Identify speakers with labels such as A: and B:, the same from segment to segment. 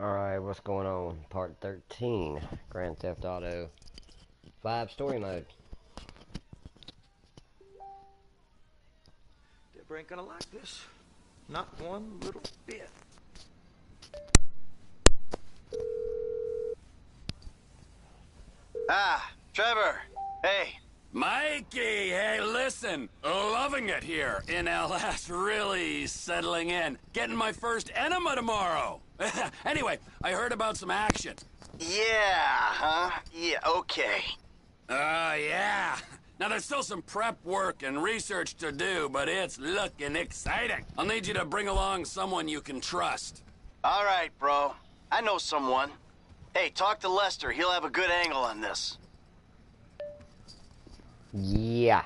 A: Alright, what's going on? Part 13, Grand Theft Auto 5 Story Mode.
B: Deborah ain't gonna like this. Not one little bit.
C: Ah, Trevor. Hey.
D: Mikey, hey, listen. Loving it here in LS. Really settling in. Getting my first enema tomorrow. Anyway, I heard about some action.
C: Yeah, huh? Yeah, okay.
D: Yeah. Now, there's still some prep work and research to do, but it's looking exciting. I'll need you to bring along someone you can trust.
C: All right, bro. I know someone. Hey, talk to Lester. He'll have a good angle on this.
A: Yeah,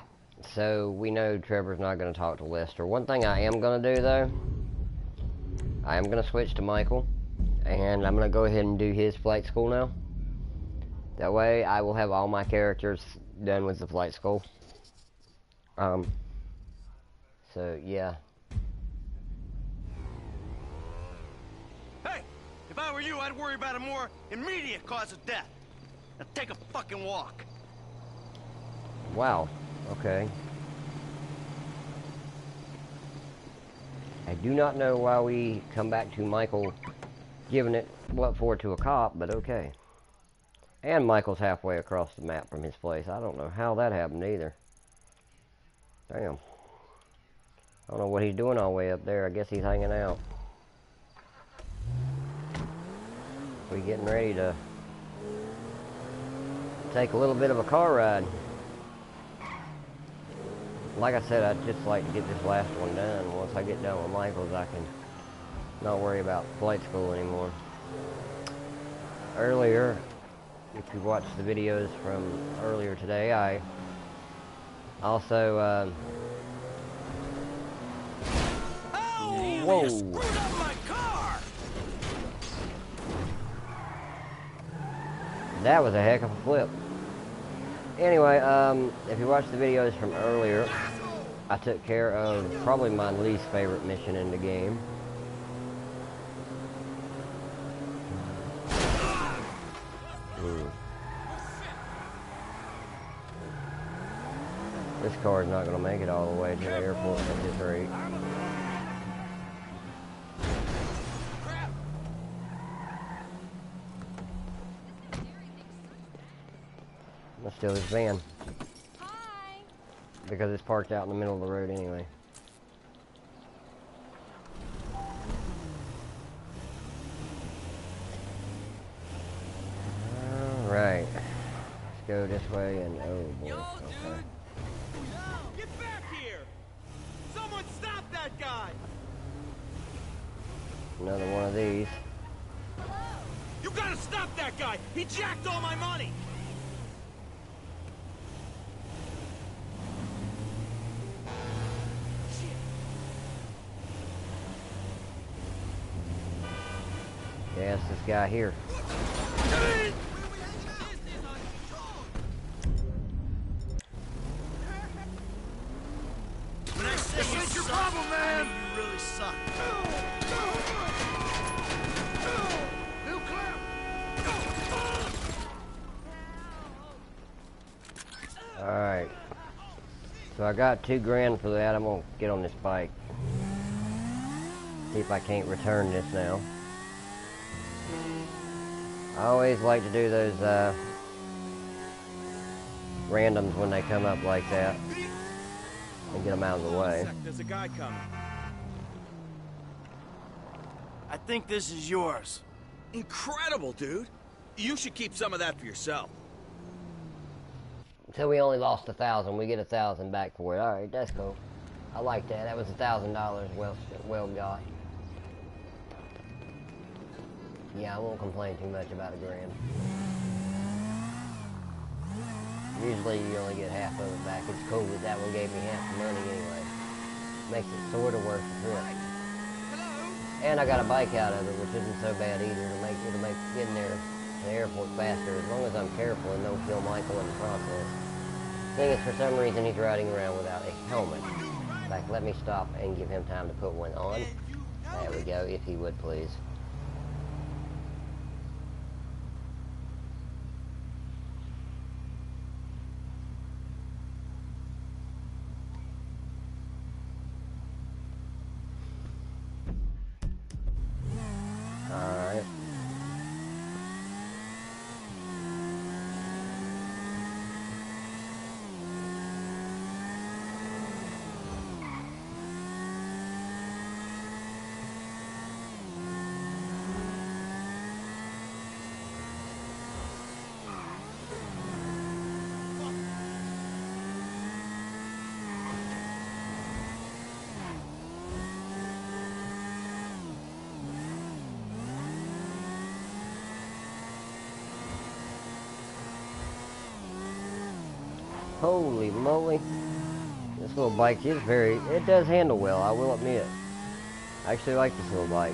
A: so we know Trevor's not going to talk to Lester. One thing I am going to do, though, I am going to switch to Michael, and I'm going to go ahead and do his flight school now. That way, I will have all my characters done with the flight school. So, yeah.
B: Hey, if I were you, I'd worry about a more immediate cause of death. Now take a fucking walk.
A: Wow, okay. I do not know why we come back to Michael giving it what for to a cop, but okay. And Michael's halfway across the map from his place. I don't know how that happened either. Damn. I don't know what he's doing all the way up there. I guess he's hanging out. We getting ready to take a little bit of a car ride. Like I said, I'd just like to get this last one done. Once I get done with Michael's, I can not worry about flight school anymore. Earlier, if you watched the videos from earlier today, I also, whoa!
B: You screwed up my car!
A: That was a heck of a flip. Anyway, if you watched the videos from earlier, I took care of probably my least favorite mission in the game. This car is not going to make it all the way to the airport at this rate. Let's steal this van.
E: Hi.
A: Because it's parked out in the middle of the road anyway. Alright. Let's go this way and oh boy. Okay.
B: Get back here! Someone stop that guy!
A: Another one of these.
B: You gotta stop that guy! He jacked all my money!
A: Yeah, it's this guy here.
B: When I say you suck, your problem, man. You really suck.
A: Alright. So I got $2 for that. I'm gonna get on this bike. See if I can't return this now. I always like to do those randoms when they come up like that and get them out of the way.
B: There's a guy coming. I think this is yours. Incredible, dude. You should keep some of that for yourself.
A: So we only lost 1,000. We get 1,000 back for it. All right, that's cool. I like that. That was $1,000 well got. Yeah, I won't complain too much about $1,000. Usually you only get half of it back. It's cool that that one gave me half the money anyway. Makes it sort of worth the trip. And I got a bike out of it, which isn't so bad either. It'll make getting there to the airport faster, as long as I'm careful and don't kill Michael in the process. Thing is, for some reason, he's riding around without a helmet. In fact, let me stop and give him time to put one on. There we go, if he would please. Holy moly. This little bike is it does handle well, I will admit. I actually like this little bike.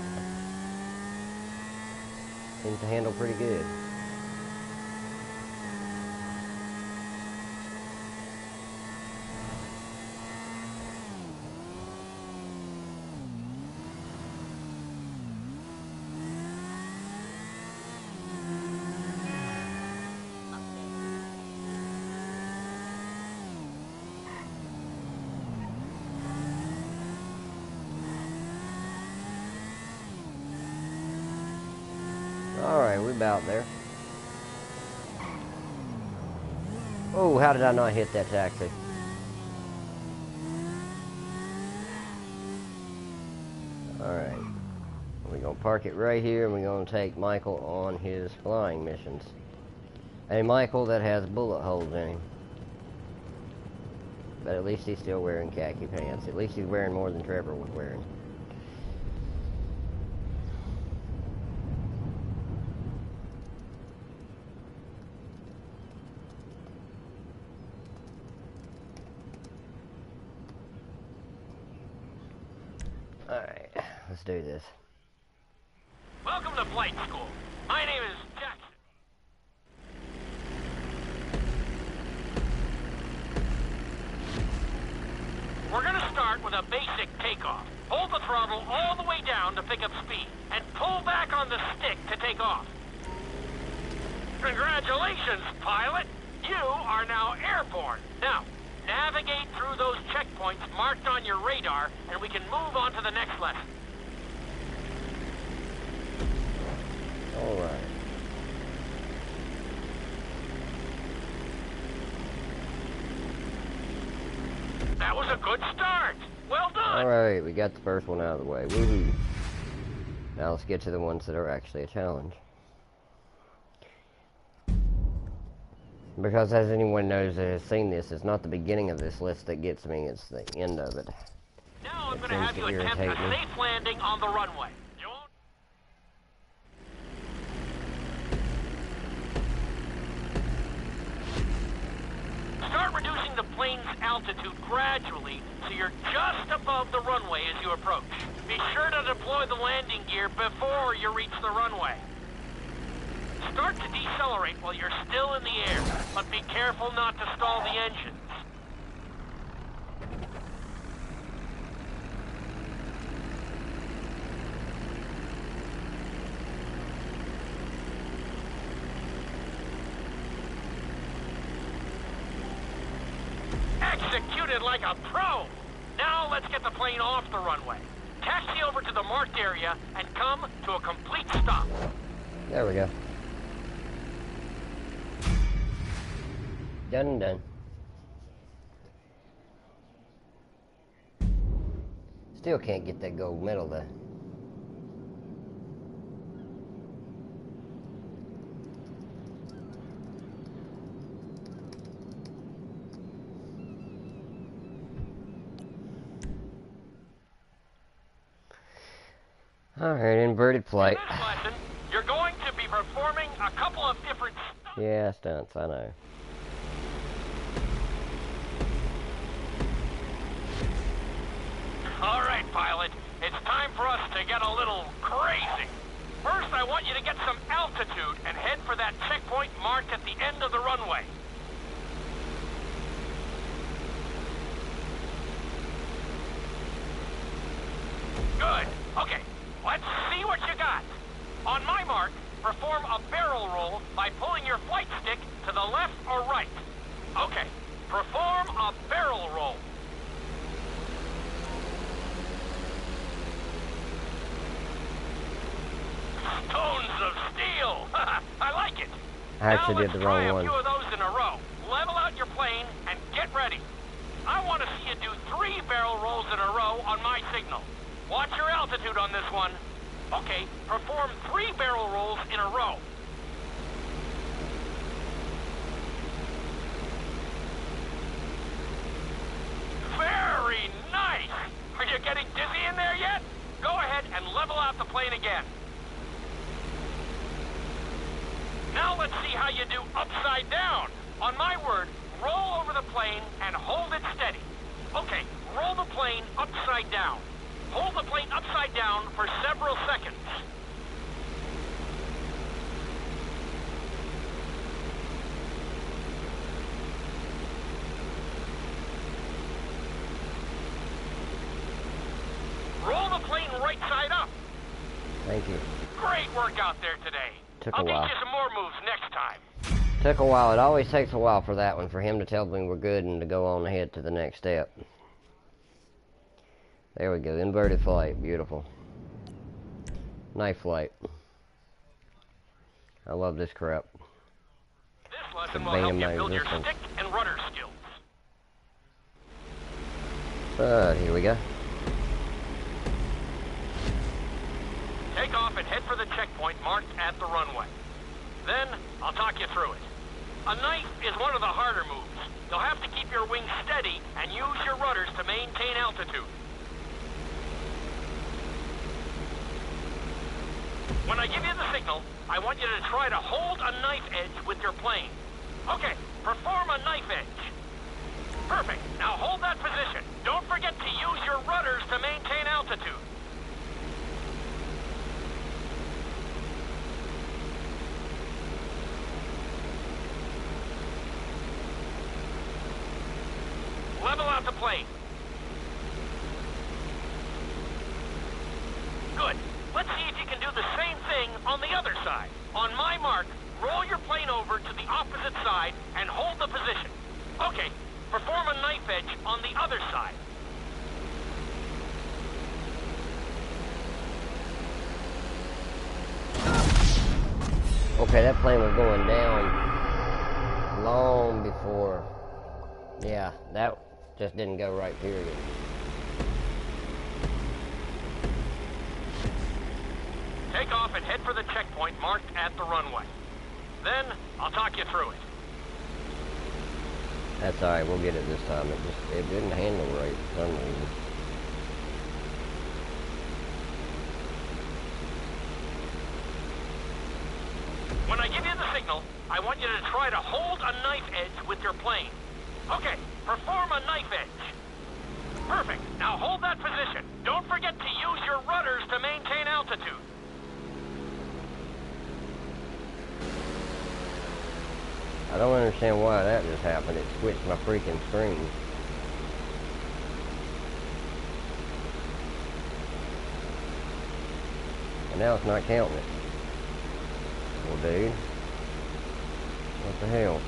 A: Seems to handle pretty good. Alright, we're about there. Oh, how did I not hit that taxi? Alright. We're going to park it right here, and we're going to take Michael on his flying missions. A Michael that has bullet holes in him. But at least he's still wearing khaki pants. At least he's wearing more than Trevor was wearing. Alright, let's do this.
E: Welcome to flight school. My name is Jackson. We're gonna start with a basic takeoff. Hold the throttle all the way down to pick up speed, and pull back on the stick to take off. Congratulations, pilot! You are now airborne. Now, navigate through those checkpoints marked on your radar, and we can move on to the next lesson.
A: Alright.
E: That was a good start. Well done.
A: Alright, we got the first one out of the way. Woohoo. Now let's get to the ones that are actually a challenge. Because as anyone knows that has seen this, it's not the beginning of this list that gets me, it's the end of it.
E: Now I'm going to have you attempt a safe landing on the runway. Start reducing the plane's altitude gradually so you're just above the runway as you approach. Be sure to deploy the landing gear before you reach the runway. Start to decelerate while you're still in the air, but be careful not to stall the engines. Executed like a pro! Now let's get the plane off the runway. Taxi over to the marked area and come to a complete stop.
A: There we go. Done and done. Still can't get that gold medal though. Alright, inverted flight.
E: In this lesson, you're going to be performing a couple of different stunts.
A: Yeah, stunts, I know.
E: Alright, pilot. It's time for us to get a little crazy. First, I want you to get some altitude and head for that checkpoint marked at the end of the runway. Good. Okay, let's see what you got. On my mark, perform a barrel roll by pulling your flight stick to the left or right. Okay, perform a barrel roll. Stones of steel! I like it!
A: I actually did the wrong
E: Now
A: one.
E: let's try a few of those in a row. Level out your plane and get ready. I want to see you do 3 barrel rolls in a row on my signal. Watch your altitude on this one. Okay, perform 3 barrel rolls in a row. Very nice! Are you getting dizzy in there yet? Go ahead and level out the plane again. Now let's see how you do upside down. On my word, roll over the plane and hold it steady. Okay, roll the plane upside down. Hold the plane upside down for several seconds. Roll the plane right side up.
A: Thank you.
E: Great work out there today.
A: Took a
E: I'll
A: while.
E: teach you some more moves next time.
A: Took a while. It always takes a while for that one, for him to tell me we're good and to go on ahead to the next step. There we go. Inverted flight. Beautiful. Knife flight. I love this crap.
E: This lesson will
A: bang
E: help
A: in
E: you
A: my
E: build your
A: resistance.
E: stick and rudder skills.
A: Here we go.
E: Take off and head for the checkpoint marked at the runway. Then, I'll talk you through it. A knife is one of the harder moves. You'll have to keep your wings steady and use your rudders to maintain altitude. When I give you the signal, I want you to try to hold a knife edge with your plane. Okay, perform a knife edge. Perfect. Now hold that position. Don't forget to use your rudders to maintain altitude. Level out the plane. Good. Let's see if you can do the same thing on the other side. On my mark, roll your plane over to the opposite side and hold the position. Okay, perform a knife edge on the other side.
A: Okay, that plane was going down long before. Yeah, that just didn't go right, period.
E: Take off and head for the checkpoint marked at the runway. Then, I'll talk you through it.
A: That's alright, we'll get it this time. It didn't handle right for some reason.
E: When I give you the signal, I want you to try to hold a knife edge with your plane. Okay, perform a knife edge. Perfect. Now hold that position. Don't forget to use your rudders to maintain altitude.
A: I don't understand why that just happened. It switched my freaking screen. And now it's not counting it. Well, dude. What the hell?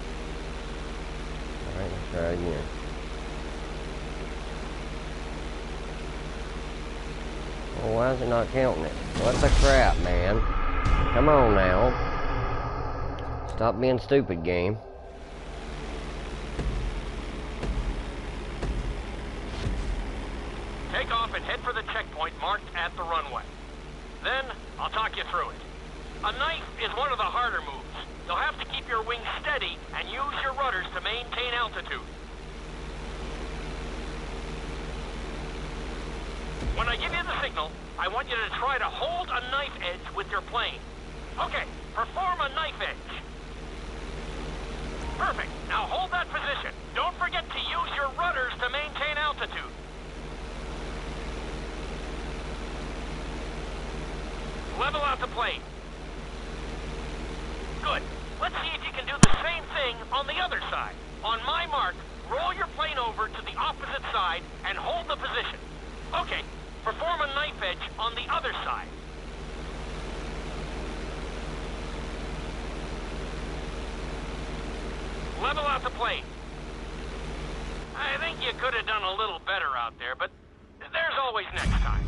A: Alright, let's try it again. Well, why is it not counting it? What the crap, man? Come on now. Stop being stupid, game.
E: Take off and head for the checkpoint marked at the runway. Then, I'll talk you through it. A knife is one of the harder moves. You'll have to keep your wings steady and use your rudders to maintain altitude. When I give you the signal, I want you to try to hold a knife edge with your plane. Okay, perform a knife edge. Perfect. Now hold that position. Don't forget to use your rudders to maintain altitude. Level out the plane. Good. Let's see if you can do the same thing on the other side. On my mark, roll your plane over to the opposite side and hold the position. Okay, perform a knife edge on the other side. Level out the plane. I think you could have done a little better out there, but there's always next time.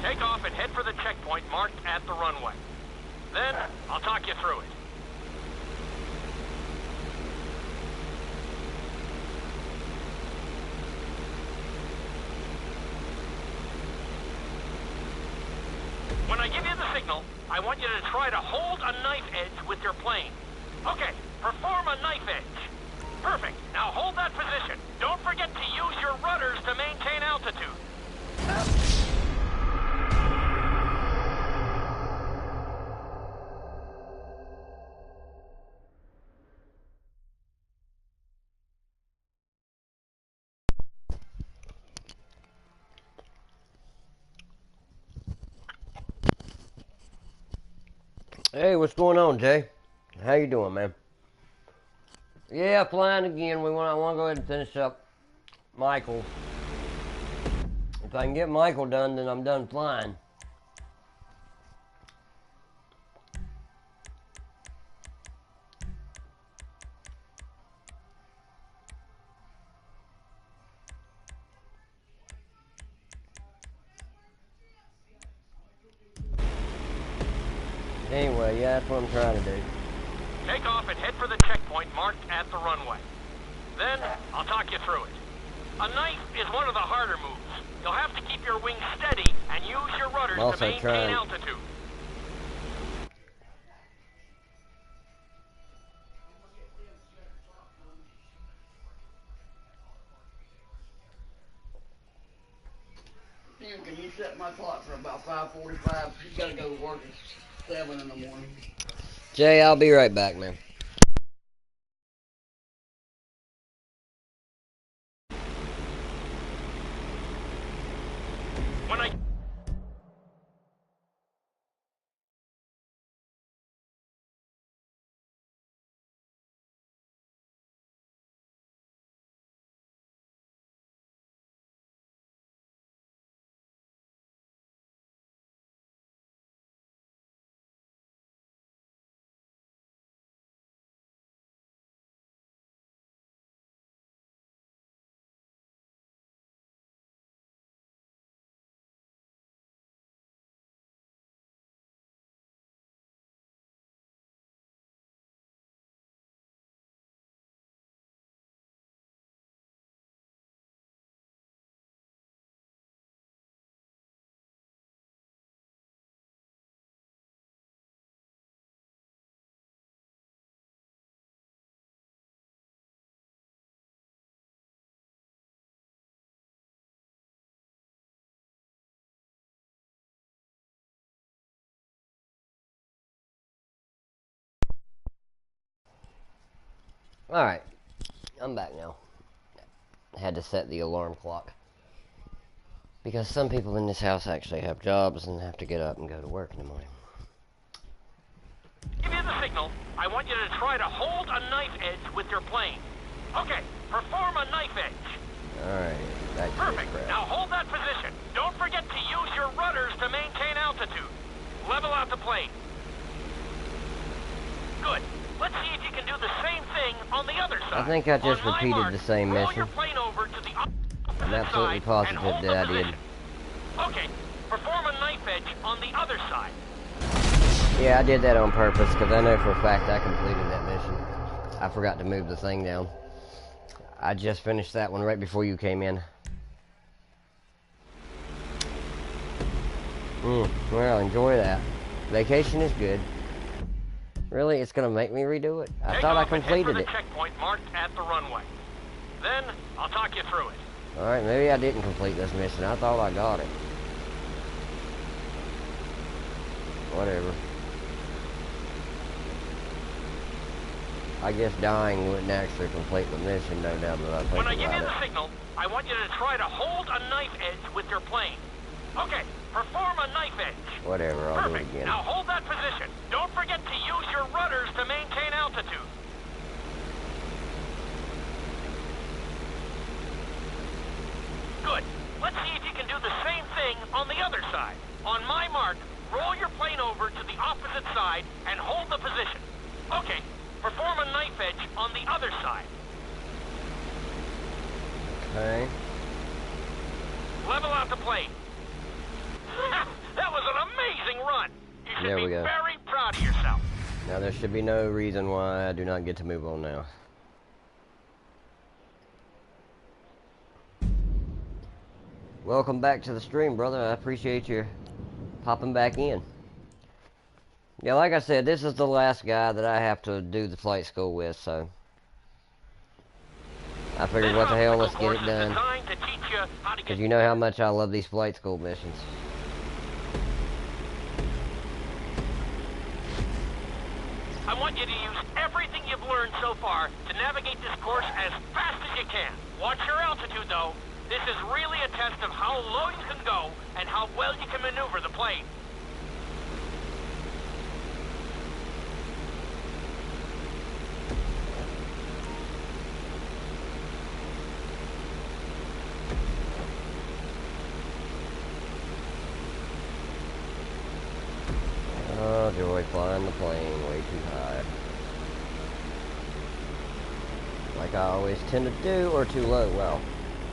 E: Take off and head for the checkpoint marked at the runway. Then, I'll talk you through it. When I give you the signal, I want you to try to hold a knife edge with your plane. Okay, perform a knife edge. Perfect. Now hold that position. Don't forget to use your rudders to maintain altitude.
A: Hey, what's going on, Jay? How you doing, man? Yeah, flying again. I want to go ahead and finish up Michael. If I can get Michael done, then I'm done flying. Anyway, yeah, that's what I'm trying to do.
E: Take off and head for the checkpoint marked at the runway. Then, I'll talk you through it. A knife is one of the harder moves. You'll have to keep your wings steady and use your rudders to maintain altitude.
F: Tim, can you set my clock for about 5:45? He's got to go to work at 7 in the morning.
A: Jay, I'll be right back, man. Alright, I'm back now. I had to set the alarm clock. Because some people in this house actually have jobs and have to get up and go to work in the morning.
E: Give you the signal. I want you to try to hold a knife edge with your plane. Okay, perform a knife edge.
A: Alright, back to
E: Perfect. Now hold that position. Don't forget to use your rudders to maintain altitude. Level out the plane. Good. Let's see if you can do the same thing on the other side.
A: I think I just repeated the same mission.
E: Your plane over to the
A: I'm absolutely positive that I did.
E: Okay, perform a knife edge on the other side.
A: Yeah, I did that on purpose because I know for a fact I completed that mission. I forgot to move the thing down. I just finished that one right before you came in. Well, enjoy that. Vacation is good. Really? It's gonna make me redo it? I thought I completed it.
E: Checkpoint marked at the runway. Then, I'll talk you through it.
A: Alright, maybe I didn't complete this mission. I thought I got it. Whatever. I guess dying wouldn't actually complete the mission, no doubt that I think
E: When I give you
A: about
E: the
A: it.
E: signal, I want you to try to hold a knife edge with your plane. Okay, perform a knife edge.
A: Whatever, I'll do it
E: Perfect.
A: again.
E: Now hold that position. Don't forget to use your rudders to maintain altitude. Good. Let's see if you can do the same thing on the other side. On my mark, roll your plane over to the opposite side and hold the position. Okay, perform a knife edge on the other side.
A: Okay.
E: Level out the plane. That was an amazing run. You should
A: There we
E: be
A: go.
E: very proud of yourself.
A: Now there should be no reason why I do not get to move on now. Welcome back to the stream, brother. I appreciate you popping back in. Yeah, like I said, this is the last guy that I have to do the flight school with, so I figured,
E: This
A: what the hell, let's
E: obstacle
A: get it
E: course is
A: done.
E: designed to teach you how to
A: Because
E: get
A: you know how much I love these flight school missions.
E: I want you to use everything you've learned so far to navigate this course as fast as you can. Watch your altitude, though. This is really a test of how low you can go and how well you can maneuver the plane.
A: Oh, joy, flying the plane way too high. Like I always tend to do, or too low.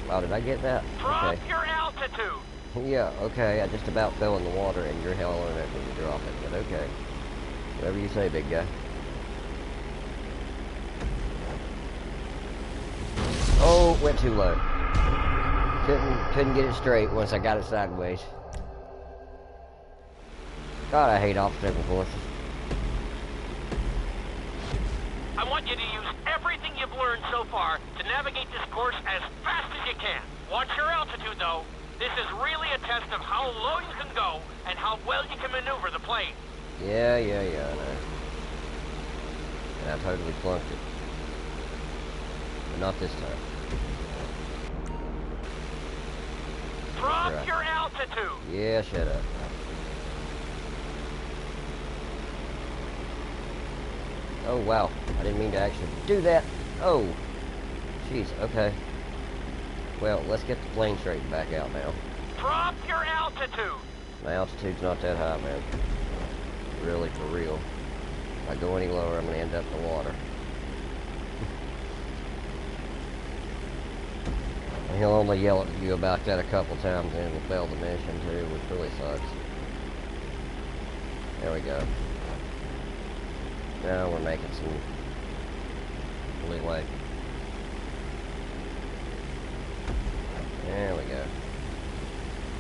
A: Wow, did I get that?
E: Drop
A: Okay.
E: your altitude.
A: Yeah, okay, I just about fell in the water and you're hollering at me to drop it, but okay. Whatever you say, big guy. Oh, went too low. Couldn't get it straight once I got it sideways. God, I hate obstacle courses.
E: I want you to use everything you've learned so far to navigate this course as fast as you can. Watch your altitude, though. This is really a test of how low you can go and how well you can maneuver the plane.
A: Yeah, I know. And I totally flunked it. But not this time.
E: Drop
A: Right.
E: your altitude.
A: Yeah, shut up. Oh, wow. I didn't mean to actually do that. Oh. Jeez, okay. Well, let's get the plane straightened back out now.
E: Drop your altitude.
A: My altitude's not that high, man. Really, for real. If I go any lower, I'm going to end up in the water. And he'll only yell at you about that a couple times and it'll fail the mission, too, which really sucks. There we go. Now we're making some leeway. There we go.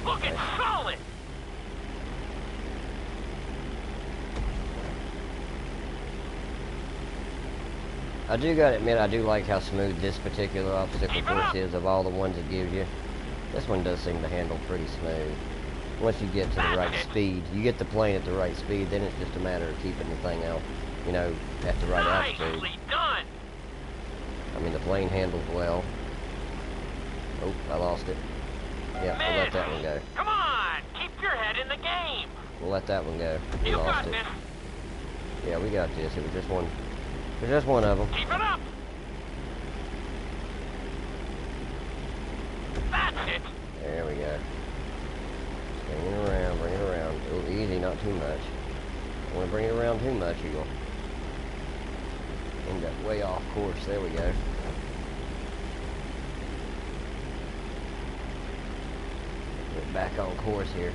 E: Looking solid.
A: I do gotta admit, I do like how smooth this particular obstacle
E: Keep it
A: course
E: up.
A: is of all the ones it gives you. This one does seem to handle pretty smooth. Once you get to the
E: That's
A: right
E: it.
A: speed, you get the plane at the right speed, then it's just a matter of keeping the thing out, you know, at the right altitude.
E: Nicely done.
A: I mean, the plane handles well. Oh, I lost it. Yeah, we'll let that one go.
E: Come on. Keep your head in the game.
A: We'll let that one go. We
E: You
A: lost
E: got
A: it.
E: this.
A: Yeah, we got this. It was just one. It was just one of them.
E: Keep it up. That's it.
A: There we go. Bring it around, bring it around. Oh, easy, not too much. Don't want to bring it around too much, you'll end up way off course. There we go. Get back on course here.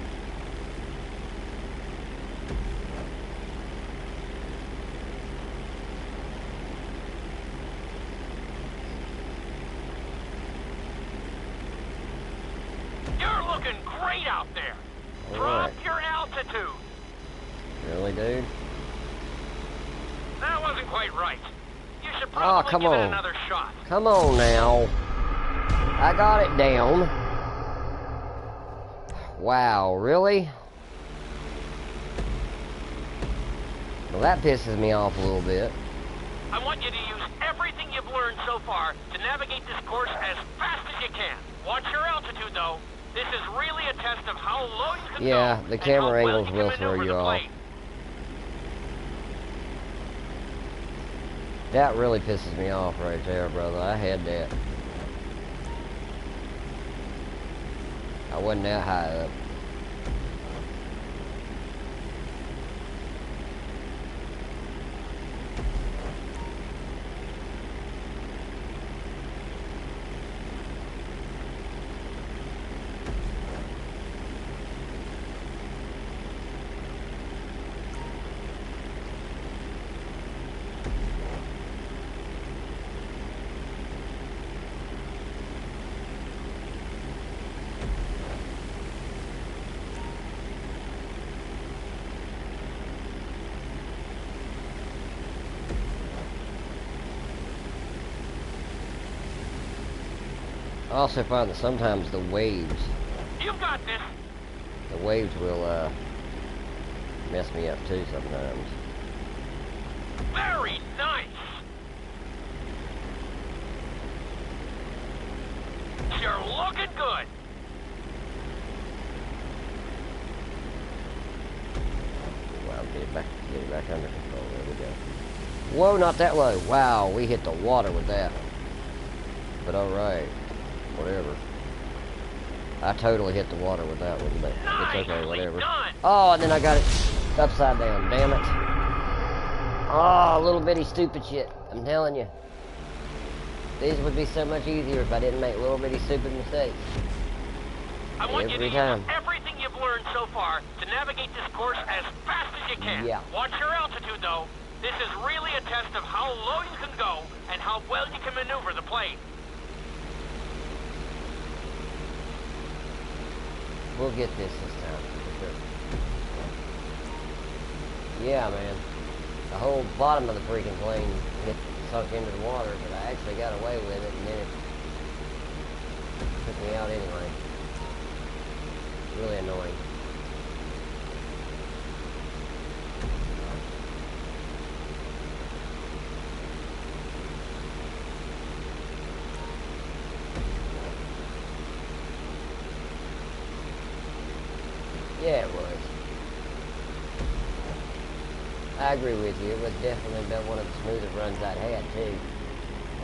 E: You're looking great out there.
A: All
E: Drop
A: right.
E: your altitude.
A: Really, dude?
E: That wasn't quite right. You should
A: Aw,
E: probably
A: come
E: give it
A: on.
E: another shot.
A: Come on now. I got it down. Wow, really? Well, that pisses me off a little bit.
E: I want you to use everything you've learned so far to navigate this course as fast as you can. Watch your altitude, though. This is really a test of how low you can
A: Yeah,
E: go
A: the
E: and
A: camera
E: how well
A: angles
E: you can
A: will
E: maneuver
A: throw you
E: the
A: off.
E: plane.
A: That really pisses me off right there, brother. I had that. I wasn't that high up. I also find that sometimes the waves
E: You've got this.
A: will mess me up too sometimes.
E: Very nice. You're looking good.
A: Wow, get it back under control. There we go. Whoa, not that low. Wow, we hit the water with that. But alright. Whatever. I totally hit the water with that one, but it's okay, whatever.
E: Done.
A: Oh, and then I got it upside down. Damn it. Oh, little bitty stupid shit. I'm telling you. These would be so much easier if I didn't make little bitty stupid mistakes.
E: I want you to
A: Every
E: use
A: time.
E: everything you've learned so far to navigate this course as fast as you can.
A: Yeah.
E: Watch your altitude, though. This is really a test of how low you can go and how well you can maneuver the plane.
A: We'll get this time, for sure. Yeah, man. The whole bottom of the freaking plane sunk into the water, but I actually got away with it, and then it took me out anyway. Really annoying. Yeah, it was. I agree with you. It was definitely about one of the smoothest runs I'd had, too.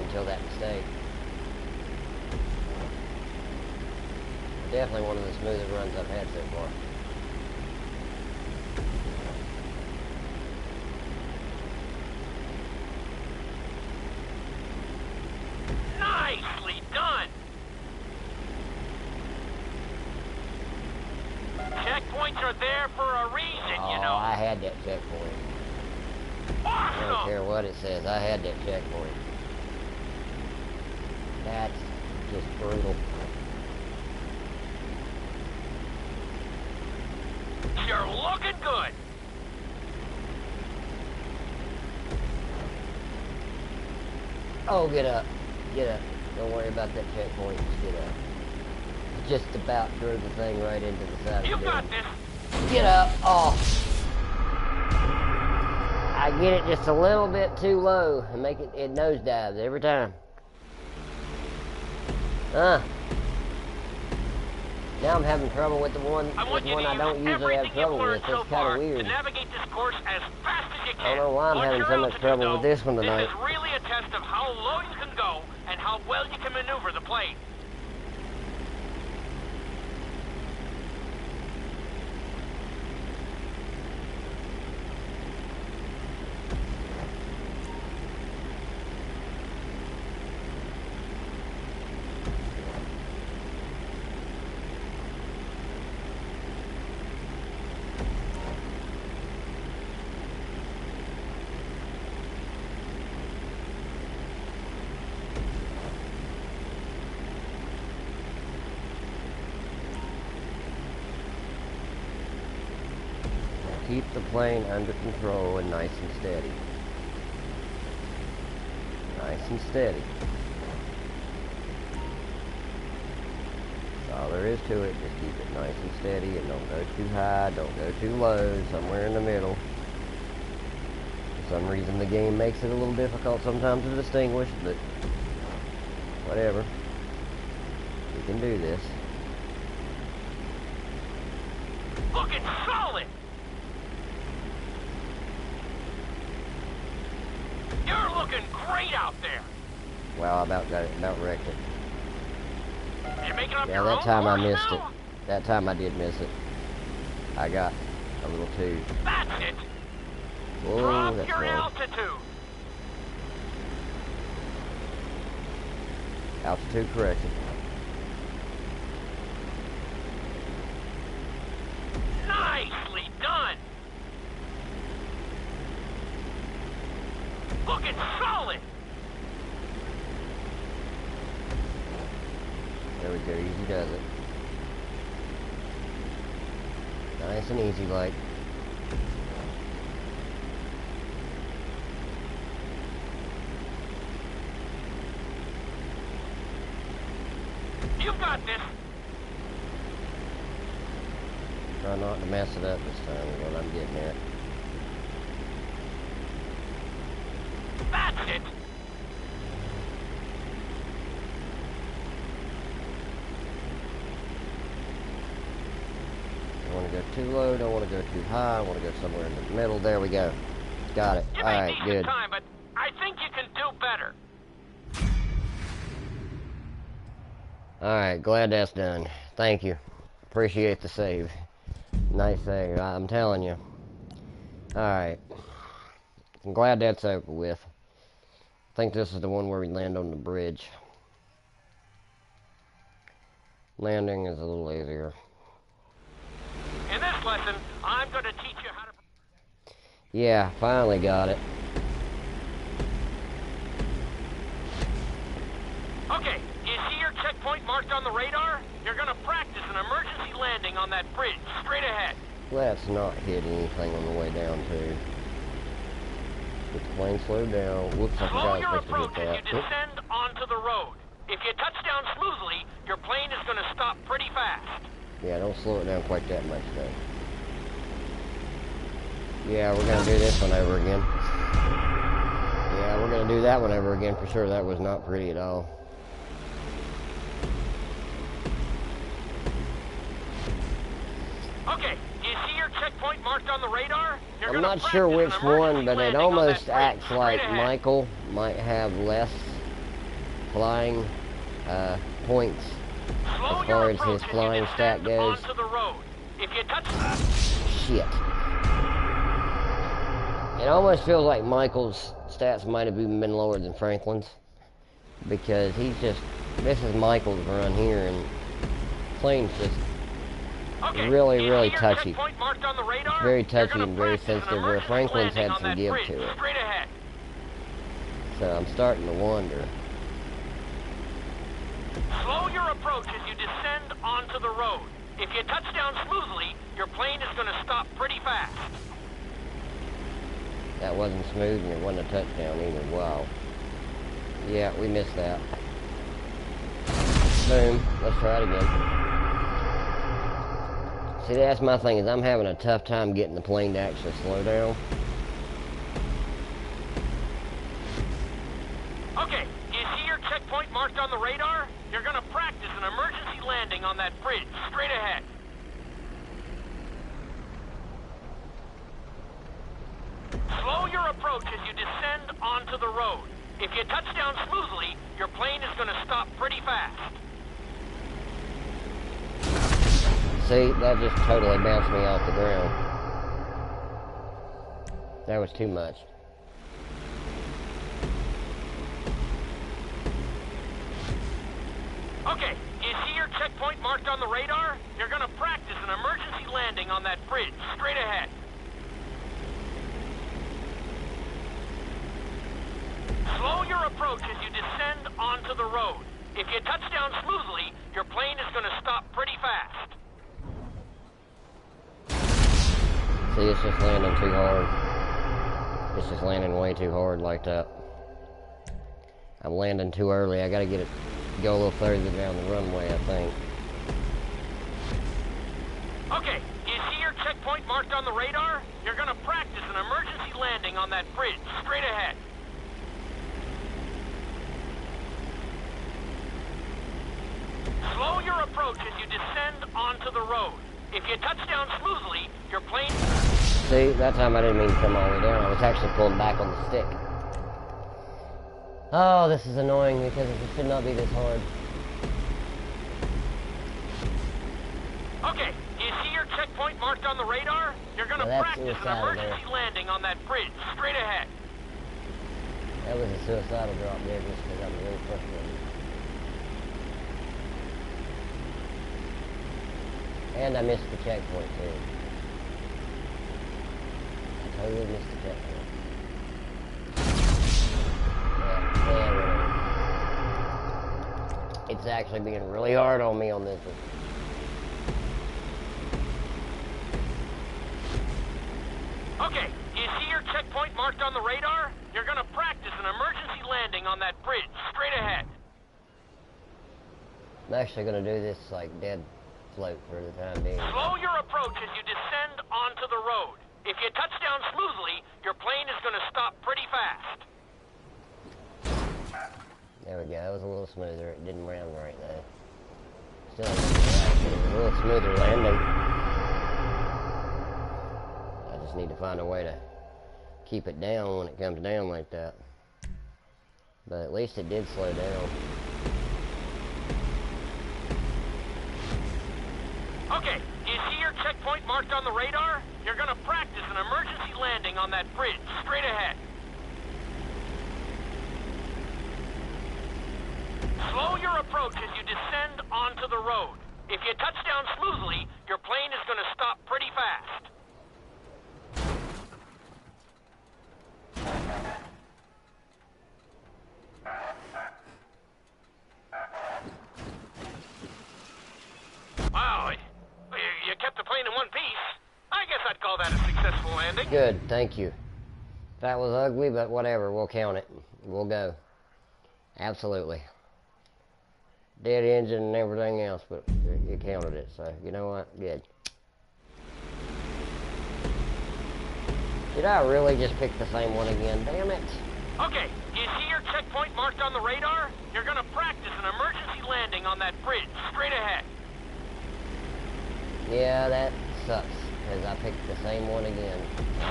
A: Until that mistake. Definitely one of the smoothest runs I've had so far.
E: Nicely done. Checkpoints are there for a reason, you know.
A: I had that checkpoint. I don't
E: Awesome.
A: care what it says. I had that checkpoint. That's just brutal.
E: You're looking good.
A: Oh, get up. Get up. Don't worry about that checkpoint. Just get up. Just about threw the thing right into the side
E: You
A: of the
E: got
A: building.
E: this.
A: Get up. Oh. I get it just a little bit too low and make it nosedives every time. Now I'm having trouble with the one
E: I want you to
A: I don't
E: use
A: usually have
E: everything you've
A: trouble with.
E: learned
A: It's
E: so
A: kind
E: far
A: of
E: to
A: weird.
E: navigate this course as fast as you can.
A: I don't know why I'm
E: Watch
A: having
E: your
A: so much
E: altitude,
A: trouble
E: though.
A: with this one tonight.
E: This is really a test of how low you can go and how well you can maneuver the plane.
A: Keep the plane under control and nice and steady. Nice and steady. That's all there is to it. Just keep it nice and steady and don't go too high, don't go too low, somewhere in the middle. For some reason the game makes it a little difficult sometimes to distinguish, but whatever. We can do this.
E: Looking solid. You're looking great out there.
A: Wow, I about got it, about wrecked it.
E: You're making up
A: Yeah,
E: your
A: that
E: own
A: time I
E: course
A: missed it.
E: now?
A: That time I did miss it. I got a little too.
E: That's it.
A: Whoa,
E: Drop
A: that's
E: your
A: wrong.
E: altitude.
A: Altitude correction.
E: Nicely done. Looking solid.
A: There we go, easy does it. Nice and easy like.
E: got this.
A: Try not to mess it up this time, is what I'm getting at.
E: That's it.
A: Don't want to go too low, don't want to go too high, I want to go somewhere in the middle. There we go. Got it.
E: You
A: Alright,
E: made
A: good.
E: decent time, but I think you can do better.
A: Alright, glad that's done. Thank you. Appreciate the save. Nice save, I'm telling you. Alright. I'm glad that's over with. I think this is the one where we land on the bridge. Landing is a little easier.
E: In this lesson, I'm going to teach you how to...
A: Yeah, finally got it.
E: Okay, you see your checkpoint marked on the radar? You're going to practice an emergency landing on that bridge, straight ahead.
A: Let's not hit anything on the way down, too. Get the plane slowed down. Whoops, I
E: Slow
A: forgot
E: your
A: I was supposed
E: approach
A: to
E: as
A: hit
E: you
A: that.
E: descend onto the road. If you touch down smoothly, your plane is going to stop pretty fast.
A: Yeah, don't slow it down quite that much, though. Yeah, we're gonna do this one over again. Yeah, we're gonna do that one over again for sure. That was not pretty at all.
E: Okay, you see your checkpoint marked on the radar? You're
A: I'm
E: gonna
A: not sure
E: practice
A: which
E: an emergency
A: one, but it
E: landing on
A: almost
E: that bridge,
A: acts
E: straight
A: like
E: ahead.
A: Michael might have less flying points
E: Slow
A: as
E: your
A: far as
E: approach
A: his
E: you
A: flying stat
E: descend
A: goes.
E: onto the road. If you touch...
A: Shit. It almost feels like Michael's stats might have even been lower than Franklin's. Because he's just... This is Michael's run here, and plane's just
E: Okay,
A: really,
E: you
A: really
E: see your
A: touchy.
E: checkpoint marked on the radar?
A: Very
E: You're
A: touchy
E: gonna
A: and very
E: practice an
A: sensitive, where
E: emergency
A: Franklin's
E: landing
A: had
E: on
A: some
E: that
A: give
E: bridge,
A: to it.
E: Straight ahead.
A: So I'm starting to wonder.
E: Slow your approach as you descend onto the road. If you touch down smoothly, your plane is going to stop pretty fast.
A: That wasn't smooth, and it wasn't a touchdown either. Wow. Yeah, we missed that. Boom. Let's try it again. See, that's my thing, is I'm having a tough time getting the plane to actually slow down.
E: Okay, you see your checkpoint marked on the radar? You're going to practice an emergency landing on that bridge, straight ahead. Slow your approach as you descend onto the road. If you touch down smoothly, your plane is going to stop pretty fast.
A: See, that just totally bounced me off the ground. That was too much.
E: Okay, you see your checkpoint marked on the radar? You're going to practice an emergency landing on that bridge, straight ahead. Slow your approach as you descend onto the road. If you touch down smoothly, your plane is going to stop pretty fast.
A: See, it's just landing too hard. It's just landing way too hard like that. I'm landing too early. I gotta get it, go a little further down the runway, I think.
E: Okay, you see your checkpoint marked on the radar? You're going to practice an emergency landing on that bridge, straight ahead. Slow your approach as you descend onto the road. If you touch down smoothly, your plane...
A: See, that time I didn't mean to come all the way down. I was actually pulling back on the stick. Oh, this is annoying because it should not be this hard.
E: Okay, you see your checkpoint marked on the radar? You're going to
A: Now that's
E: practice an
A: suicidal
E: emergency landing on that bridge, straight ahead.
A: That was a suicidal drop there just because I'm really frustrated. And I missed the checkpoint too. I totally missed the checkpoint. Yeah, really. It's actually being really hard on me on this one.
E: Okay, you see your checkpoint marked on the radar? You're going to practice an emergency landing on that bridge, straight ahead.
A: I'm actually gonna do this like dead float for the time being.
E: Slow your approach as you descend onto the road. If you touch down smoothly, your plane is going to stop pretty fast.
A: There we go. That was a little smoother. It didn't round right though. Still a little smoother landing. I just need to find a way to keep it down when it comes down like that. But at least it did slow down.
E: Okay, do you see your checkpoint marked on the radar? You're gonna practice an emergency landing on that bridge, straight ahead. Slow your approach as you descend onto the road. If you touch down smoothly, your plane is gonna stop pretty fast. Wow, you kept the plane in one piece. I guess I'd call that a successful landing.
A: Good, thank you. That was ugly, but whatever. We'll count it. We'll go. Absolutely. Dead engine and everything else, but you counted it, so you know what? Good. Did I really just pick the same one again? Damn it.
E: Okay, do you see your checkpoint marked on the radar? You're gonna practice an emergency landing on that bridge, straight ahead.
A: Yeah, that sucks, because I picked the same one again.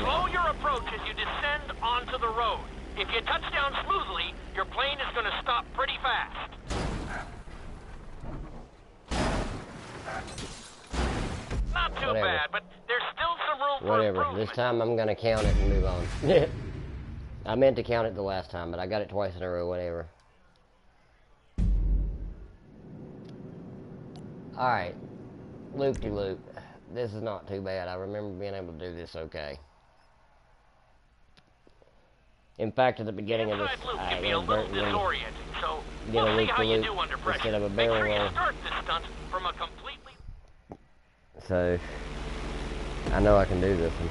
E: Slow your approach as you descend onto the road. If you touch down smoothly, your plane is gonna stop pretty fast. Not too
A: Whatever.
E: bad, but there's still some room for
A: Whatever.
E: improvement.
A: This time I'm going to count it and move on. I meant to count it the last time, but I got it twice in a row, whatever. Alright. Loop-de-loop. This is not too bad. I remember being able to do this okay. In fact, at the beginning of this,
E: Inside loop
A: I
E: can be a little
A: inadvertently
E: disoriented, so
A: get a
E: we'll see how you
A: loop-de-loop
E: do under pressure.
A: instead of a
E: Make
A: barrel
E: sure you
A: roll.
E: start this stunt from a completely...
A: So, I know I can do this one.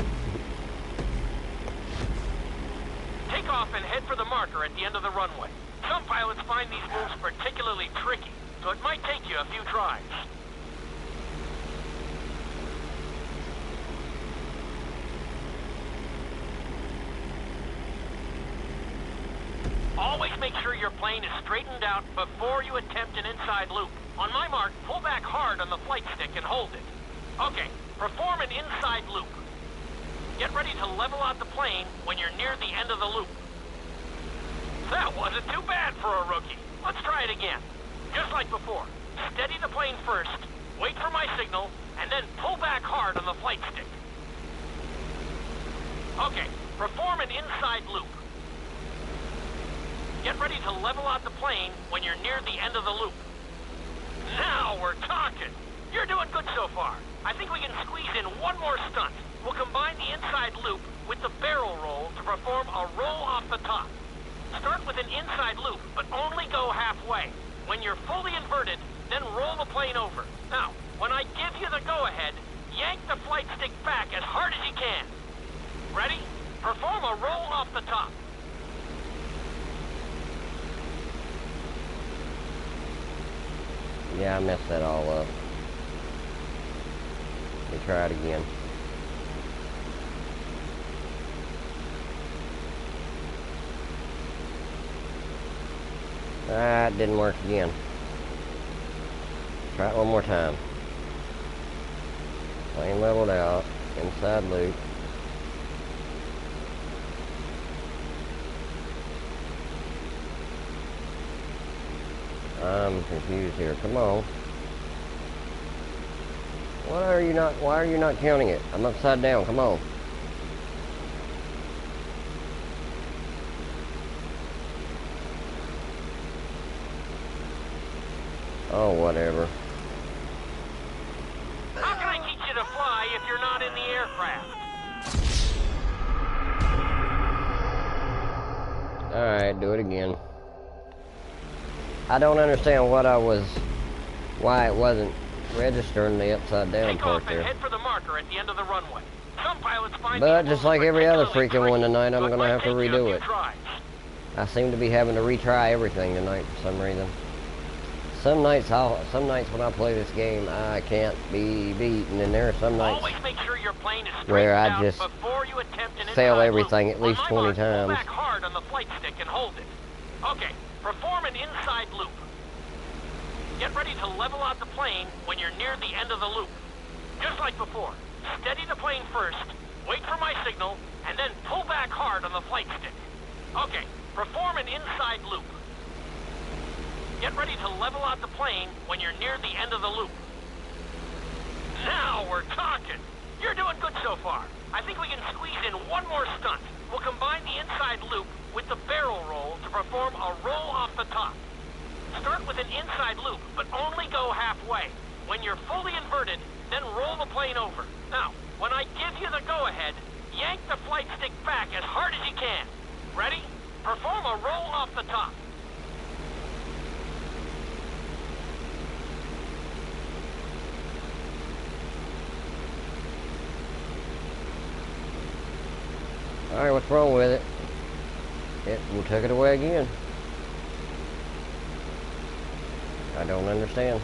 E: Take off and head for the marker at the end of the runway. Some pilots find these moves particularly tricky, so it might take you a few tries. Always make sure your plane is straightened out before you attempt an inside loop. On my mark, pull back hard on the flight stick and hold it. Okay, perform an inside loop. Get ready to level out the plane when you're near the end of the loop. That wasn't too bad for a rookie. Let's try it again. Just like before, steady the plane first, wait for my signal, and then pull back hard on the flight stick. Okay, perform an inside loop. Get ready to level out the plane when you're near the end of the loop. Now we're talking. You're doing good so far. I think we can squeeze in one more stunt. We'll combine the inside loop with the barrel roll to perform a roll off the top. Start with an inside loop, but only go halfway. When you're fully inverted, then roll the plane over. Now, when I give you the go-ahead, yank the flight stick back as hard as you can. Ready? Perform a roll off the top.
A: Yeah, I messed that all up. Let me try it again. That didn't work again. Try it one more time. Plane leveled out, inside loop. I'm confused here. Come on. Why are you not counting it? I'm upside down. Come on. Oh, whatever.
E: How can I teach you to fly if you're not in the aircraft?
A: Alright, do it again. I don't understand why it wasn't registering the upside down
E: Take
A: part
E: off and
A: there.
E: head for the marker at the end of the runway. Some pilots find
A: But
E: these
A: just
E: moves
A: like every other
E: particularly
A: freaking one
E: tricky,
A: tonight,
E: so
A: I'm
E: it
A: gonna
E: might
A: have to
E: take you a
A: redo
E: few
A: it.
E: tries.
A: I seem to be having to retry everything tonight for some reason. some nights when I play this game, I can't be beat, and then there are some nights
E: Always make sure your plane is
A: where I
E: straightened
A: just
E: out before you attempt an
A: fail
E: inside
A: everything
E: loop.
A: at least
E: On
A: 20
E: my mark, pull
A: times.
E: back hard on the flight stick and hold it. Okay, perform an inside loop. Get ready to level out the plane when you're near the end of the loop. Just like before, steady the plane first, wait for my signal, and then pull back hard on the flight stick. Okay, perform an inside loop. Get ready to level out the plane when you're near the end of the loop. Now we're talking. You're doing good so far. I think we can squeeze in one more stunt. We'll combine the inside loop with the barrel roll to perform a roll off the top. Start with an inside loop, but only go halfway. When you're fully inverted, then roll the plane over. Now, when I give you the go-ahead, yank the flight stick back as hard as you can. Ready? Perform a roll off the top.
A: Alright, what's wrong with it? We took it away again. I don't understand.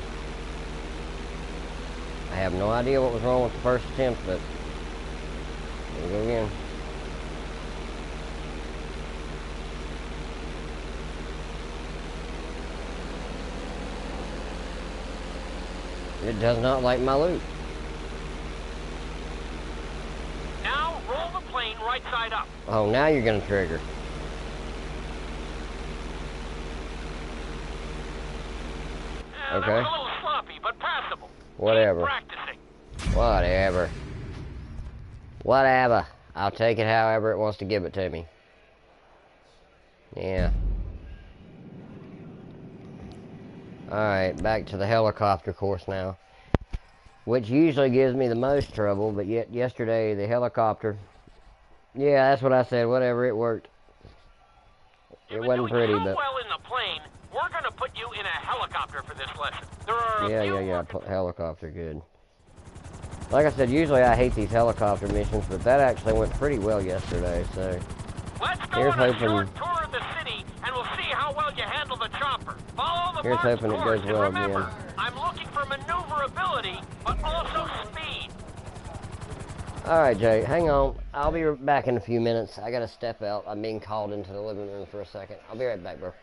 A: I have no idea what was wrong with the first attempt, but here we go again. It does not like my loop.
E: Now roll the plane right side up.
A: Oh, now you're gonna trigger. Okay.
E: That was a little sloppy, but passable.
A: Whatever.
E: Keep practicing.
A: Whatever. Whatever. I'll take it however it wants to give it to me. Yeah. Alright, back to the helicopter course now. Which usually gives me the most trouble, but yet yesterday the helicopter... Yeah, that's what I said. Whatever, it worked. It wasn't pretty, but...
E: well in the plane, we're gonna put you in a helicopter for this lesson. There are
A: Yeah. Helicopter, good. Like I said, usually I hate these helicopter missions, but that actually went pretty well yesterday, so...
E: Let's go
A: Here's
E: on a
A: hoping-
E: short tour of the city, and we'll see how well you handle the chopper. Follow the
A: Here's
E: marked
A: hoping it
E: course,
A: goes
E: and
A: well
E: remember,
A: again.
E: I'm looking for maneuverability, but also speed.
A: Alright, Jay, hang on. I'll be back in a few minutes. I gotta step out. I'm being called into the living room for a second. I'll be right back, bro.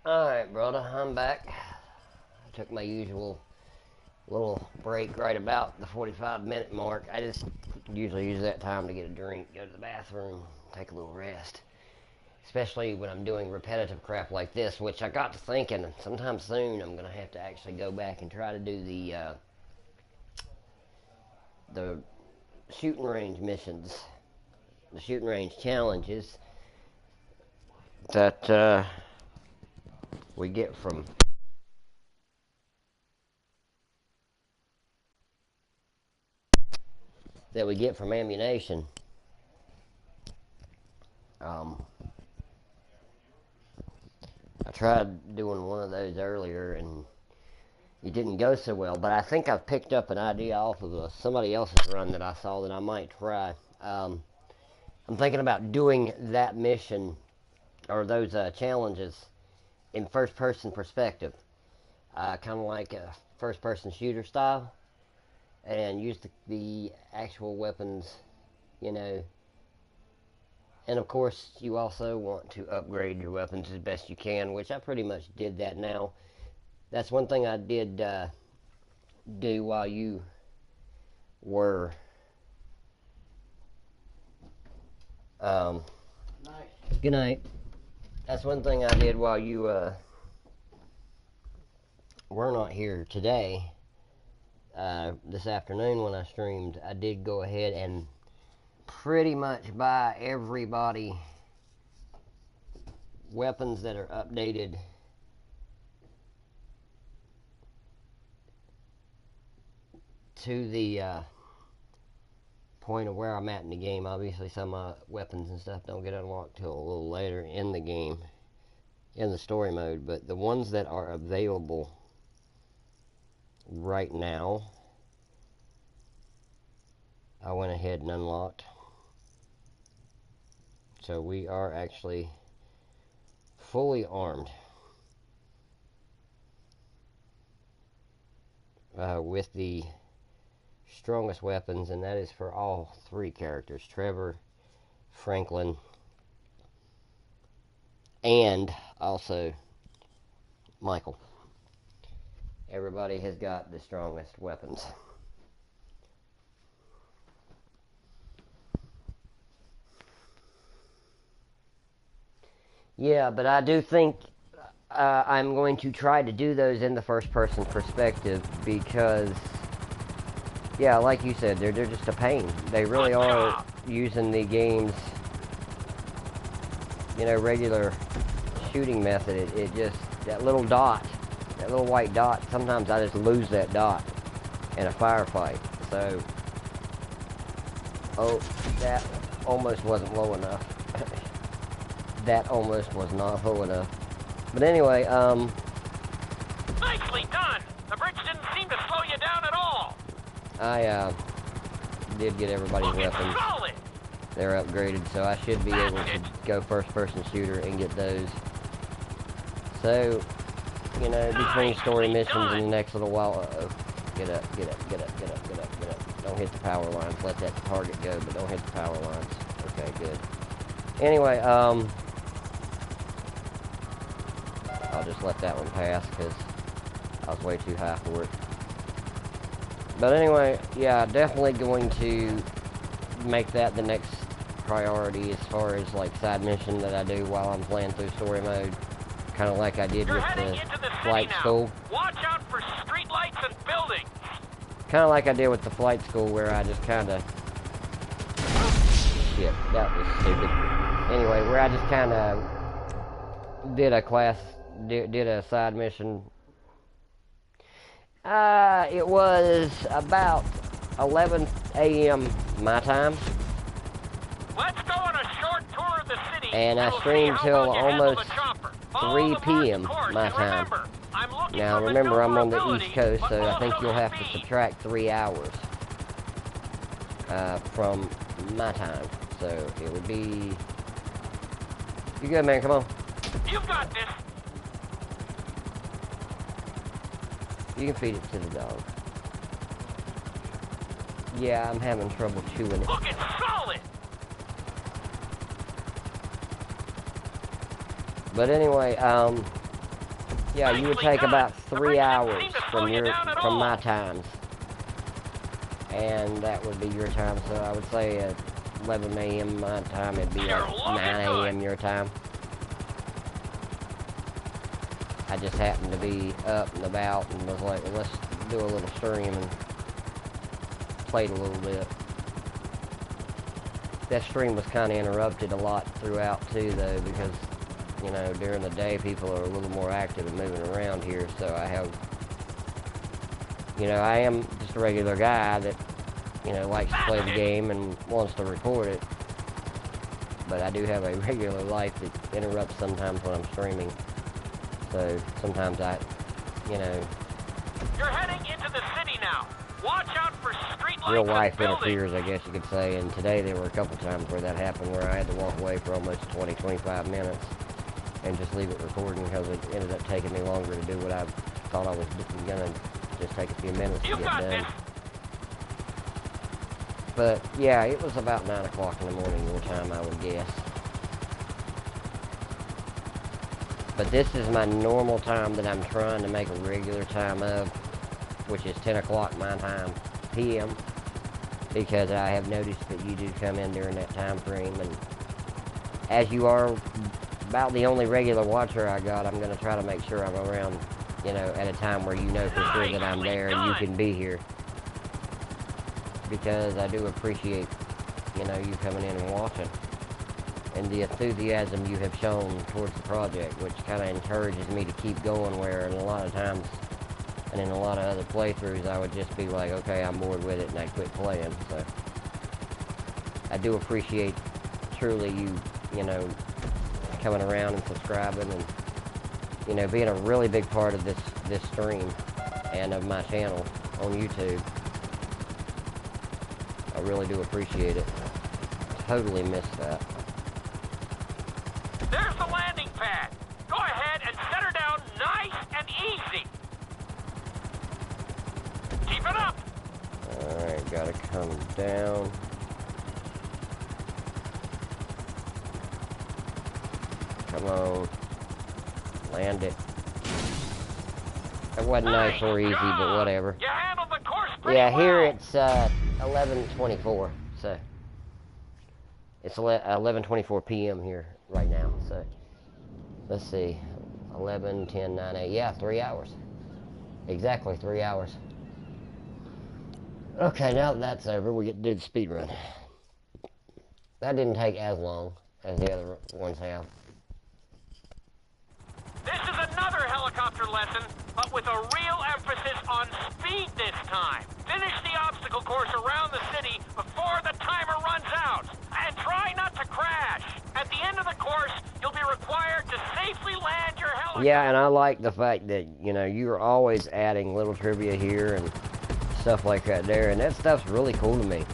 A: Alright, brother, I'm back. I took my usual little break right about the 45-minute mark. I just usually use that time to get a drink, go to the bathroom, take a little rest. Especially when I'm doing repetitive crap like this, which I got to thinking sometime soon I'm going to have to actually go back and try to do the shooting range missions, the shooting range challenges that we get from ammunition. I tried doing one of those earlier and it didn't go so well, but I think I've picked up an idea off of somebody else's run that I saw that I might try. I'm thinking about doing that mission or those challenges in first-person perspective, kind of like a first-person shooter style, and use the actual weapons, you know. And of course, you also want to upgrade your weapons as best you can, which I pretty much did that now. That's one thing I did do while you were good night. That's one thing I did while you were not here today. This afternoon when I streamed, I did go ahead and pretty much buy everybody weapons that are updated to the point of where I'm at in the game. Obviously some weapons and stuff don't get unlocked till a little later in the game, in the story mode, but the ones that are available right now I went ahead and unlocked. So we are actually fully armed with the strongest weapons, and that is for all three characters, Trevor, Franklin, and also Michael. Everybody has got the strongest weapons. Yeah, but I do think I'm going to try to do those in the first-person perspective because, yeah, like you said, they're just a pain. They really are using the game's, you know, regular shooting method. It just, that little dot, that little white dot, sometimes I just lose that dot in a firefight. So, oh, that almost wasn't low enough. That almost was not low enough. But anyway,
E: Nicely done! The bridge didn't seem to slow you down at all!
A: I, did get everybody's weapons.
E: Solid!
A: They're upgraded, so I should be able to go first-person shooter and get those. So, you know, between story missions in the next little while, get up, get up, get up, get up, get up, get up. Don't hit the power lines. Let that target go, but don't hit the power lines. Okay, good. Anyway, I'll just let that one pass because I was way too high for it. But anyway, yeah, definitely going to make that the next priority as far as like side mission that I do while I'm playing through story mode. Kind of like I did with the flight school.
E: Watch out for street lights and buildings.
A: Kind of like I did with the flight school where I just kind of... Shit, that was stupid. Anyway, where I just kind of did a side mission. It was about 11 a.m. my time.
E: Let's go on a short tour of the city.
A: And I streamed till almost 3 p.m. my time. Now remember, I'm on the East Coast, so I think you'll have to subtract 3 hours from my time. So it would be... You good, man? Come on.
E: You got this.
A: You can feed it to the dog. Yeah, I'm having trouble chewing it.
E: Looking solid.
A: But anyway, Yeah, you would
E: Nicely
A: take
E: done.
A: about
E: The
A: 3
E: brakes didn't
A: hours
E: seem to slow you down at all.
A: my times. And that would be your time, so I would say at 11 a.m. my time, it'd be
E: You're
A: like
E: looking
A: 9 a.m.
E: good.
A: your time. I just happened to be up and about and was like, well, let's do a little stream, and played a little bit. That stream was kind of interrupted a lot throughout too, though, because, you know, during the day people are a little more active and moving around here, so I have, you know, I am just a regular guy that, you know, likes to play the game and wants to record it, but I do have a regular life that interrupts sometimes when I'm streaming, so sometimes I, you know,
E: You're heading into the city now. Watch out for street lights
A: real
E: and
A: life
E: buildings.
A: interferes, I guess you could say, and today there were a couple times where that happened, where I had to walk away for almost 20, 25 minutes and just leave it recording because it ended up taking me longer to do what I thought I was gonna just take a few minutes to
E: You
A: get
E: got
A: done.
E: this.
A: But yeah, it was about 9 o'clock in the morning your time, I would guess. But this is my normal time that I'm trying to make a regular time of, which is 10 o'clock my time, PM, because I have noticed that you do come in during that time frame, and as you are about the only regular watcher I got, I'm going to try to make sure I'm around, you know, at a time where you know for sure that I'm there and you can be here, because I do appreciate, you know, you coming in and watching, and the enthusiasm you have shown towards the project, which kind of encourages me to keep going, where in a lot of times, and in a lot of other playthroughs, I would just be like, okay, I'm bored with it, and I'd quit playing. So I do appreciate truly you know, coming around and subscribing, and, you know, being a really big part of this stream and of my channel on YouTube. I really do appreciate it. Totally missed that.
E: There's the landing pad. Go ahead and set her down nice and easy. Keep it up.
A: Alright, gotta come down. Come on. Land it. That wasn't nice or easy, but whatever.
E: You handled the course pretty
A: Yeah, here
E: well.
A: it's 11:24, so it's 11:24 p.m. here right now. So let's see, 11, 10, 9, 8. Yeah, 3 hours. Exactly 3 hours. Okay, now that that's over, we get to do the speed run. That didn't take as long as the other ones have.
E: This is another helicopter lesson, but with a real emphasis on speed this time. Finish the obstacle course around the city before the timer runs out. And try not to crash. At the end of the course, you'll be required to safely land your helicopter.
A: Yeah, and I like the fact that, you know, you're always adding little trivia here and stuff like that there, and that stuff's really cool to me.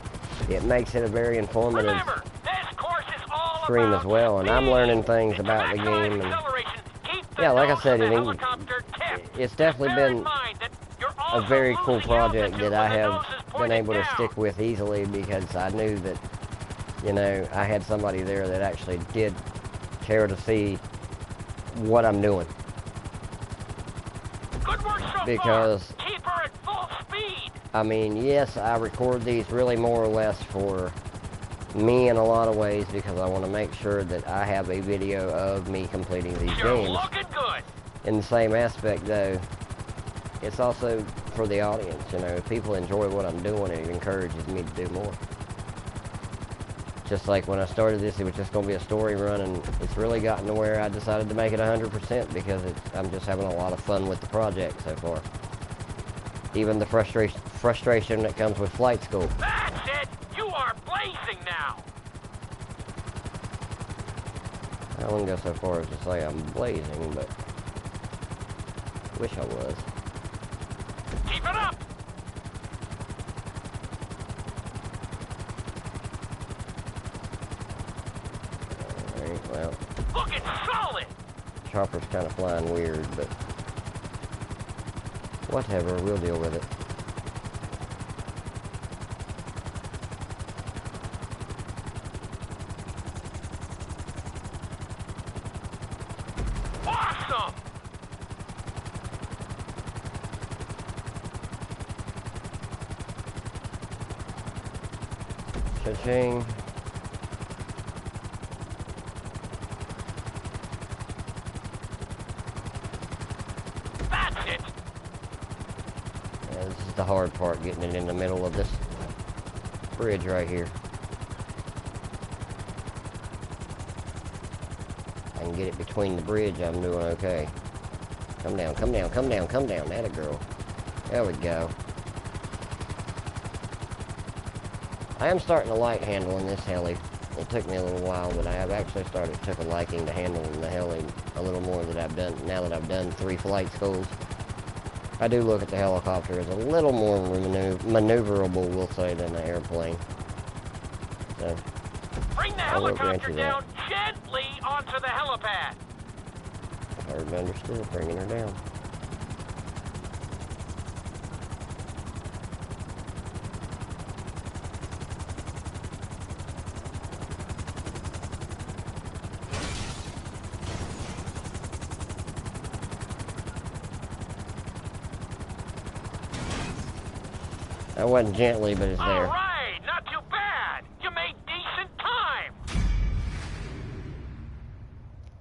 A: It makes it a very informative
E: Remember, this course is all
A: stream
E: about
A: as well, and I'm
E: speed.
A: learning things
E: If you
A: about the
E: maximize
A: game, and
E: acceleration, keep the
A: yeah, like I
E: nose
A: said,
E: of the
A: it-
E: helicopter tipped.
A: it's definitely
E: Bear in
A: been
E: mind that you're
A: a
E: also
A: very cool
E: losing
A: project
E: altitude
A: that I
E: when the
A: have
E: nose is
A: been
E: pointed
A: able to
E: down.
A: stick with easily, because I knew that, you know, I had somebody there that actually did care to see what I'm doing,
E: Good work so
A: because
E: far. Keep her at full speed.
A: I mean, yes, I record these really more or less for me in a lot of ways, because I want to make sure that I have a video of me completing these
E: You're
A: games.
E: looking good.
A: In the same aspect, though, it's also for the audience. You know, if people enjoy what I'm doing, it encourages me to do more. Just like when I started this, it was just going to be a story run, and it's really gotten to where I decided to make it 100% because I'm just having a lot of fun with the project so far. Even the frustration that comes with flight school.
E: That's it. You are blazing now.
A: I wouldn't go so far as to say I'm blazing, but wish I was.
E: Keep it up.
A: Alright, well,
E: Looking solid.
A: chopper's kind of flying weird, but whatever, we'll deal with it.
E: Awesome.
A: Cha-ching.
E: That's it.
A: Yeah, this is the hard part, getting it in the middle of this bridge right here. I can get it between the bridge, I'm doing okay. Come down, come down, come down, come down. Atta girl. There we go. I am starting to like handling this heli. It took me a little while, but I have actually took a liking to handling the heli a little more that I've done, now that I've done 3 flight schools. I do look at the helicopter as a little more maneuverable, we'll say, than the airplane. So,
E: Bring the
A: I will grant
E: helicopter
A: you
E: down
A: that.
E: gently onto the helipad.
A: Heard and understood, bringing her down. That wasn't gently, but it's
E: All
A: there.
E: right, not too bad. You made decent time.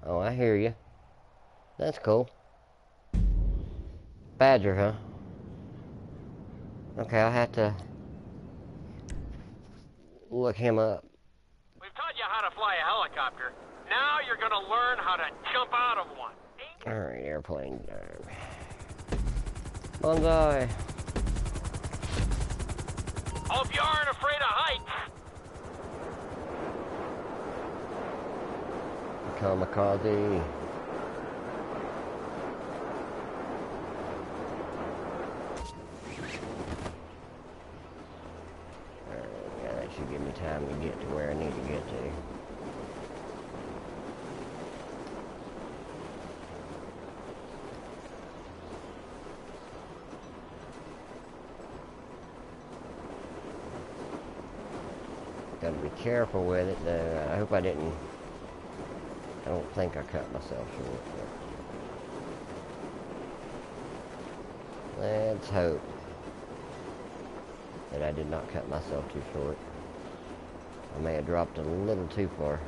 A: Oh, I hear you. That's cool. Badger, huh? Okay, I'll have to look him up.
E: We've taught you how to fly a helicopter. Now you're gonna learn how to jump out of one.
A: Alright, airplane. Bonsai.
E: Hope you aren't afraid of heights.
A: Kamikaze. Yeah, that should give me time to get to where I need to get to. Gotta be careful with it, though. I hope I didn't. I don't think I cut myself short. But let's hope that I did not cut myself too short. I may have dropped a little too far.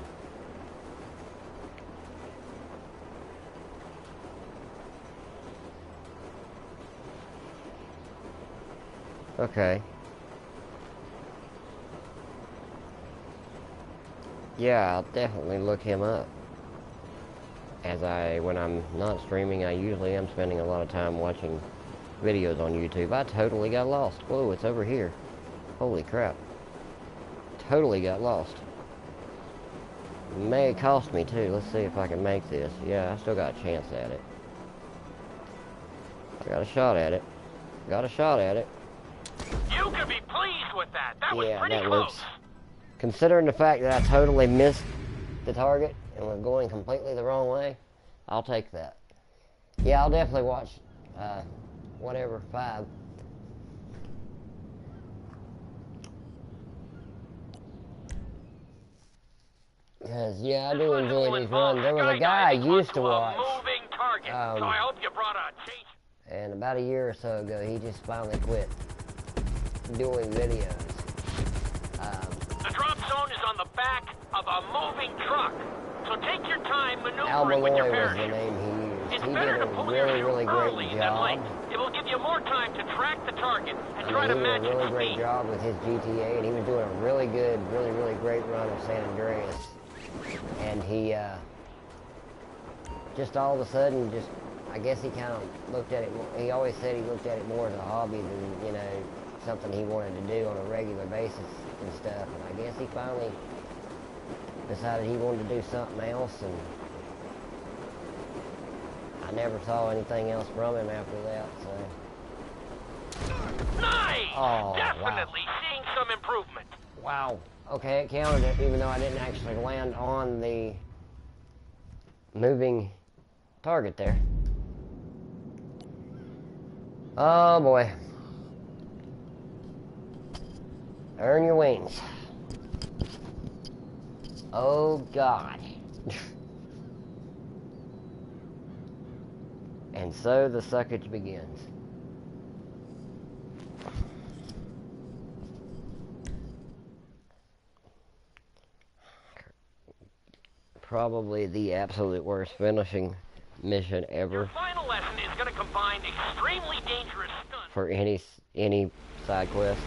A: Okay. Yeah, I'll definitely look him up. When I'm not streaming, I usually am spending a lot of time watching videos on YouTube. I totally got lost. Whoa, it's over here. Holy crap. Totally got lost. May cost me too. Let's see if I can make this. Yeah, I still got a chance at it. I got a shot at it. Got a shot at it.
E: You can be pleased with that. That was
A: Yeah,
E: pretty
A: that
E: close.
A: looks... Considering the fact that I totally missed the target and was going completely the wrong way, I'll take that. Yeah, I'll definitely watch, whatever, 5. Because, yeah, I do enjoy these runs. There was a guy I used to watch,
E: Moving target. So I hope you brought a change.
A: and about a year or so ago, he just finally quit doing videos.
E: The drop zone is on the back of a moving truck. So take your time
A: Al
E: maneuvering with your
A: Malloy was the
E: parachute.
A: name he used.
E: It's
A: He
E: better
A: did
E: to
A: a
E: pull your
A: really,
E: chute
A: really
E: early
A: great
E: than late.
A: job.
E: It will give you more time to track the target and
A: I
E: try
A: mean,
E: to match
A: he did a really
E: its
A: great
E: speed.
A: job with his GTA, and he was doing a really good, really great run of San Andreas. And he, just all of a sudden, I guess he kind of looked at it, he always said he looked at it more as a hobby than, you know, something he wanted to do on a regular basis and stuff. And I guess he finally decided he wanted to do something else, and I never saw anything else from him after that, so.
E: Nice!
A: Oh,
E: Definitely seeing some improvement.
A: Wow. Okay, it counted it, even though I didn't actually land on the moving target there. Oh boy. Earn your wings. Oh God. And so the suckage begins. probably the absolute worst finishing mission
E: Your
A: ever
E: final lesson is going to combine extremely dangerous stunts.
A: for any side quest.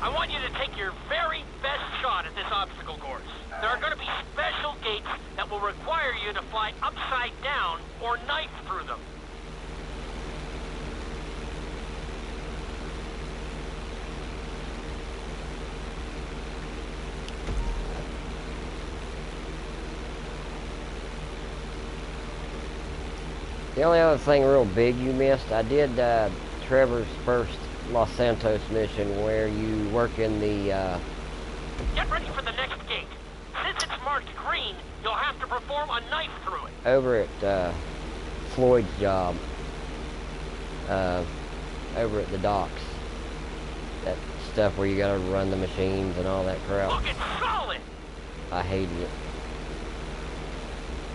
E: I want you to take your very best shot at this obstacle course. There are going to be special gates that will require you to fly upside down or knife through them.
A: The only other thing real big you missed, I did Trevor's first Los Santos mission where you work in the
E: Get ready for the next gate. Since it's marked green, you'll have to perform a knife through it.
A: over at Floyd's job, over at the docks. That stuff where you gotta run the machines and all that crap.
E: Look, it's solid!
A: I hated it.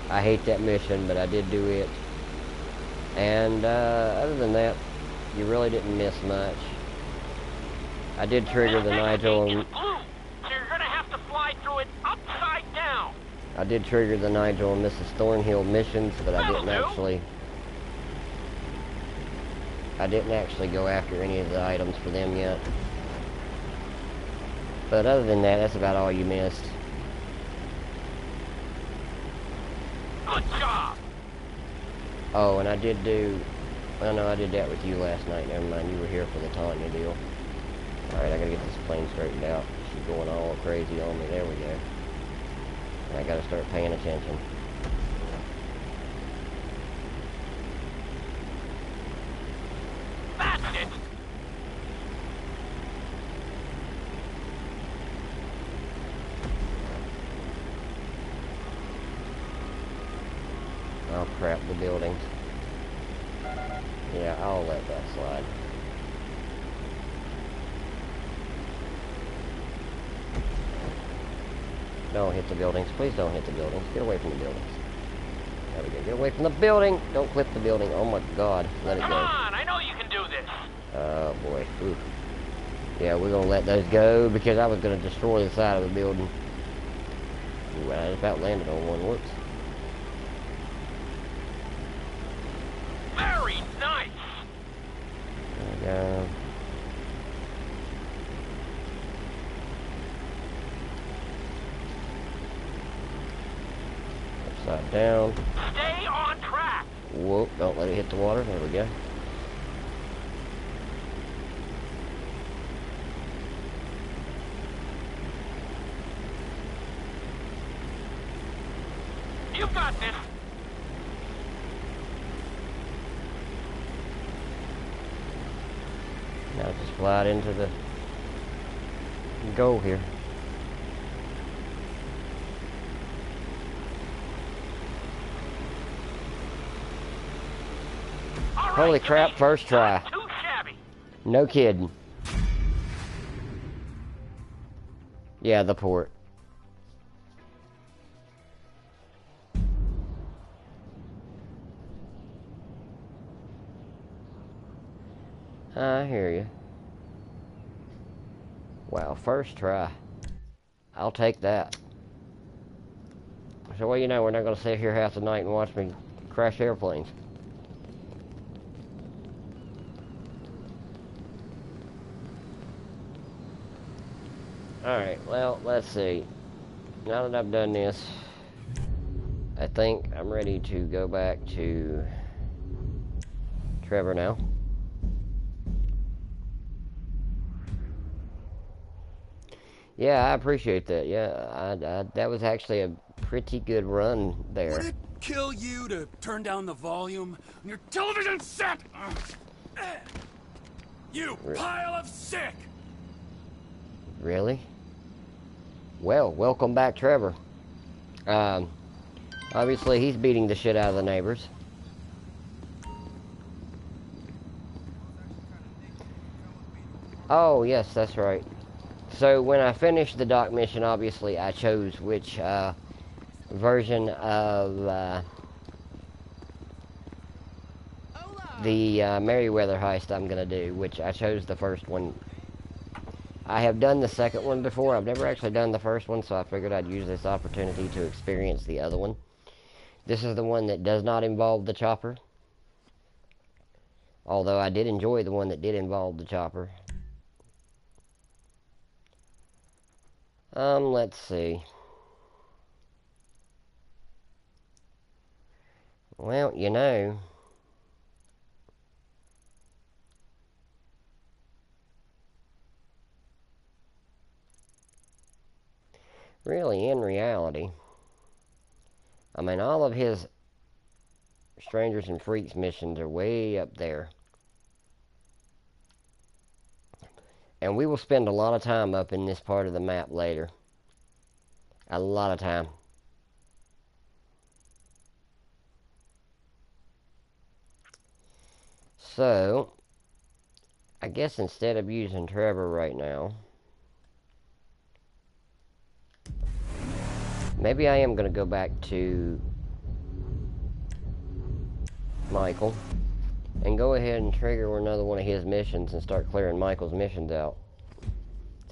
A: I hate that mission, but I did do it. And other than that, you really didn't miss much. I did trigger the
E: This next
A: Nigel.
E: gate is blue, so you're going to have to fly through it upside down.
A: I did trigger the Nigel and Mrs. Thornhill missions, but I didn't actually go after any of the items for them yet. But other than that, that's about all you missed.
E: Good job!
A: Oh, and I did do... Well, no, I did that with you last night. Never mind, you were here for the Tanya deal. Alright, I gotta get this plane straightened out. She's going all crazy on me. There we go. And I gotta start paying attention.
E: That's it!
A: Oh crap, the buildings. Yeah, I'll let that slide. Don't hit the buildings. Please don't hit the buildings. Get away from the buildings. There we go. Get away from the building! Don't clip the building. Oh my god. Let it
E: Come
A: go.
E: on, I know you can do this.
A: Oh boy. Oof. Yeah, we're gonna let those go because I was gonna destroy the side of the building. Ooh, I just about landed on one. Whoops.
E: Very nice!
A: There we go. Upside down.
E: Stay on track!
A: Whoop, don't let it hit the water. There we go.
E: You've got this!
A: Now just glide into the goal here.
E: All right,
A: Holy
E: you
A: crap,
E: made it.
A: first try.
E: Not too shabby.
A: No kidding. Yeah, the port. I hear you. Wow, first try. I'll take that. So, well, you know, we're not going to sit here half the night and watch me crash airplanes. Alright, well, let's see. Now that I've done this, I think I'm ready to go back to Trevor now. Yeah, I appreciate that. Yeah, that was actually a pretty good run there.
D: Would it kill you to turn down the volume on your television set? You pile of sick!
A: Really? Well, welcome back, Trevor. Obviously, he's beating the shit out of the neighbors. Oh, yes, that's right. So, when I finished the dock mission, obviously, I chose which version of the Merryweather heist I'm going to do, which I chose the first one. I have done the second one before. I've never actually done the first one, so I figured I'd use this opportunity to experience the other one. This is the one that does not involve the chopper. Although I did enjoy the one that did involve the chopper. Let's see. Well, you know, really, in reality, I mean, all of his Strangers and Freaks missions are way up there. And we will spend a lot of time up in this part of the map later. A lot of time. So, I guess instead of using Trevor right now, maybe I am going to go back to Michael and go ahead and trigger another one of his missions and start clearing Michael's missions out.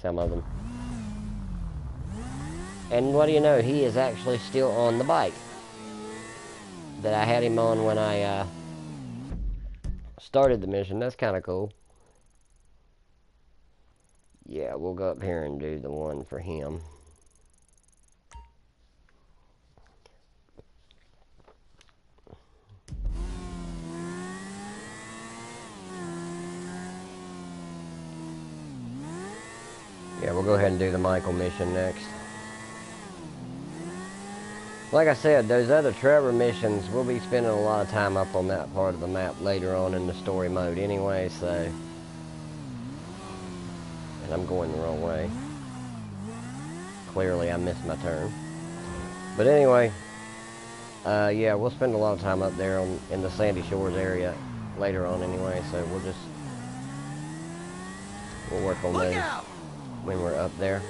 A: Some of them. And what do you know, he is actually still on the bike that I had him on when I started the mission. That's kind of cool. Yeah, we'll go up here and do the one for him. Yeah, we'll go ahead and do the Michael mission next. Like I said, those other Trevor missions, we'll be spending a lot of time up on that part of the map later on in the story mode anyway, so... And I'm going the wrong way. Clearly, I missed my turn. But anyway, yeah, we'll spend a lot of time up there in the Sandy Shores area later on anyway, so we'll work on those when we're up there.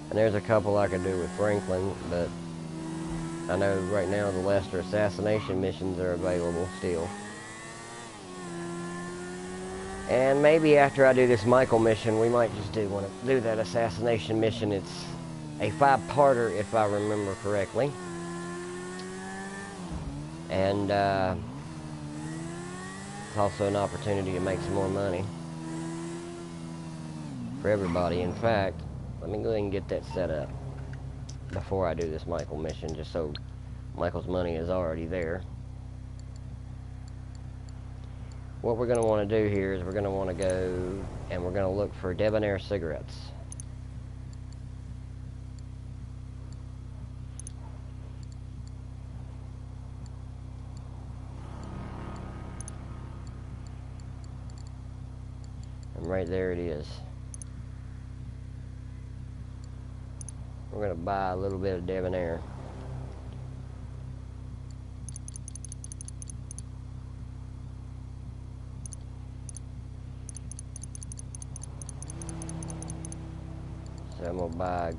A: And there's a couple I could do with Franklin, but I know right now the Lester assassination missions are available still. And maybe after I do this Michael mission, we might just do that assassination mission. It's a 5-parter, if I remember correctly. And it's also an opportunity to make some more money for everybody. In fact, let me go ahead and get that set up before I do this Michael mission, just so Michael's money is already there. What we're going to want to do here is we're going to want to go and we're going to look for Debonair cigarettes. And right there it is. We're going to buy a little bit of Debonair. So I'm going to buy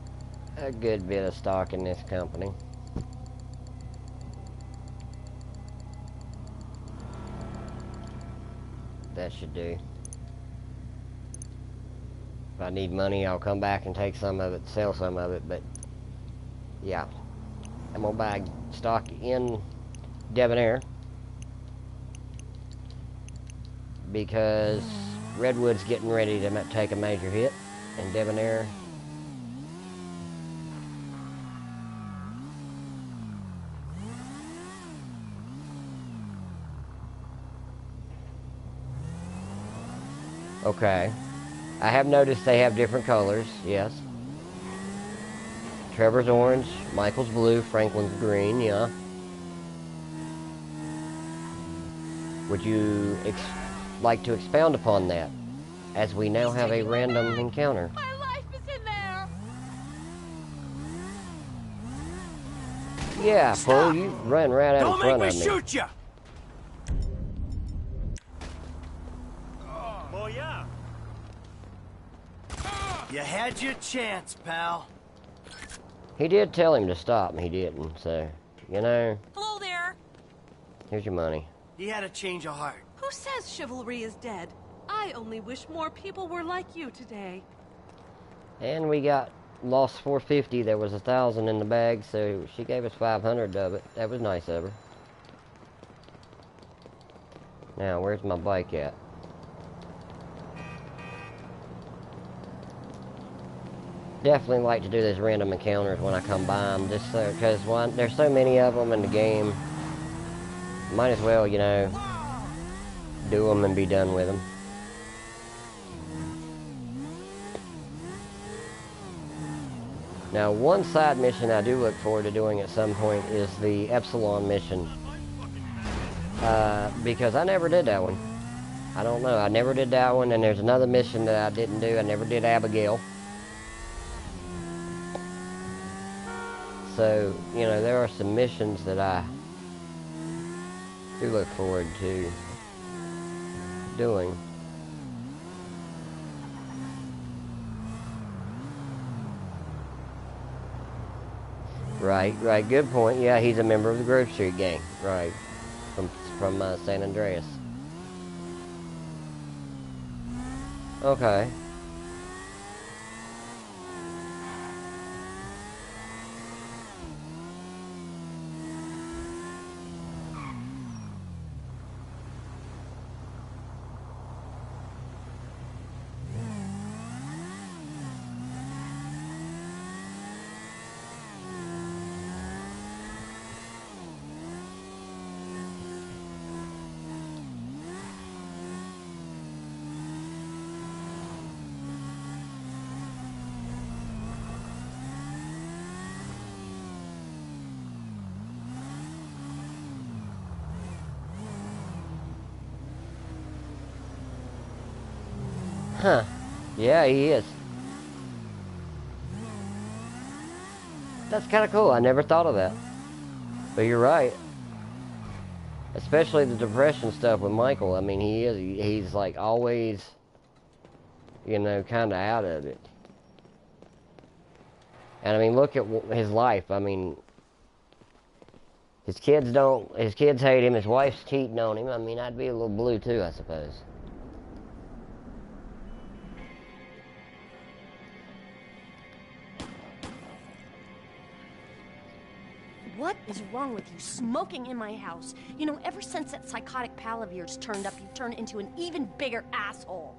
A: a good bit of stock in this company. That should do. If I need money, I'll come back and take some of it, sell some of it, but yeah. I'm going to buy stock in Debonair because Redwood's getting ready to take a major hit, and Debonair okay. I have noticed they have different colors, yes. Trevor's orange, Michael's blue, Franklin's green, yeah. Would you like to expound upon that, as we now have a random encounter?
G: My life is in there!
A: Yeah, fool, you run right out in front of me.
B: Don't make me shoot you!
C: Oh, yeah. You had your chance, pal.
A: He did tell him to stop, and he didn't, so you know.
G: Hello there.
A: Here's your money.
C: He had a change of heart.
G: Who says chivalry is dead? I only wish more people were like you today.
A: And we got lost 450. There was 1,000 in the bag, so she gave us 500 of it. That was nice of her. Now, where's my bike at? Definitely like to do these random encounters when I come by them, just so, because there's so many of them in the game. Might as well, you know, do them and be done with them. Now, one side mission I do look forward to doing at some point is the Epsilon mission. Because I never did that one. I don't know, I never did that one, and there's another mission that I didn't do. I never did Abigail. So, you know, there are some missions that I do look forward to doing. Right, good point. Yeah, he's a member of the Grove Street gang. Right, from San Andreas. Okay. Huh. Yeah, he is. That's kind of cool. I never thought of that. But you're right. Especially the depression stuff with Michael. I mean, he's like always, you know, kind of out of it. And I mean, look at his life. I mean, his kids hate him. His wife's cheating on him. I mean, I'd be a little blue too, I suppose.
H: What is wrong with you, smoking in my house? You know, ever since that psychotic pal of yours turned up, you've turned into an even bigger asshole.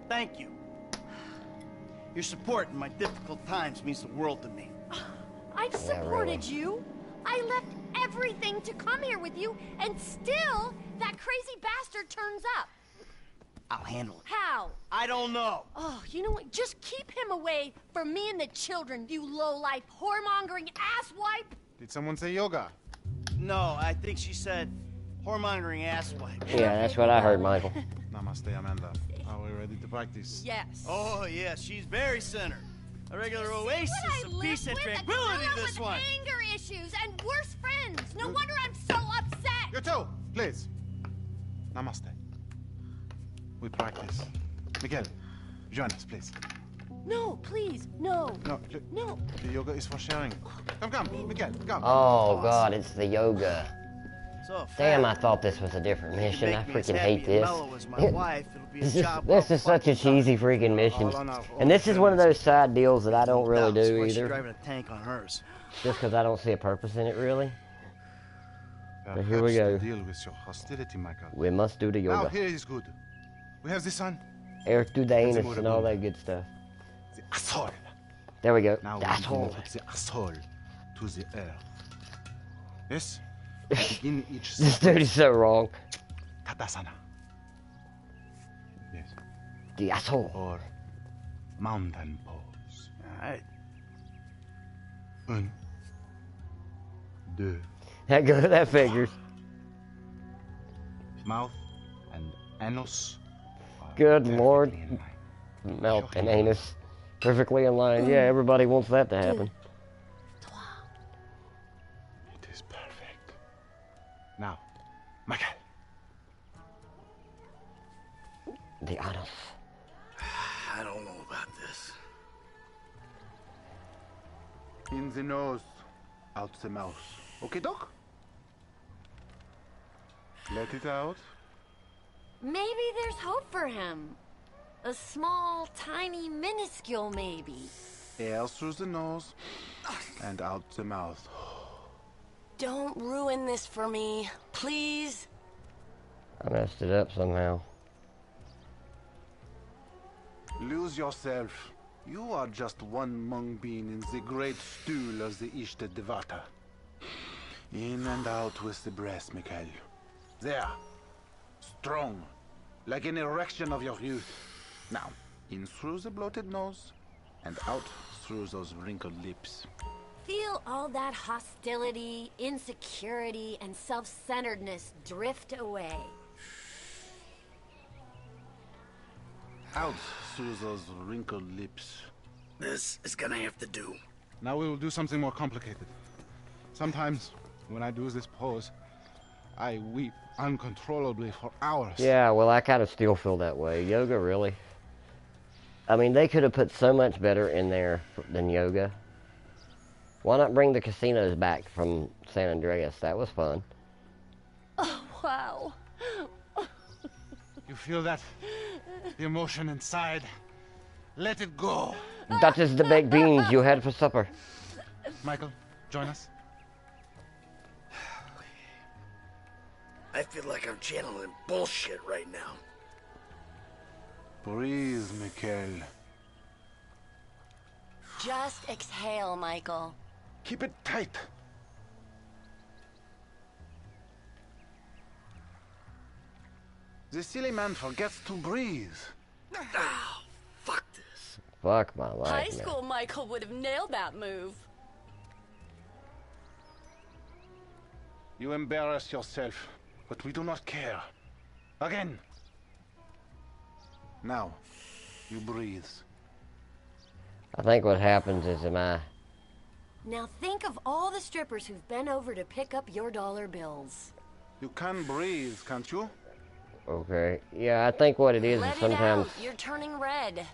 C: Thank you. Your support in my difficult times means the world to me.
H: I've supported you. I left everything to come here with you, and still, that crazy bastard turns up.
C: I'll handle it.
H: How?
C: I don't know.
H: Oh, you know what? Just keep him away from me and the children, you low-life, whoremongering asswipe.
I: Did someone say yoga?
C: No, I think she said whoremongering asswipe.
A: Yeah, that's what I heard, Michael.
I: Namaste, Amanda. Are we ready to practice?
H: Yes.
C: Oh, yes, she's very centered. A regular oasis of peace and tranquility, this one.
H: Anger issues and worse friends. No wonder I'm so upset.
I: You too, please. Namaste. We practice. Miguel, join us, please.
H: No, please, no.
I: No,
H: no.
I: The yoga is for sharing. Come, Miguel, come.
A: Oh, God, it's the yoga.
C: So
A: Damn, I thought this was a different mission. I freaking hate this. This is such a cheesy freaking mission. And this is one of those side deals that I don't really do either.
C: Driving a tank on hers.
A: Just because I don't see a purpose in it, really. But here we go.
I: Deal with your hostility, Michael.
A: We must do the yoga.
I: Now here is good. We have the sun.
A: Air through the anus and all that good stuff.
I: The asshole.
A: There we go.
I: Now
A: the asshole.
I: The asshole to the earth. Yes? Begin each
A: This dude is so wrong.
I: Tadasana. Yes.
A: The asshole.
I: Or mountain pose.
C: Alright.
I: Un. Deux.
A: That figures.
I: Mouth and anus.
A: Good Lord. Mouth and anus. Perfectly in line. Yeah, everybody wants that to happen.
I: It is perfect. Now, Michael.
A: The anus.
B: I don't know about this.
I: In the nose, out the mouth. Okay, Doc? Let it out.
H: Maybe there's hope for him. A small, tiny, minuscule maybe.
I: Air through the nose and out the mouth.
J: Don't ruin this for me, please.
A: I messed it up somehow.
I: Lose yourself. You are just one mung bean in the great stool of the Ishta Devata. In and out with the breath, Mikhail. There. Strong. Like an erection of your youth. Now, in through the bloated nose, and out through those wrinkled lips.
H: Feel all that hostility, insecurity, and self-centeredness drift away.
I: Out through those wrinkled lips.
B: This is gonna have to do.
I: Now we will do something more complicated. Sometimes, when I do this pose, I weep uncontrollably for hours.
A: Yeah, well, I kind of still feel that way. Yoga, really? I mean, they could have put so much better in there than yoga. Why not bring the casinos back from San Andreas? That was fun.
H: Oh, wow.
I: You feel that? The emotion inside? Let it go.
A: That is the baked beans you had for supper.
I: Michael, join us.
B: I feel like I'm channeling bullshit right now.
I: Breathe, Mikhail.
J: Just exhale, Michael.
I: Keep it tight. The silly man forgets to breathe.
B: Ah, fuck this.
A: Fuck my life,
J: High
A: man.
J: school Michael would have nailed that move.
I: You embarrass yourself, but we do not care. Again. Now, you breathe.
A: I think what happens is
H: Now think of all the strippers who've been over to pick up your dollar bills.
I: You can breathe, can't you?
A: Okay. Yeah, I think what it is
J: Let
A: sometimes
J: it out. You're turning red.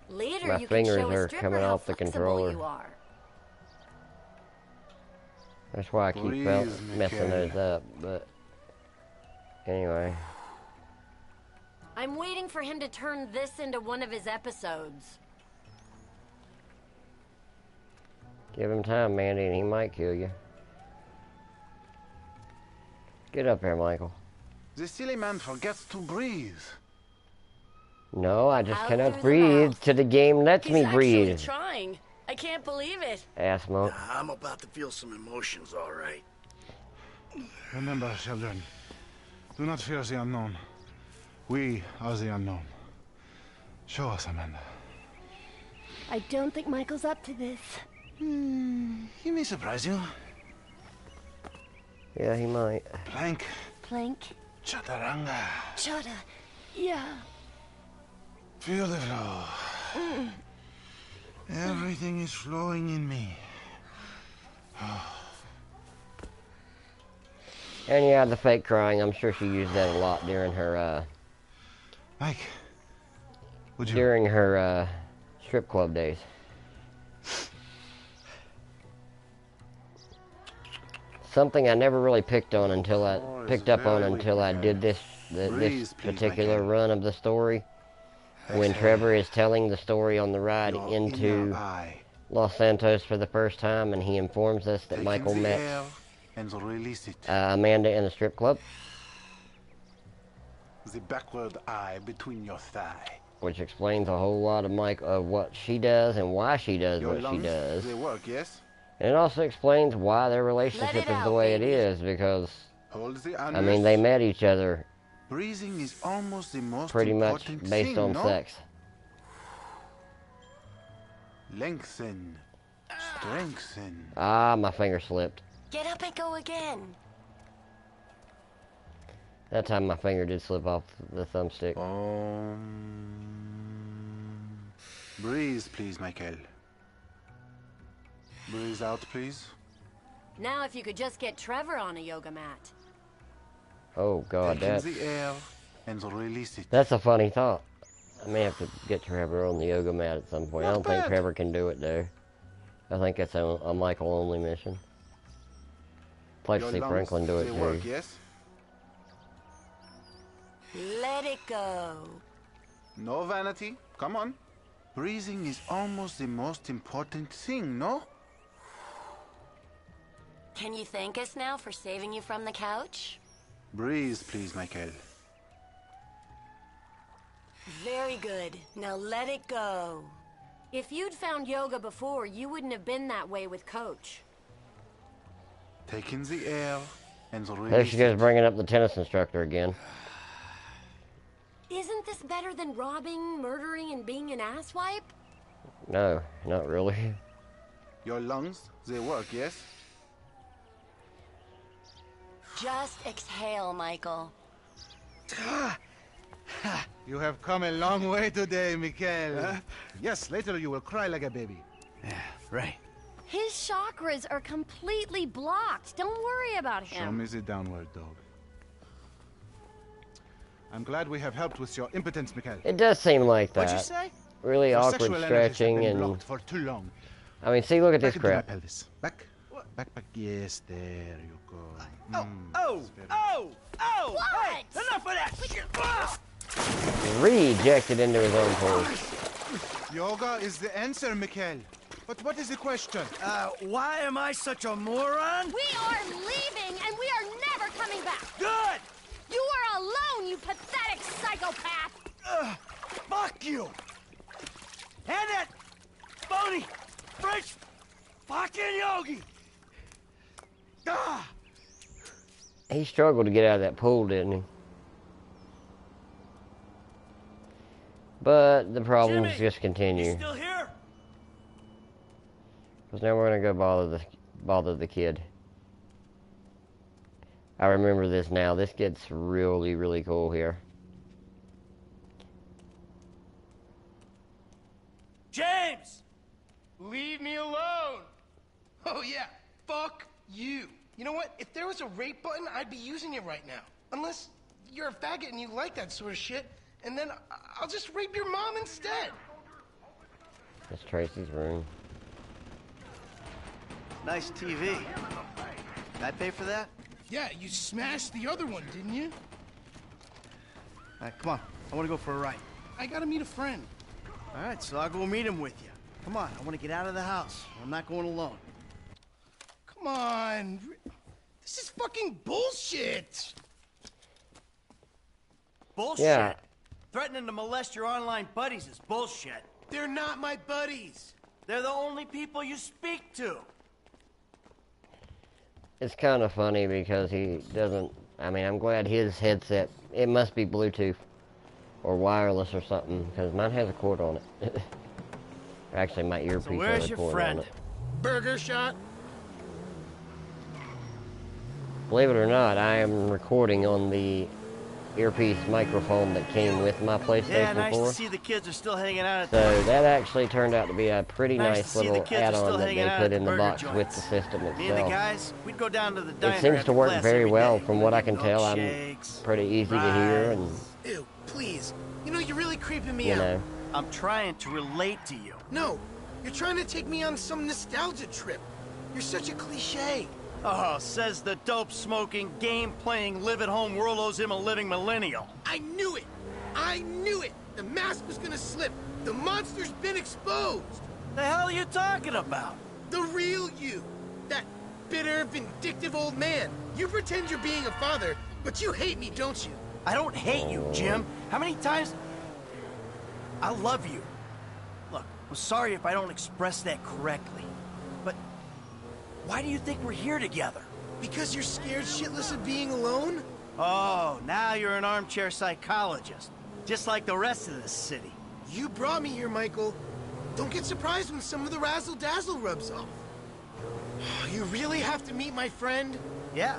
H: Later,
A: my
H: you can
A: fingers
H: show a
A: are
H: stripper
A: coming
H: how
A: off the
H: flexible
A: controller.
H: you are.
A: That's why I keep
I: Breathe,
A: messing
I: Mikhail.
A: those up. But anyway,
H: I'm waiting for him to turn this into one of his episodes.
A: give him time, Mandy, and he might kill you. Get up here, Michael.
I: The silly man forgets to breathe.
A: No, I just
J: Out
A: cannot
J: through the
A: breathe
J: mouth.
A: till the game lets
J: He's
A: me
J: actually
A: breathe.
J: trying. I can't believe it.
A: Ass smoke.
B: I'm about to feel some emotions, all right.
I: Remember, children, do not fear the unknown. We are the unknown. Show us, Amanda.
H: I don't think Michael's up to this.
I: He may surprise you.
A: Yeah, he might.
I: Plank,
H: Plank.
I: chaturanga.
H: Chata. Yeah.
I: Feel the flow. Everything is flowing in me.
A: And yeah, the fake crying. I'm sure she used that a lot during her
I: Mike, would you?
A: during her strip club days. Something I never really picked on until I
I: Oh, it's
A: picked up on
I: very
A: until I
I: weak,
A: did this
I: Breathe, please,
A: particular
I: Michael.
A: run of the story. When
I: Exhale.
A: Trevor is telling the story on the ride
I: Your
A: into
I: inner eye.
A: Los Santos for the first time, and he informs us that
I: Take in
A: Michael
I: the
A: met
I: air and release it.
A: Amanda in the strip club,
I: The backward eye between your thigh.
A: which explains a whole lot of what she does and why she does
I: Your
A: what she
I: lungs,
A: does.
I: they work, yes?
A: And it also explains why their relationship
J: Let it
A: is the
J: out,
A: way
J: baby.
A: it is, because,
I: Hold the
A: I mean, they met each other
I: Breathing is almost the most
A: pretty much
I: important
A: based
I: thing,
A: on
I: no?
A: sex.
I: Lengthen. Strengthen.
A: Ah, my finger slipped.
J: Get up and go again.
A: That time my finger did slip off the thumbstick.
I: Breathe, please, Michael. Breathe out, please.
H: Now if you could just get Trevor on a yoga mat.
A: Oh God,
I: Take in
A: that's
I: the air and release it.
A: a funny thought. I may have to get Trevor on the yoga mat at some point. I
I: Not
A: don't think
I: bad.
A: Trevor can do it though. I think it's a Michael only mission. Like to
I: Your
A: see
I: lungs,
A: Franklin do it
I: they
A: too.
I: work, yes?
J: Let it go.
I: No vanity. Come on. Breathing is almost the most important thing, no?
J: Can you thank us now for saving you from the couch?
I: Breathe, please, Michael.
J: Very good. Now let it go.
H: If you'd found yoga before, you wouldn't have been that way with Coach.
I: Take in the air and
A: There
I: release
A: she goes,
I: it.
A: bringing up the tennis instructor again.
H: Isn't this better than robbing, murdering, and being an asswipe?
A: No, not really.
I: Your lungs, they work, yes?
J: Just exhale, Michael.
I: You have come a long way today, Michael. Yes, later you will cry like a baby.
C: Yeah, right.
H: His chakras are completely blocked. Don't worry about
I: Show
H: him.
I: me the downward dog. I'm glad we have helped with your impotence, Michael.
A: It does seem like that.
C: What'd you say?
A: Really
I: Your
A: awkward
I: sexual energies have
A: stretching
I: been
A: and...
I: blocked for too long.
A: I mean, see, look at
I: Back
A: this
I: into my
A: crap.
I: pelvis. Back. Back, back. Yes, there you go.
B: Oh!
H: What?
B: Hey, enough of that shit! Ah!
A: Rejected into his own pool.
I: Yoga is the answer, Michael. But what is the question?
B: Why am I such a moron?
H: We are leaving, and we are never coming back.
B: Good!
H: You are alone, you pathetic psychopath.
B: Fuck you! And that phony French fucking yogi! Ah!
A: He struggled to get out of that pool, didn't he? But the problems
B: Jimmy,
A: just continue.
B: You still here?
A: Because now we're gonna go bother the kid. I remember this now. This gets really, really cool here.
B: James!
K: Leave me alone! Oh yeah, fuck you. You know what? If there was a rape button, I'd be using it right now. Unless you're a faggot and you like that sort of shit, and then I'll just rape your mom instead.
A: That's Tracy's room.
C: Nice TV. Did I pay for that?
K: Yeah, you smashed the other one, didn't you?
C: All right, come on. I want to go for a ride.
K: I gotta meet a friend.
C: All right, so I'll go meet him with you. Come on, I want to get out of the house. I'm not going alone.
K: Come on. This is fucking bullshit.
C: Bullshit.
A: Yeah.
C: Threatening to molest your online buddies is bullshit.
K: They're not my buddies.
C: They're the only people you speak to.
A: It's kind of funny because he doesn't... I mean, I'm glad his headset... It must be Bluetooth or wireless or something, because mine has a cord on it. Actually, my earpiece
C: So where's
A: has a
C: your
A: cord
C: friend?
A: on it.
K: Burger shot.
A: Believe it or not, I am recording on the earpiece microphone that came with my PlayStation
C: Yeah, nice
A: 4.
C: to see the kids are still hanging out at
A: So that actually turned out to be a pretty
C: Nice
A: nice
C: to see the
A: little
C: kids are still
A: add-on that
C: hanging
A: they
C: out
A: put
C: at
A: in
C: the
A: the
C: burger
A: box with
C: joints.
A: the system
C: Me and the
A: itself.
C: guys, we'd go down to the diner
A: It seems
C: after
A: to work
C: class
A: very
C: every
A: well.
C: day.
A: From what I can tell, I'm
C: Milkshakes,
A: pretty easy to hear, and
K: Ew, please. You know, you're really creeping me
A: you
K: out.
A: know.
C: I'm trying to relate to you.
K: No, you're trying to take me on some nostalgia trip. You're such a cliche.
C: Oh, says the dope-smoking, game-playing, live-at-home world owes him a living millennial.
K: I knew it. I knew it. The mask was gonna slip. The monster's been exposed.
C: The hell are you talking about?
K: The real you. That bitter, vindictive old man. You pretend you're being a father, but you hate me, don't you?
C: I don't hate you, Jim. How many times... I love you. Look, I'm sorry if I don't express that correctly, but why do you think we're here together?
K: Because you're scared shitless of being alone?
C: Oh, now you're an armchair psychologist, just like the rest of this city.
K: You brought me here, Michael. Don't get surprised when some of the razzle-dazzle rubs off. You really have to meet my friend?
C: Yeah,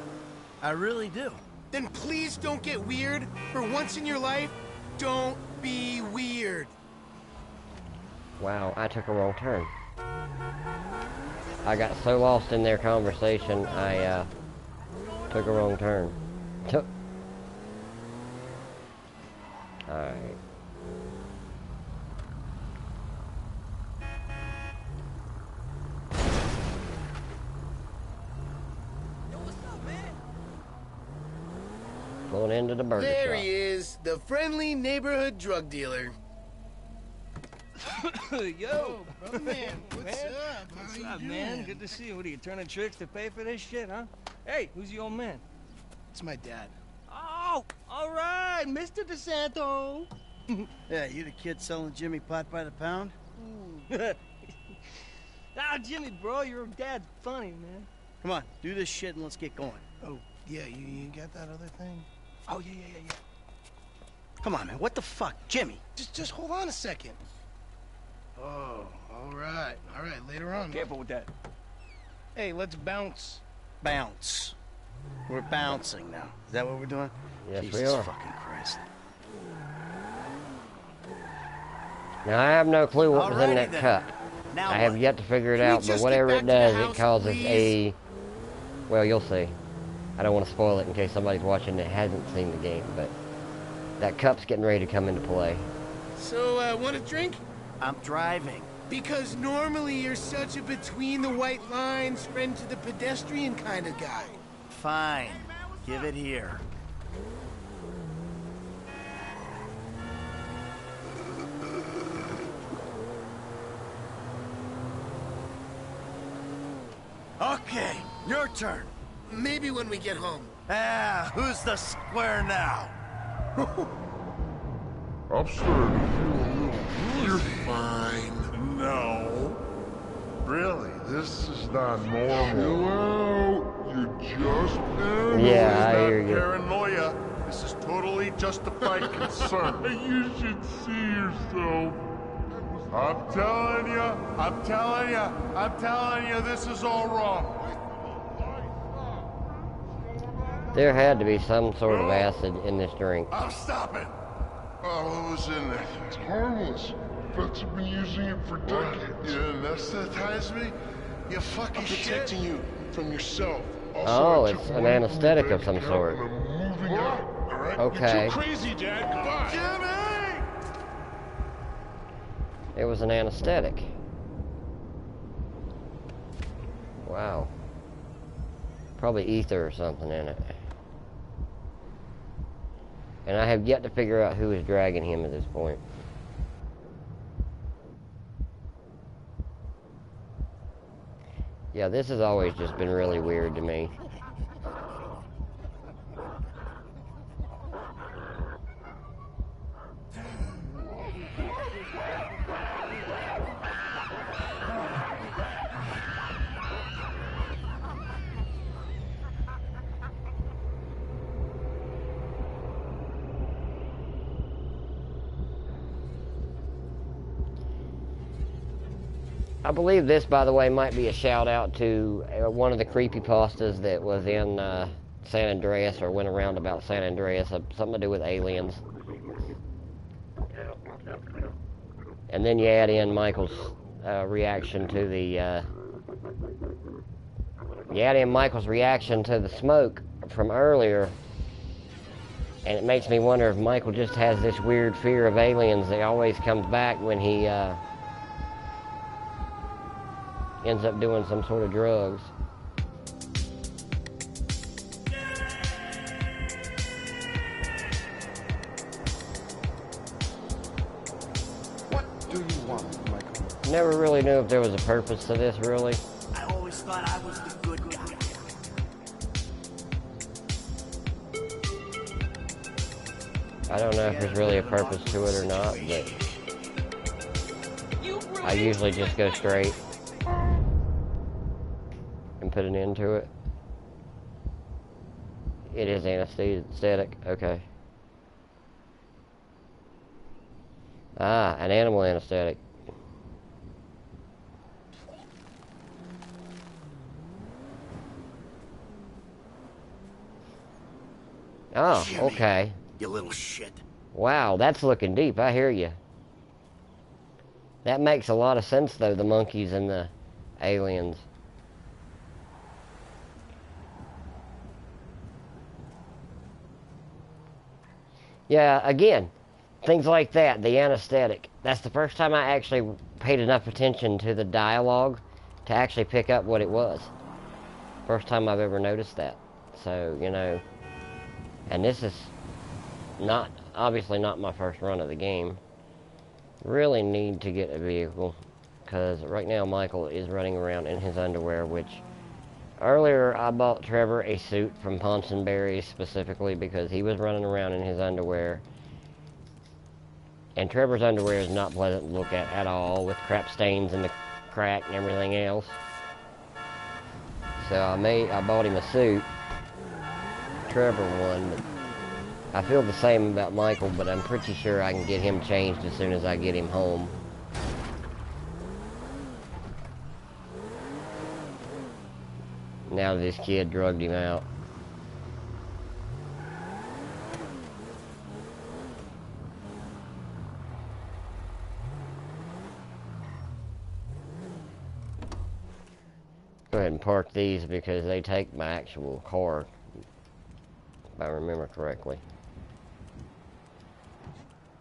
C: I really do.
K: Then please don't get weird. For once in your life, don't be weird.
A: Wow, I took a wrong turn. I got so lost in their conversation, I took a wrong turn. Alright. Pulling into the burger
K: There
A: shop.
K: he is, the friendly neighborhood drug dealer.
L: Yo,
K: brother man, what's up?
L: What's
K: How
L: up,
K: you
L: man?
K: doing?
L: Good to see you. What are you turning tricks to pay for this shit, huh? Hey, who's your old man?
K: It's my dad.
L: Oh, all right, Mr. DeSanto.
C: Yeah, you the kid selling Jimmy pot by the pound?
L: Ah, Jimmy, bro, your dad's funny, man.
C: Come on, do this shit and let's get going.
K: Oh, yeah, you got that other thing?
L: Oh, yeah.
C: Come on, man, what the fuck? Jimmy!
K: Just hold on a second. Oh, all right, later on.
L: Careful with that.
K: Hey, let's bounce.
C: Bounce. We're bouncing now. Is that what we're doing?
A: Yes,
C: Jesus
A: we are.
C: Fucking Christ.
A: Now, I have no clue what was in
C: Alrighty
A: that
C: then.
A: cup.
C: Now
A: I have
C: what?
A: yet to figure it
K: Can we
A: out, but
K: just
A: whatever
K: get
A: it
K: back to
A: does,
K: the
A: it
K: house,
A: causes
K: please?
A: a... Well, you'll see. I don't want to spoil it in case somebody's watching that hasn't seen the game, but that cup's getting ready to come into play.
K: So, want a drink?
C: I'm driving.
K: Because normally you're such a between the white lines, friend to the pedestrian kind of guy.
C: Fine. Give it here. Okay, your turn.
K: Maybe when we get home.
C: Ah, who's the square now?
M: I'm starting to feel a little... You're fine. No. Really, this is not normal. Chill out. You're just paranoid.
A: Yeah, I
M: This is
A: hear
M: not
A: you.
M: paranoia. This is totally justified concern. You should see yourself. I'm telling you, this is all wrong.
A: There had to be some sort of acid in this drink.
M: I'm stopping. Oh, what was in there? It's harmless. Vets have been using it for decades. You anesthetize me? You fucking I'm protecting you from yourself. Also,
A: Oh,
M: I took
A: it's an
M: money from your
A: anesthetic of
M: bank
A: some
M: account
A: sort.
M: and I'm moving out, all right?
A: Okay.
M: You're too crazy, Dad. Goodbye. Jimmy!
A: It was an anesthetic. Wow. Probably ether or something in it. And I have yet to figure out who is dragging him at this point. Yeah, this has always just been really weird to me. I believe this, by the way, might be a shout out to one of the creepypastas that was in San Andreas or went around about San Andreas, something to do with aliens. And then you add in Michael's reaction to the smoke from earlier, and it makes me wonder if Michael just has this weird fear of aliens that always comes back when he ends up doing some sort of drugs.
I: What do you want, Michael?
A: Never really knew if there was a purpose to this, really.
C: I always thought I was the good guy.
A: I don't know if there's really a purpose to it or not, but I usually just go straight and put an end to it. It is anesthetic, okay. Ah, an animal anesthetic. Oh,
C: Jimmy,
A: okay.
C: You little shit.
A: Wow, that's looking deep, I hear you. That makes a lot of sense, though, the monkeys and the aliens. Yeah, again, things like that, the anesthetic. That's the first time I actually paid enough attention to the dialogue to actually pick up what it was. First time I've ever noticed that. So, you know, And this is not, obviously not my first run of the game. Really need to get a vehicle, because right now Michael is running around in his underwear, which earlier I bought Trevor a suit from Ponsonberry specifically because he was running around in his underwear. And Trevor's underwear is not pleasant to look at all, with crap stains in the crack and everything else. So I bought him a suit, Trevor one, but I feel the same about Michael, but I'm pretty sure I can get him changed as soon as I get him home. Now this kid drugged him out. Go ahead and park these because they take my actual car, if I remember correctly.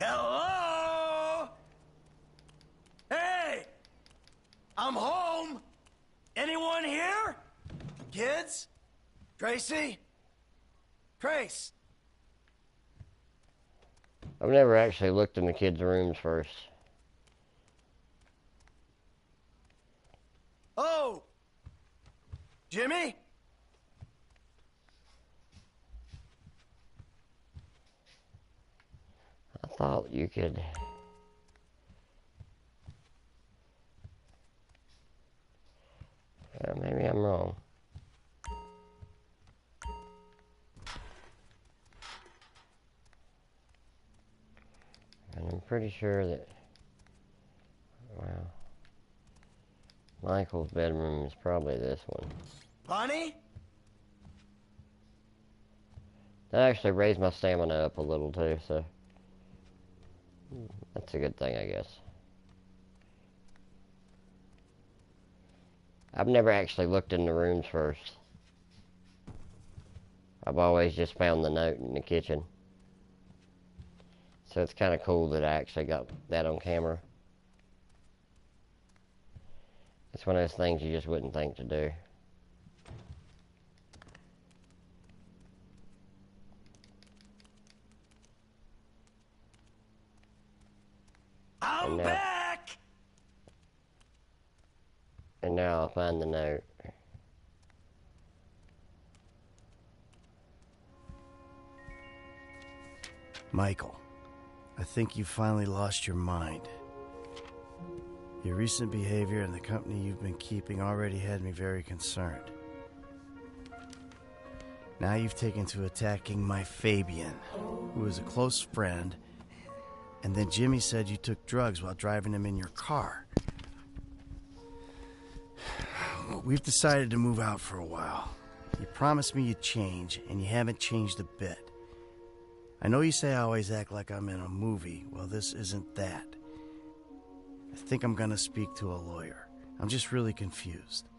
C: Hello? Hey! I'm home! Anyone here? Kids? Tracy? Trace?
A: I've never actually looked in the kids' rooms first.
C: Oh! Jimmy?
A: I thought you could... maybe I'm wrong. And I'm pretty sure that... wow. Michael's bedroom is probably this one.
C: Bonnie?
A: That actually raised my stamina up a little too, so... that's a good thing, I guess. I've never actually looked in the rooms first. I've always just found the note in the kitchen. So it's kind of cool that I actually got that on camera. It's one of those things you just wouldn't think to do.
C: I'm back!
A: And now I'll find the note.
C: Michael, I think you finally lost your mind. Your recent behavior and the company you've been keeping already had me very concerned. Now you've taken to attacking my Fabian, who is a close friend, and then Jimmy said you took drugs while driving him in your car. We've decided to move out for a while. You promised me you'd change, and you haven't changed a bit. I know you say I always act like I'm in a movie. Well, this isn't that. I think I'm gonna speak to a lawyer. I'm just really confused.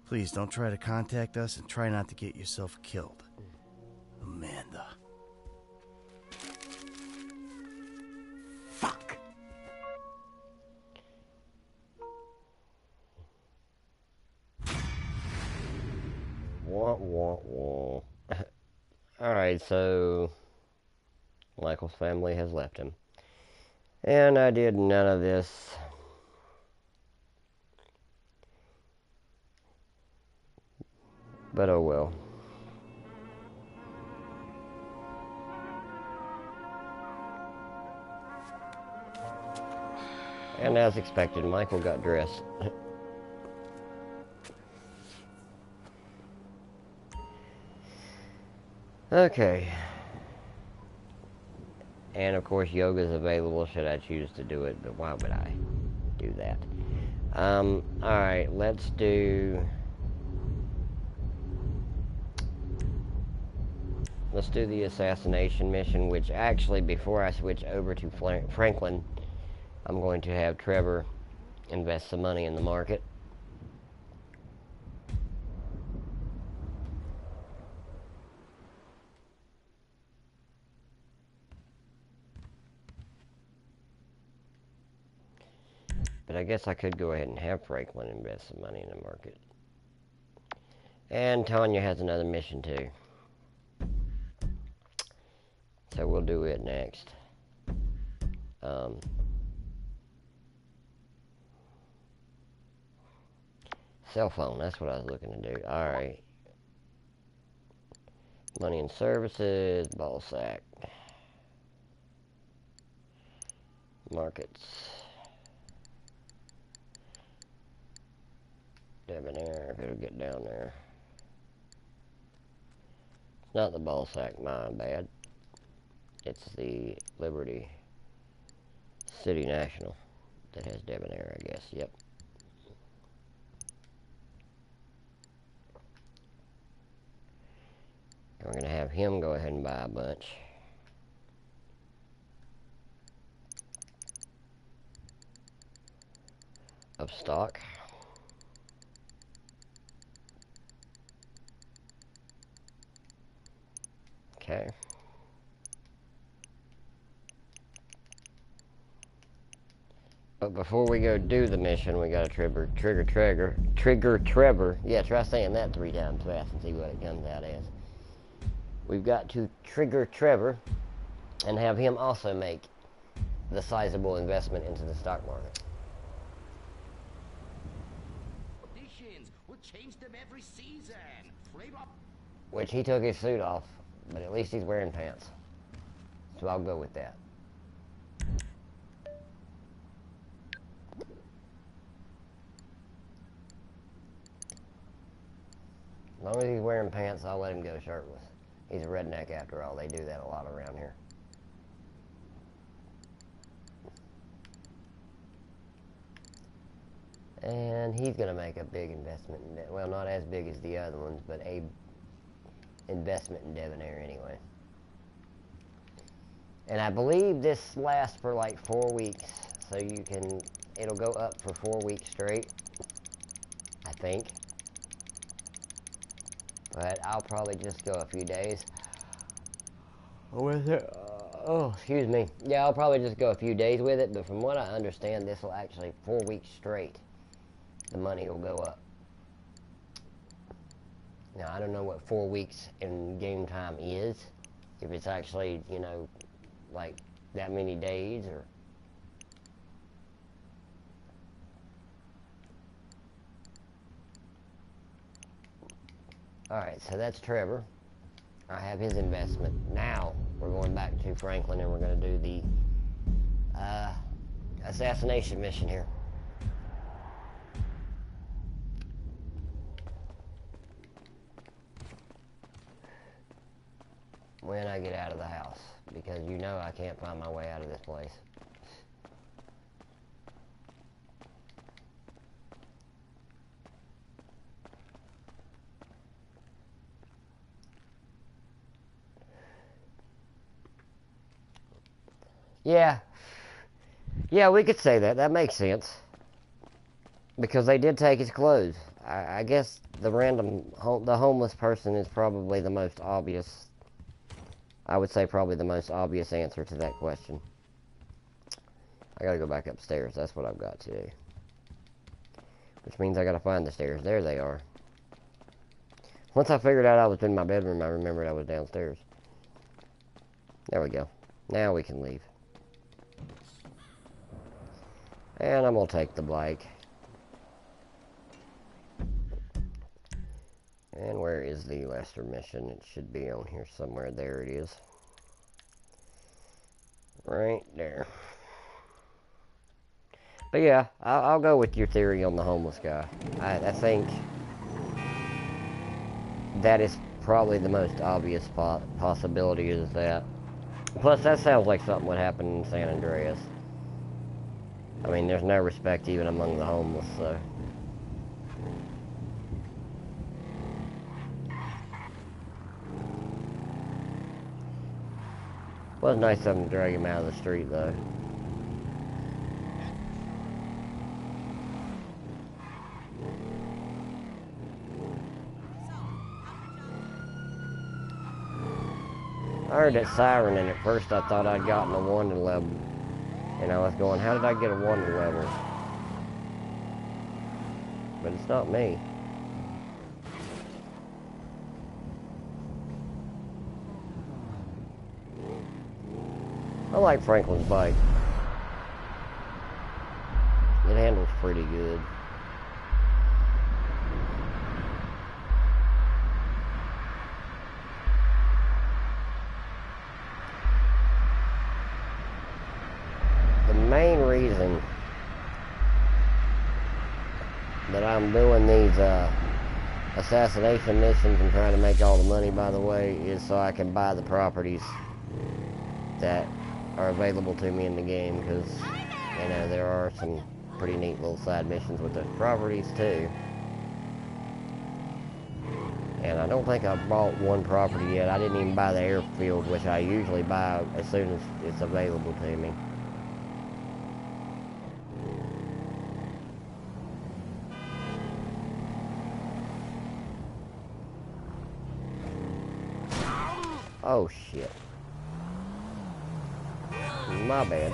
C: Please don't try to contact us and try not to get yourself killed. Amanda. Fuck.
A: Wah, wah, wah. Alright, so... Michael's family has left him. And I did none of this. But oh well. And as expected, Michael got dressed. Okay. And of course, yoga is available should I choose to do it, but why would I do that? Alright, let's do the assassination mission, which actually, before I switch over to Franklin, I'm going to have Trevor invest some money in the market. But I guess I could go ahead and have Franklin invest some money in the market. And Tanya has another mission too. So we'll do it next. Cell phone, that's what I was looking to do. Alright. Money and services, ball sack. Markets. Debonair, if it'll get down there. It's not the ball sack, my bad. It's the Liberty City National that has Debonair, I guess. Yep. And we're going to have him go ahead and buy a bunch. Of stock. Okay. But before we go do the mission, we gotta trigger Trevor. Yeah, try saying that 3 times fast and see what it comes out as. We've got to trigger Trevor and have him also make the sizable investment into the stock market.
N: We'll change them every season.
A: Which he took his suit off, but at least he's wearing pants. So I'll go with that. As long as he's wearing pants, I'll let him go shirtless. He's a redneck after all. They do that a lot around here. And he's going to make a big investment in that. Well, not as big as the other ones, but a investment in Debonair anyway. And I believe this lasts for like 4 weeks. So you can, it'll go up for 4 weeks straight. I think. But I'll probably just go a few days. With it. Oh, excuse me. Yeah, I'll probably just go a few days with it. But from what I understand, this will actually 4 weeks straight. The money will go up. Now, I don't know what 4 weeks in game time is. If it's actually, you know, like that many days or... Alright, so that's Trevor. I have his investment. Now, we're going back to Franklin and we're going to do the assassination mission here. When I get out of the house, because you know I can't find my way out of this place. Yeah, we could say that. That makes sense. Because they did take his clothes. I guess the homeless person is probably the most obvious. I would say probably the most obvious answer to that question. I gotta go back upstairs. That's what I've got to do. Which means I gotta find the stairs. There they are. Once I figured out I was in my bedroom, I remembered I was downstairs. There we go. Now we can leave. And I'm gonna take the bike. And where is the Lester mission? It should be on here somewhere. There it is. Right there. But yeah, I'll go with your theory on the homeless guy. I think that is probably the most obvious possibility is that. Plus, that sounds like something would happen in San Andreas. I mean, there's no respect even among the homeless, so... Well, it's nice of them to drag him out of the street, though. I heard that siren, and at first I thought I'd gotten a warning level. And I was going, how did I get a warning level? But it's not me. I like Franklin's bike. It handles pretty good. The main reason that I'm doing these assassination missions and trying to make all the money, by the way, is so I can buy the properties that are available to me in the game, because, you know, there are some pretty neat little side missions with the properties too. And I don't think I've bought one property yet. I didn't even buy the airfield, which I usually buy as soon as it's available to me. Oh shit. My bad.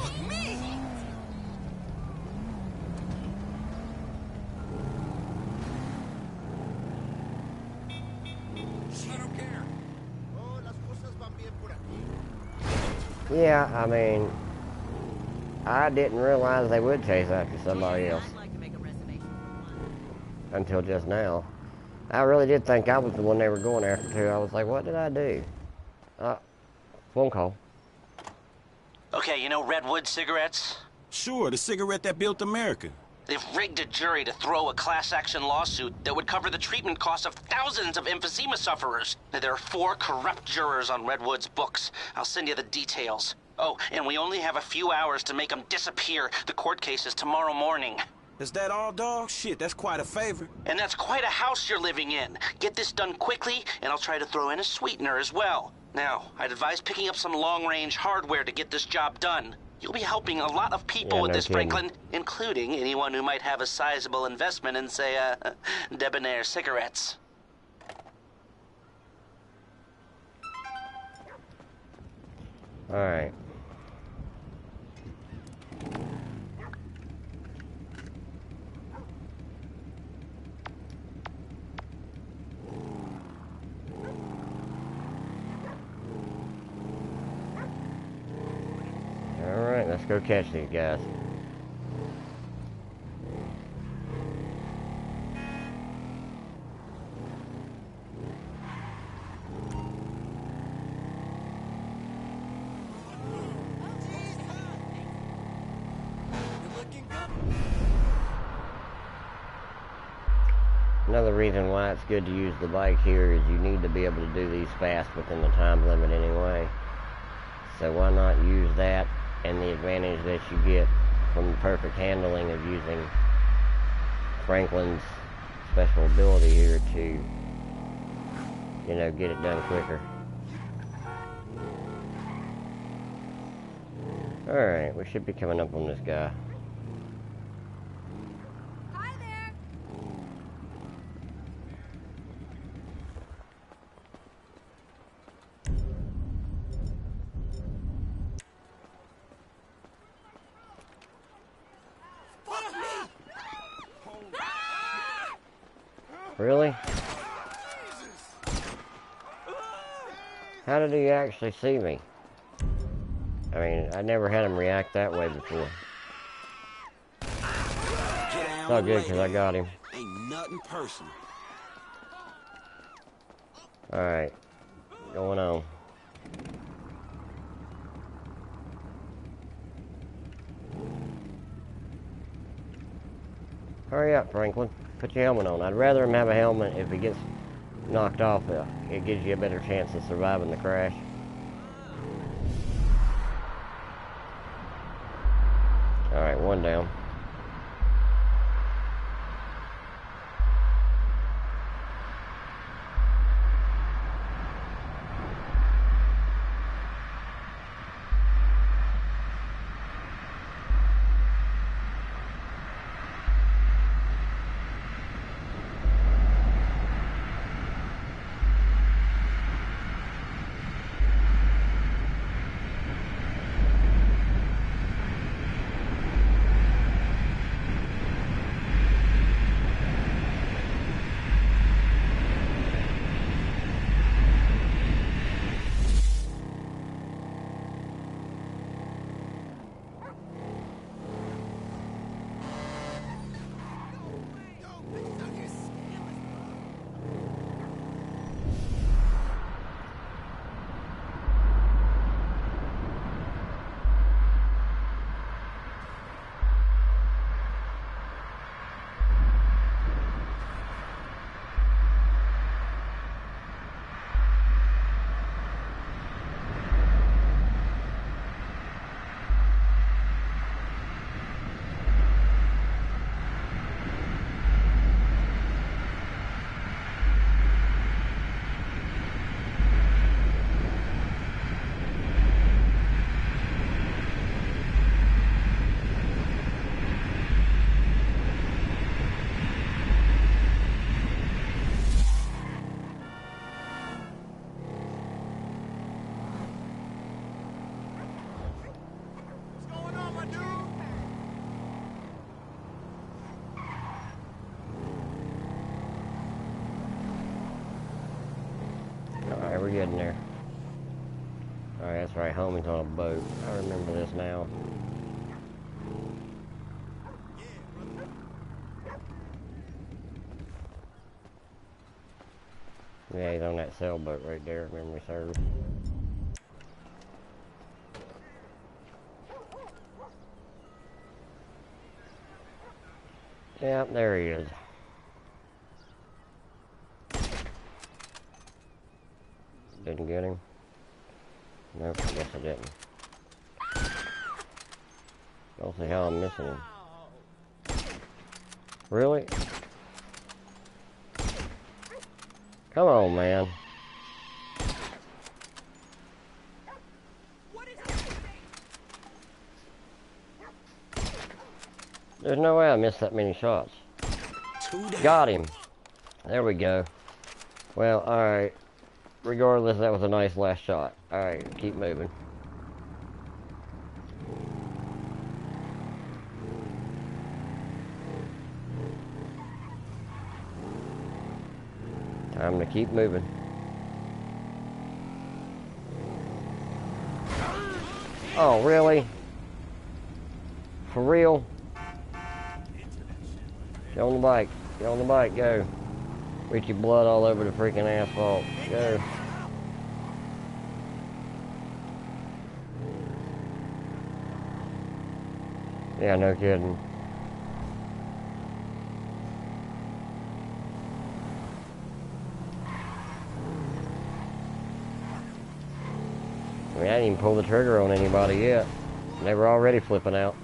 A: Yeah, I mean, I didn't realize they would chase after somebody else until just now. I really did think I was the one they were going after too. I was like, what did I do? Phone call.
O: Okay, you know Redwood cigarettes?
B: Sure, the cigarette that built America.
O: They've rigged a jury to throw a class-action lawsuit that would cover the treatment costs of thousands of emphysema sufferers. There are 4 corrupt jurors on Redwood's books. I'll send you the details. Oh, and we only have a few hours to make them disappear. The court case is tomorrow morning.
B: Is that all, dog? Shit, that's quite a favor.
O: And that's quite a house you're living in. Get this done quickly, and I'll try to throw in a sweetener as well. Now, I'd advise picking up some long-range hardware to get this job done. You'll be helping a lot of people with this, Franklin, including anyone who might have a sizable investment in, say, Debonair cigarettes.
A: Alright. Alright, let's go catch these guys. Another reason why it's good to use the bike here is you need to be able to do these fast within the time limit anyway. So why not use that and the advantage that you get from the perfect handling of using Franklin's special ability here to, you know, get it done quicker. Alright, we should be coming up on this guy. Really? How did he actually see me? I mean, I never had him react that way before. It's all good because I got him.
B: Ain't nothing personal.
A: Alright. Going on. Hurry up, Franklin. Put your helmet on. I'd rather him have a helmet. If he gets knocked off, it gives you a better chance of surviving the crash. Alright, one down. good in there. Alright, that's right, homie's on a boat. I remember this now. Yeah, he's on that sailboat right there, if memory serves. Yep, there he is. Didn't get him. Nope, I guess I didn't. Don't see how I'm missing him. Really? Come on, man. There's no way I missed that many shots. Got him. There we go. Well, alright. Regardless, that was a nice last shot. Alright, keep moving. Time to keep moving. Oh, really? For real? Get on the bike. Get on the bike. Go. Reach your blood all over the freaking asphalt. Go. Yeah, no kidding. I mean, I didn't even pull the trigger on anybody yet. They were already flipping out.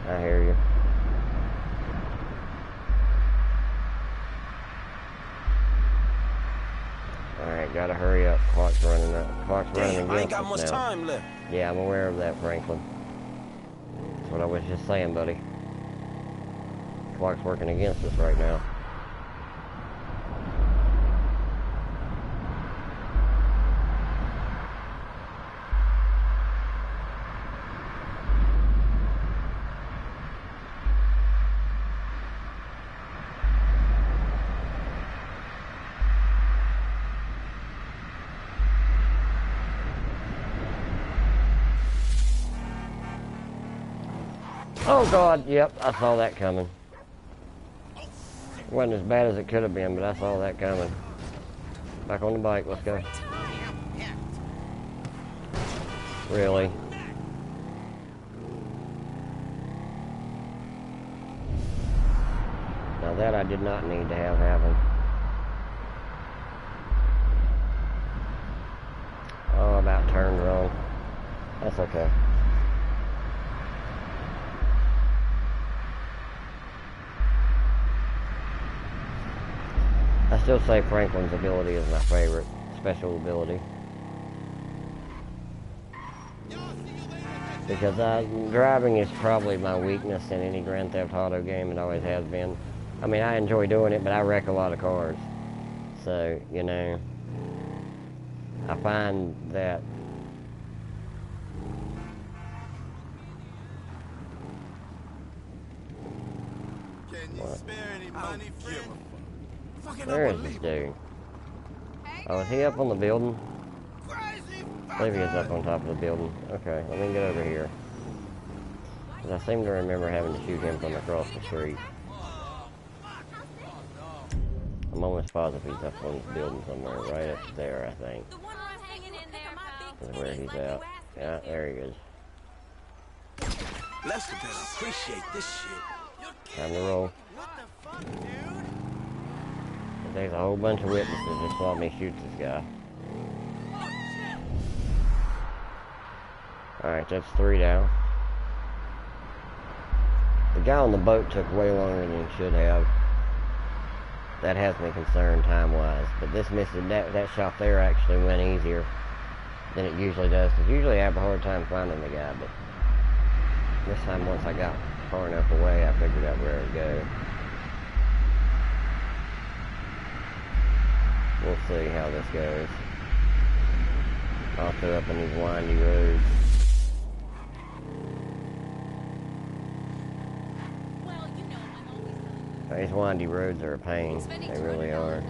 A: I hear you. Alright, gotta hurry up. Clock's running up. Clock's running against us now.
P: I ain't got much time left.
A: Yeah, I'm aware of that, Franklin. That's what I was just saying, buddy. Clock's working against us right now. Oh God, yep, I saw that coming. It wasn't as bad as it could have been, but I saw that coming. Back on the bike, let's go. Really? Now that I did not need to have happen. Oh, about turned wrong. That's okay. I still say Franklin's ability is my favorite special ability. Because driving is probably my weakness in any Grand Theft Auto game. It always has been. I mean, I enjoy doing it, but I wreck a lot of cars. So, you know, I find that
P: Can you spare any money, friend?
A: where is this dude? Oh, is he up on the building? I believe he is up on top of the building. Okay, let me get over here. Because I seem to remember having to shoot him from across the street. I'm almost positive he's up on this building somewhere, right up there, I think. Is where he's at. Yeah, there he is.
P: Lester better appreciate this shit.
A: Time to roll. There's a whole bunch of witnesses that saw me shoot this guy. Alright, that's 3 down. The guy on the boat took way longer than he should have. That has me concerned time-wise. But this missing that shot there actually went easier than it usually does. Because usually I have a hard time finding the guy, but this time once I got far enough away, I figured out where to go. We'll see how this goes. Also up in these windy roads. These windy roads are a pain. They really are.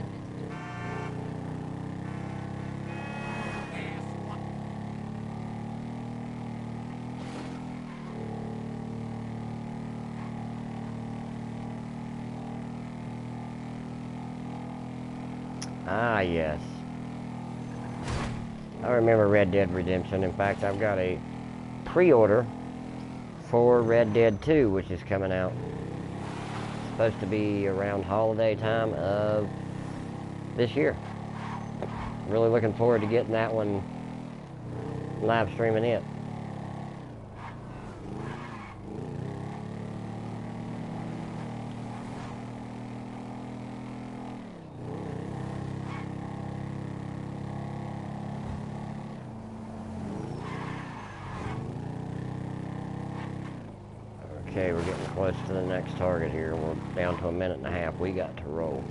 A: Ah, yes. I remember Red Dead Redemption. In fact, I've got a pre-order for Red Dead 2, which is coming out. It's supposed to be around holiday time of this year. Really looking forward to getting that one, live streaming it. Okay, we're getting close to the next target here. We're down to 1.5 minutes. We got to roll.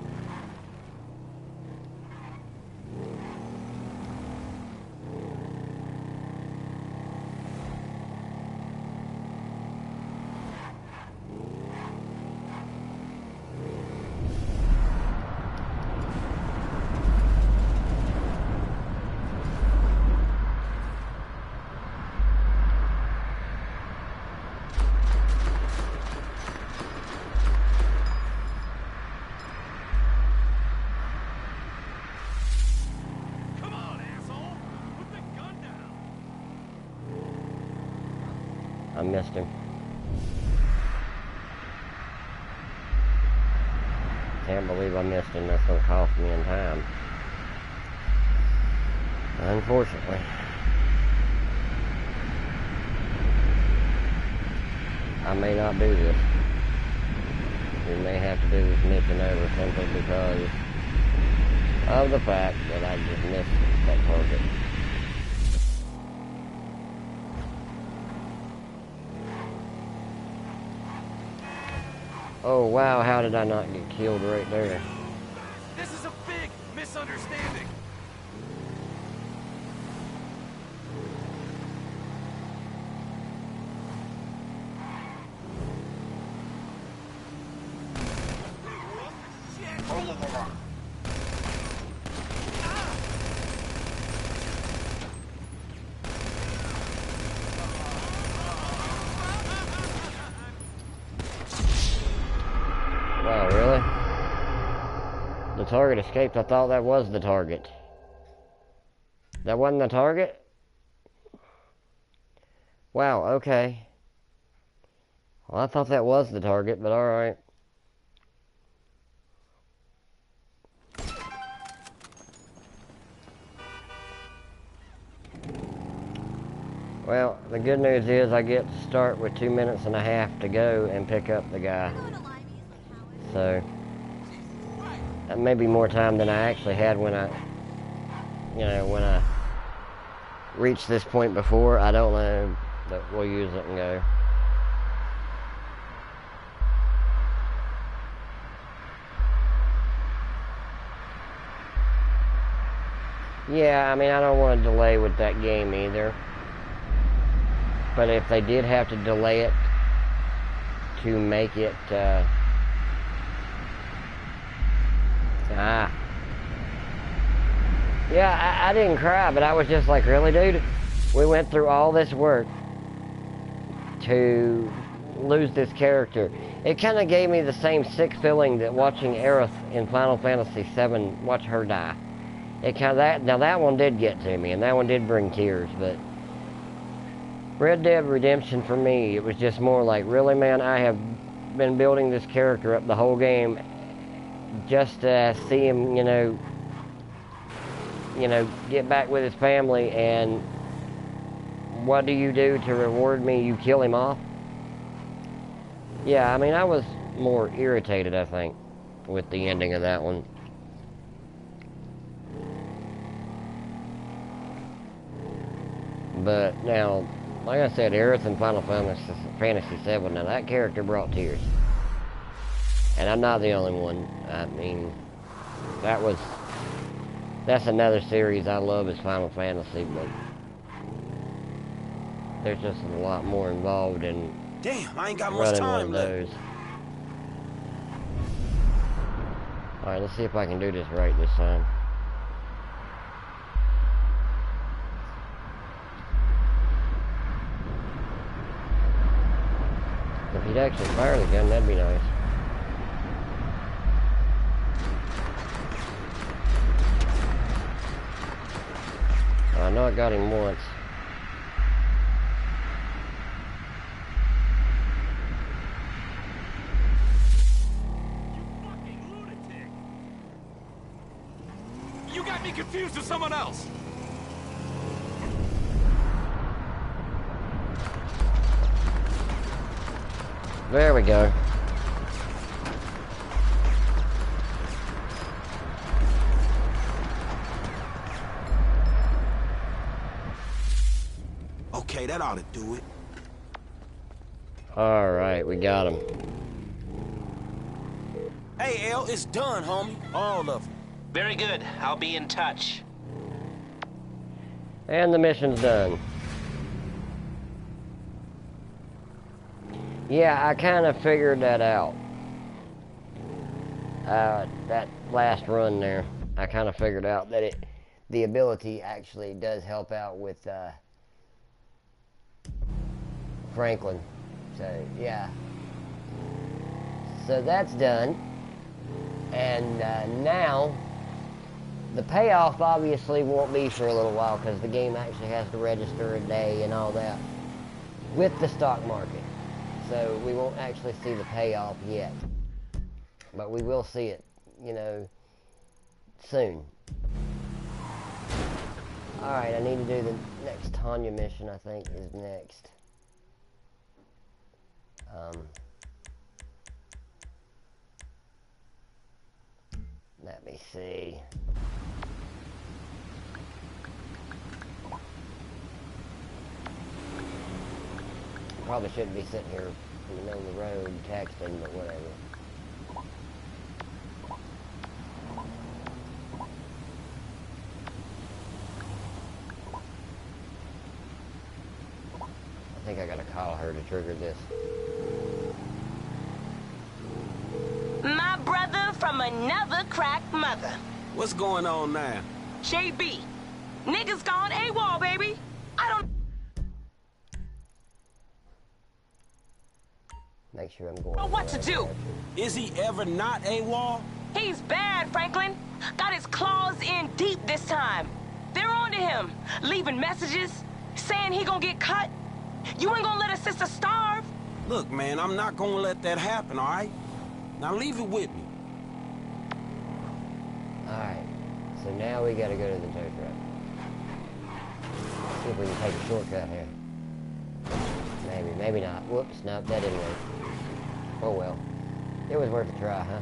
A: I missed him. Can't believe I missed him. That's gonna cost me in time. Unfortunately. I may not do this. We may have to do this mission over simply because of the fact that I just missed that target. Oh wow, how did I not get killed right there?
Q: This is a big misunderstanding.
A: Wow, really? The target escaped. I thought that was the target. That wasn't the target? Wow, okay. Well, I thought that was the target, but alright. Well, the good news is I get to start with 2.5 minutes to go and pick up the guy. So, that may be more time than I actually had when I reached this point before. I don't know, but we'll use it and go. Yeah, I mean, I don't want to delay with that game either. But if they did have to delay it to make it, yeah, I didn't cry, but I was just like, really, dude? We went through all this work to lose this character. It kind of gave me the same sick feeling that watching Aerith in Final Fantasy VII, watch her die. It kind of now that one did get to me, and that one did bring tears, but Red Dead Redemption for me, it was just more like, really, man, I have been building this character up the whole game just to see him, you know, get back with his family, and what do you do to reward me? You kill him off? Yeah, I mean, I was more irritated, I think, with the ending of that one. But now, like I said, Aerith in Final Fantasy VII, now that character brought tears. And I'm not the only one. I mean, that's another series I love is Final Fantasy, but there's just a lot more involved in
Q: Damn, I ain't got much
A: running
Q: time
A: one of
Q: left.
A: those. Alright, let's see if I can do this right this time. If he'd actually fire the gun, that'd be nice. I know I got him once.
Q: You got me confused with someone else.
A: There we go.
R: Okay, that ought to do it.
A: Alright, we got him.
R: Hey, L, it's done, homie. All of them.
O: Very good. I'll be in touch.
A: And the mission's done. Yeah, I kind of figured that out. That last run there, I kind of figured out that the ability actually does help out with Franklin. So, yeah. So that's done. And now, the payoff obviously won't be for a little while because the game actually has to register a day and all that with the stock market. So we won't actually see the payoff yet. But we will see it, you know, soon. Alright, I need to do the next Tanya mission, I think, is next. Let me see. Probably shouldn't be sitting here in the middle of the road texting, but whatever. I think I gotta call her to trigger this.
J: My brother from another crack mother.
R: What's going on now?
J: JB. Niggas gone AWOL, baby. I don't...
A: Make sure I'm going.
J: know what to do.
R: Is he ever not AWOL?
J: He's bad, Franklin. Got his claws in deep this time. They're on to him, leaving messages, saying he gonna get cut. You ain't gonna let a sister starve.
R: Look, man, I'm not gonna let that happen, all right? Now leave it with me.
A: Alright, so now we gotta go to the tow truck. See if we can take a shortcut here. Maybe, maybe not. Whoops, nope, that didn't work. Oh well. It was worth a try, huh?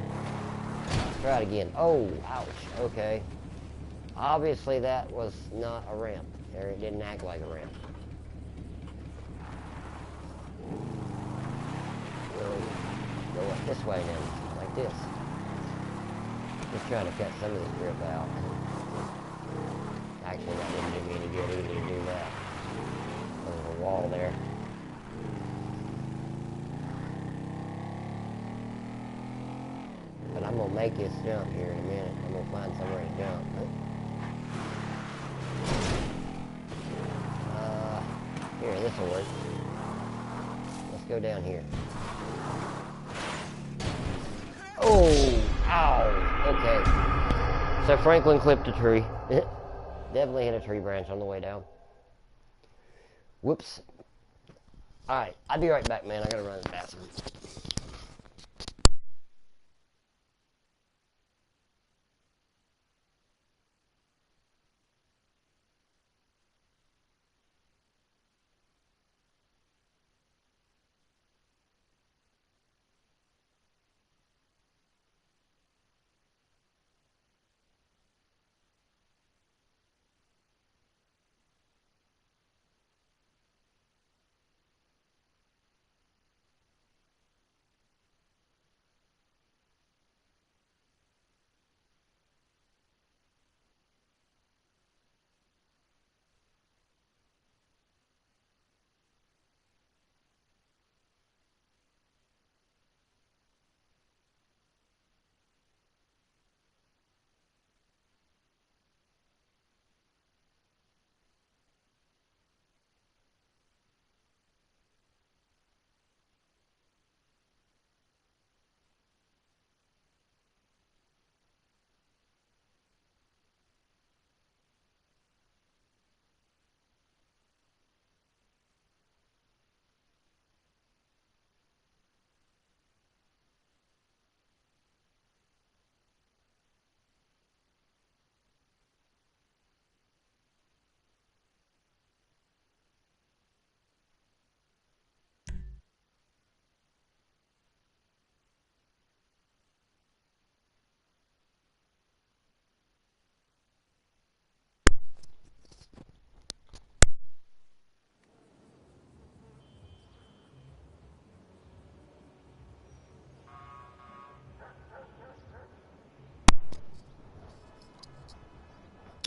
A: Let's try it again. Oh, ouch, okay. Obviously that was not a ramp. Or it didn't act like a ramp. We'll go up this way now, like this. Just trying to cut some of this grip out. Actually, that didn't do me any good either to do that. There's a wall there. But I'm gonna make this jump here in a minute. I'm gonna find somewhere to jump. Here, this'll work. Let's go down here. Oh, ow, okay. So Franklin clipped a tree. Definitely hit a tree branch on the way down. Whoops. Alright, I'll be right back, man. I gotta run to the bathroom.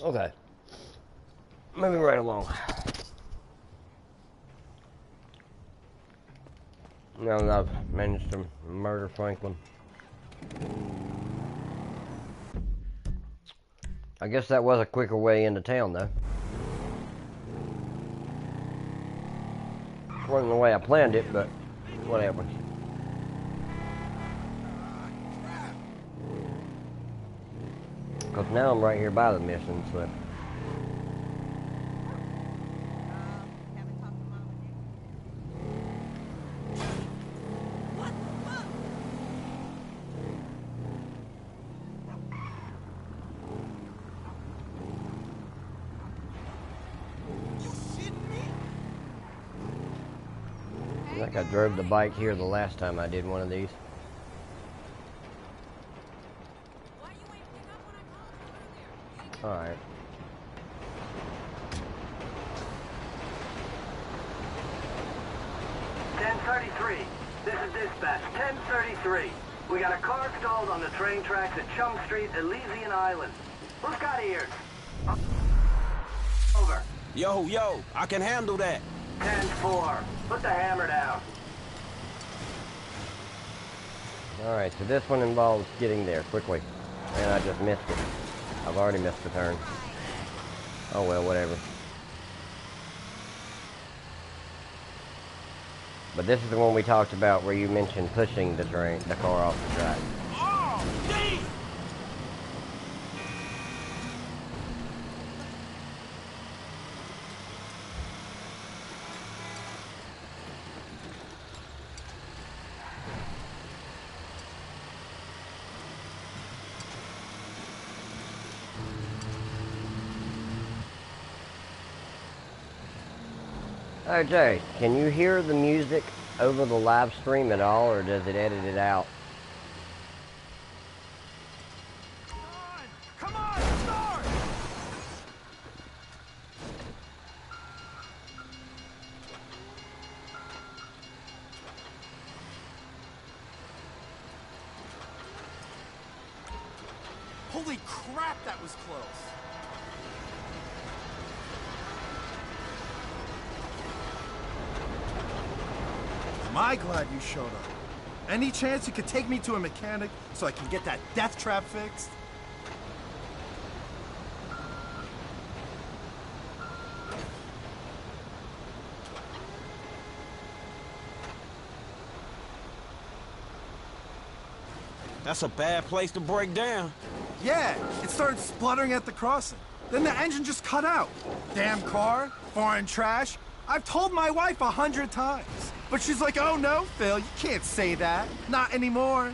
A: Okay. Moving right along. Now that I've managed to murder Franklin. I guess that was a quicker way into town, though. Wasn't the way I planned it, but whatever. Because now I'm right here by the mission, so... I think I drove the bike here the last time I did one of these. Alright.
S: This is dispatch. 1033. We got a car stalled on the train tracks at Chum Street, Elysian Island. Who's got ears? Over.
R: Yo, I can handle that.
S: 10-4. Put the hammer down.
A: Alright, so this one involves getting there quickly. And I just missed it. I've already missed the turn. Oh well, whatever. But this is the one we talked about where you mentioned pushing the car off the track.
R: Oh, geez!
A: Oh, Jay, can you hear the music over the live stream at all, or does it edit it out?
K: Come on, start! Holy crap, that was close. Am I glad you showed up? Any chance you could take me to a mechanic so I can get that death trap fixed?
R: That's a bad place to break down.
K: Yeah, it started spluttering at the crossing. Then the engine just cut out. Damn car, foreign trash. I've told my wife 100 times. But she's like, oh no, Phil, you can't say that. Not anymore.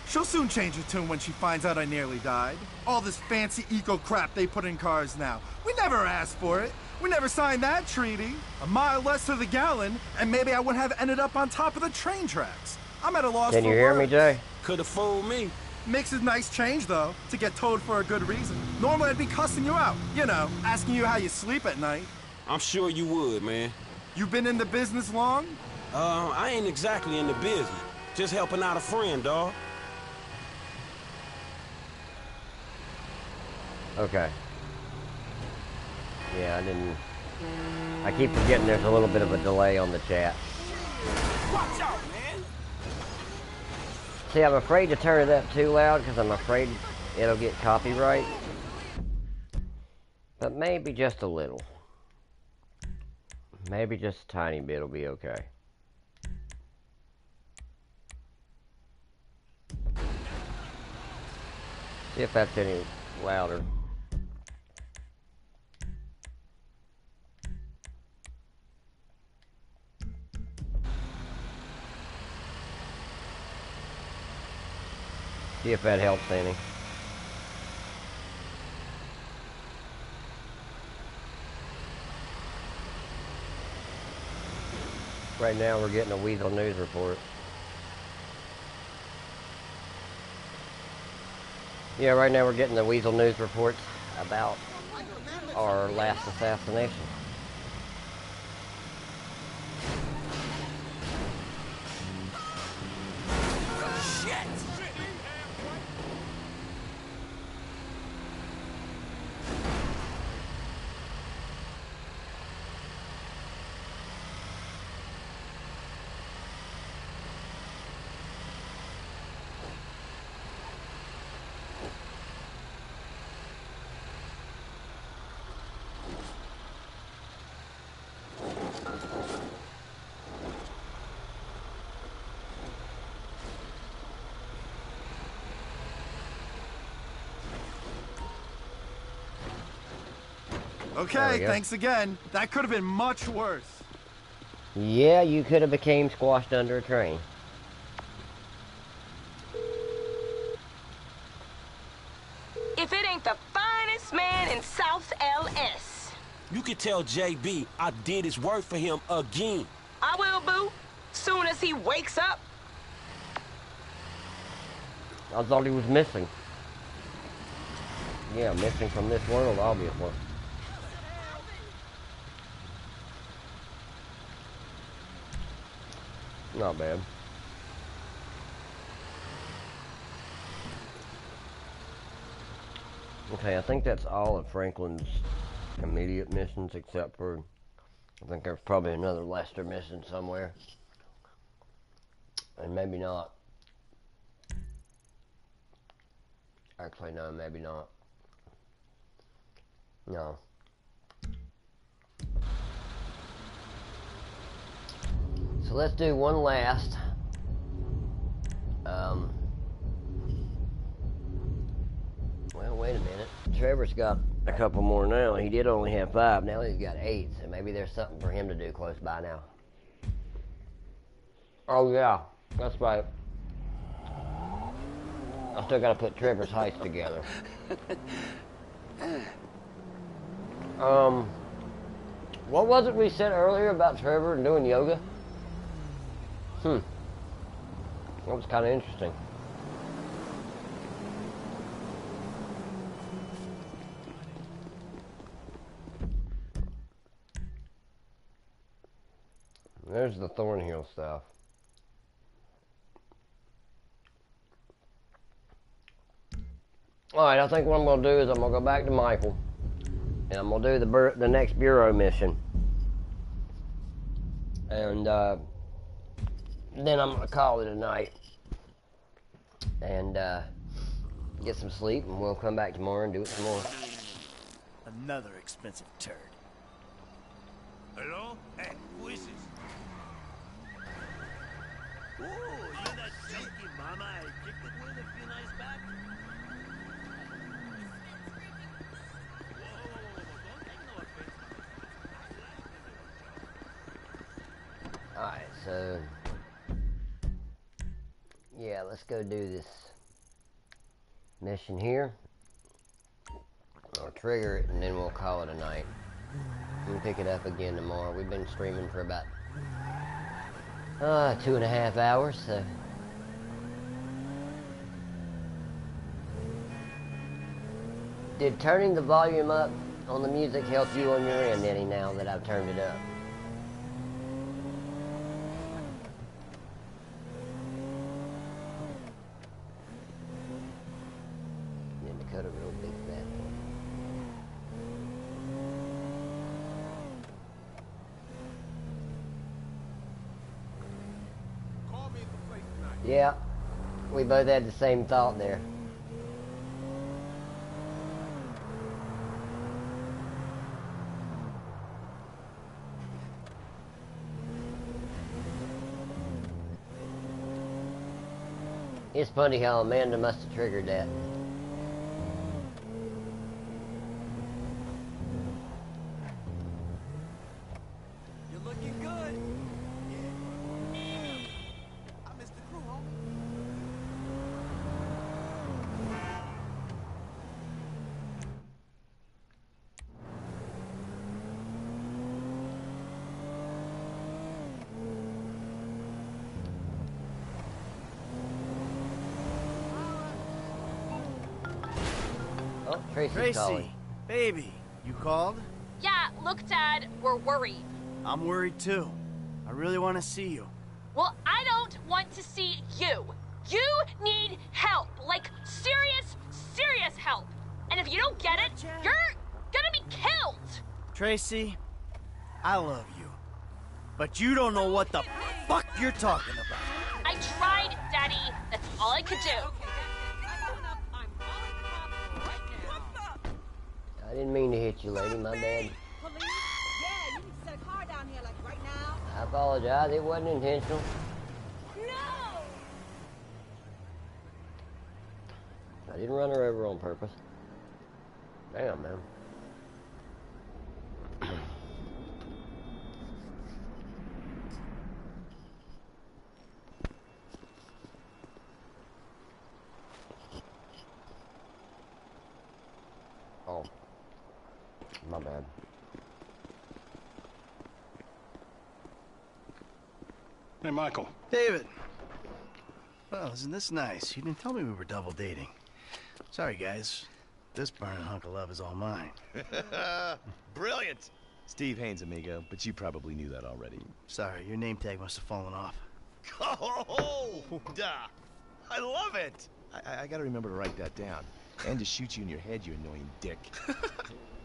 K: She'll soon change her tune when she finds out I nearly died. All this fancy eco crap they put in cars now. We never asked for it. We never signed that treaty. A mile less to the gallon, and maybe I wouldn't have ended up on top of the train tracks. I'm at a loss for words.
A: Can you hear me, Jay?
R: Could have fooled me.
K: Makes a nice change, though, to get towed for a good reason. Normally I'd be cussing you out. You know, asking you how you sleep at night.
R: I'm sure you would, man.
K: You been in the business long?
R: I ain't exactly in the business. Just helping out a friend, dawg.
A: Okay. Yeah, I keep forgetting there's a little bit of a delay on the chat.
R: Watch out, man!
A: See, I'm afraid to turn it up too loud because I'm afraid it'll get copyright. But maybe just a little. Maybe just a tiny bit will be okay. See if that's any louder. See if that helps any. Right now we're getting a Weasel News report. Yeah, right now we're getting the Weasel News reports about our last assassination.
C: Okay, thanks again. That could have been much worse.
A: Yeah, you could have became squashed under a train.
J: If it ain't the finest man in South LS.
R: You can tell JB I did his work for him again.
J: I will, boo. Soon as he wakes up.
A: I thought he was missing. Yeah, missing from this world, obviously. Not bad. Okay, I think that's all of Franklin's immediate missions, except for, I think there's probably another Lester mission somewhere. And maybe not. Actually, no, maybe not. No. So let's do one last. Well, wait a minute. Trevor's got a couple more now. He did only have 5. Now he's got 8. So maybe there's something for him to do close by now. Oh, yeah. That's right. I still got to put Trevor's heist together. What was it we said earlier about Trevor and doing yoga? That was kind of interesting. There's the Thornhill stuff. Alright, I think what I'm going to do is I'm going to go back to Michael. And I'm going to do the next Bureau mission. And then I'm going to call it a night. And get some sleep. And we'll come back tomorrow and do it some more.
C: Another expensive turd.
P: Hello? Hey, who is this? Oh, you're that chunky mama I kicked it with a few nights back?
A: Alright, so yeah, let's go do this mission here. I'll trigger it and then we'll call it a night. We'll pick it up again tomorrow. We've been streaming for about 2.5 hours, so did turning the volume up on the music help you on your end any now that I've turned it up? Then to cut a real big fat one. Yeah, we both had the same thought there. It's funny how Amanda must have triggered that.
P: You're looking good. I missed the crew, homie.
A: Oh, Tracy's
C: Tracy,
A: calling.
C: baby, you called?
H: Yeah, look, Dad, we're worried.
C: I'm worried too. I really want to see you.
H: Well, I don't want to see you. You need help. Like, serious help. And if you don't get it, you're gonna be killed.
C: Tracy, I love you. But you don't know what the fuck you're talking about.
H: I tried, Daddy. That's all I could do.
A: I didn't mean to hit you, lady. My bad.
T: Police? Yeah, you need to set a car down here, like right now.
A: I apologize. It wasn't intentional.
T: No!
A: I didn't run her over on purpose. Damn, man.
U: Hey, Michael.
C: David. Well, isn't this nice? You didn't tell me we were double dating. Sorry, guys. This burning hunk of love is all mine.
V: Brilliant! Steve Haynes, amigo, but you probably knew that already.
C: Sorry, your name tag must have fallen off.
V: Oh, duh! I love it! I gotta remember to write that down. And to shoot you in your head, you annoying dick.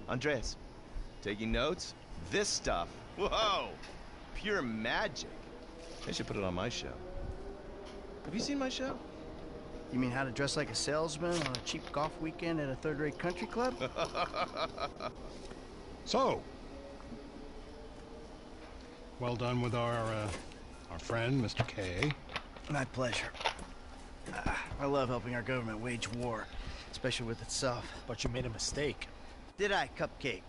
V: Andres, taking notes? This stuff, whoa! Pure magic. I should put it on my show. Have you seen my show?
C: You mean how to dress like a salesman on a cheap golf weekend at a third-rate country club?
U: So, well done with our friend, Mr. K.
C: My pleasure. I love helping our government wage war, especially with itself.
W: But you made a mistake.
C: Did I, Cupcake?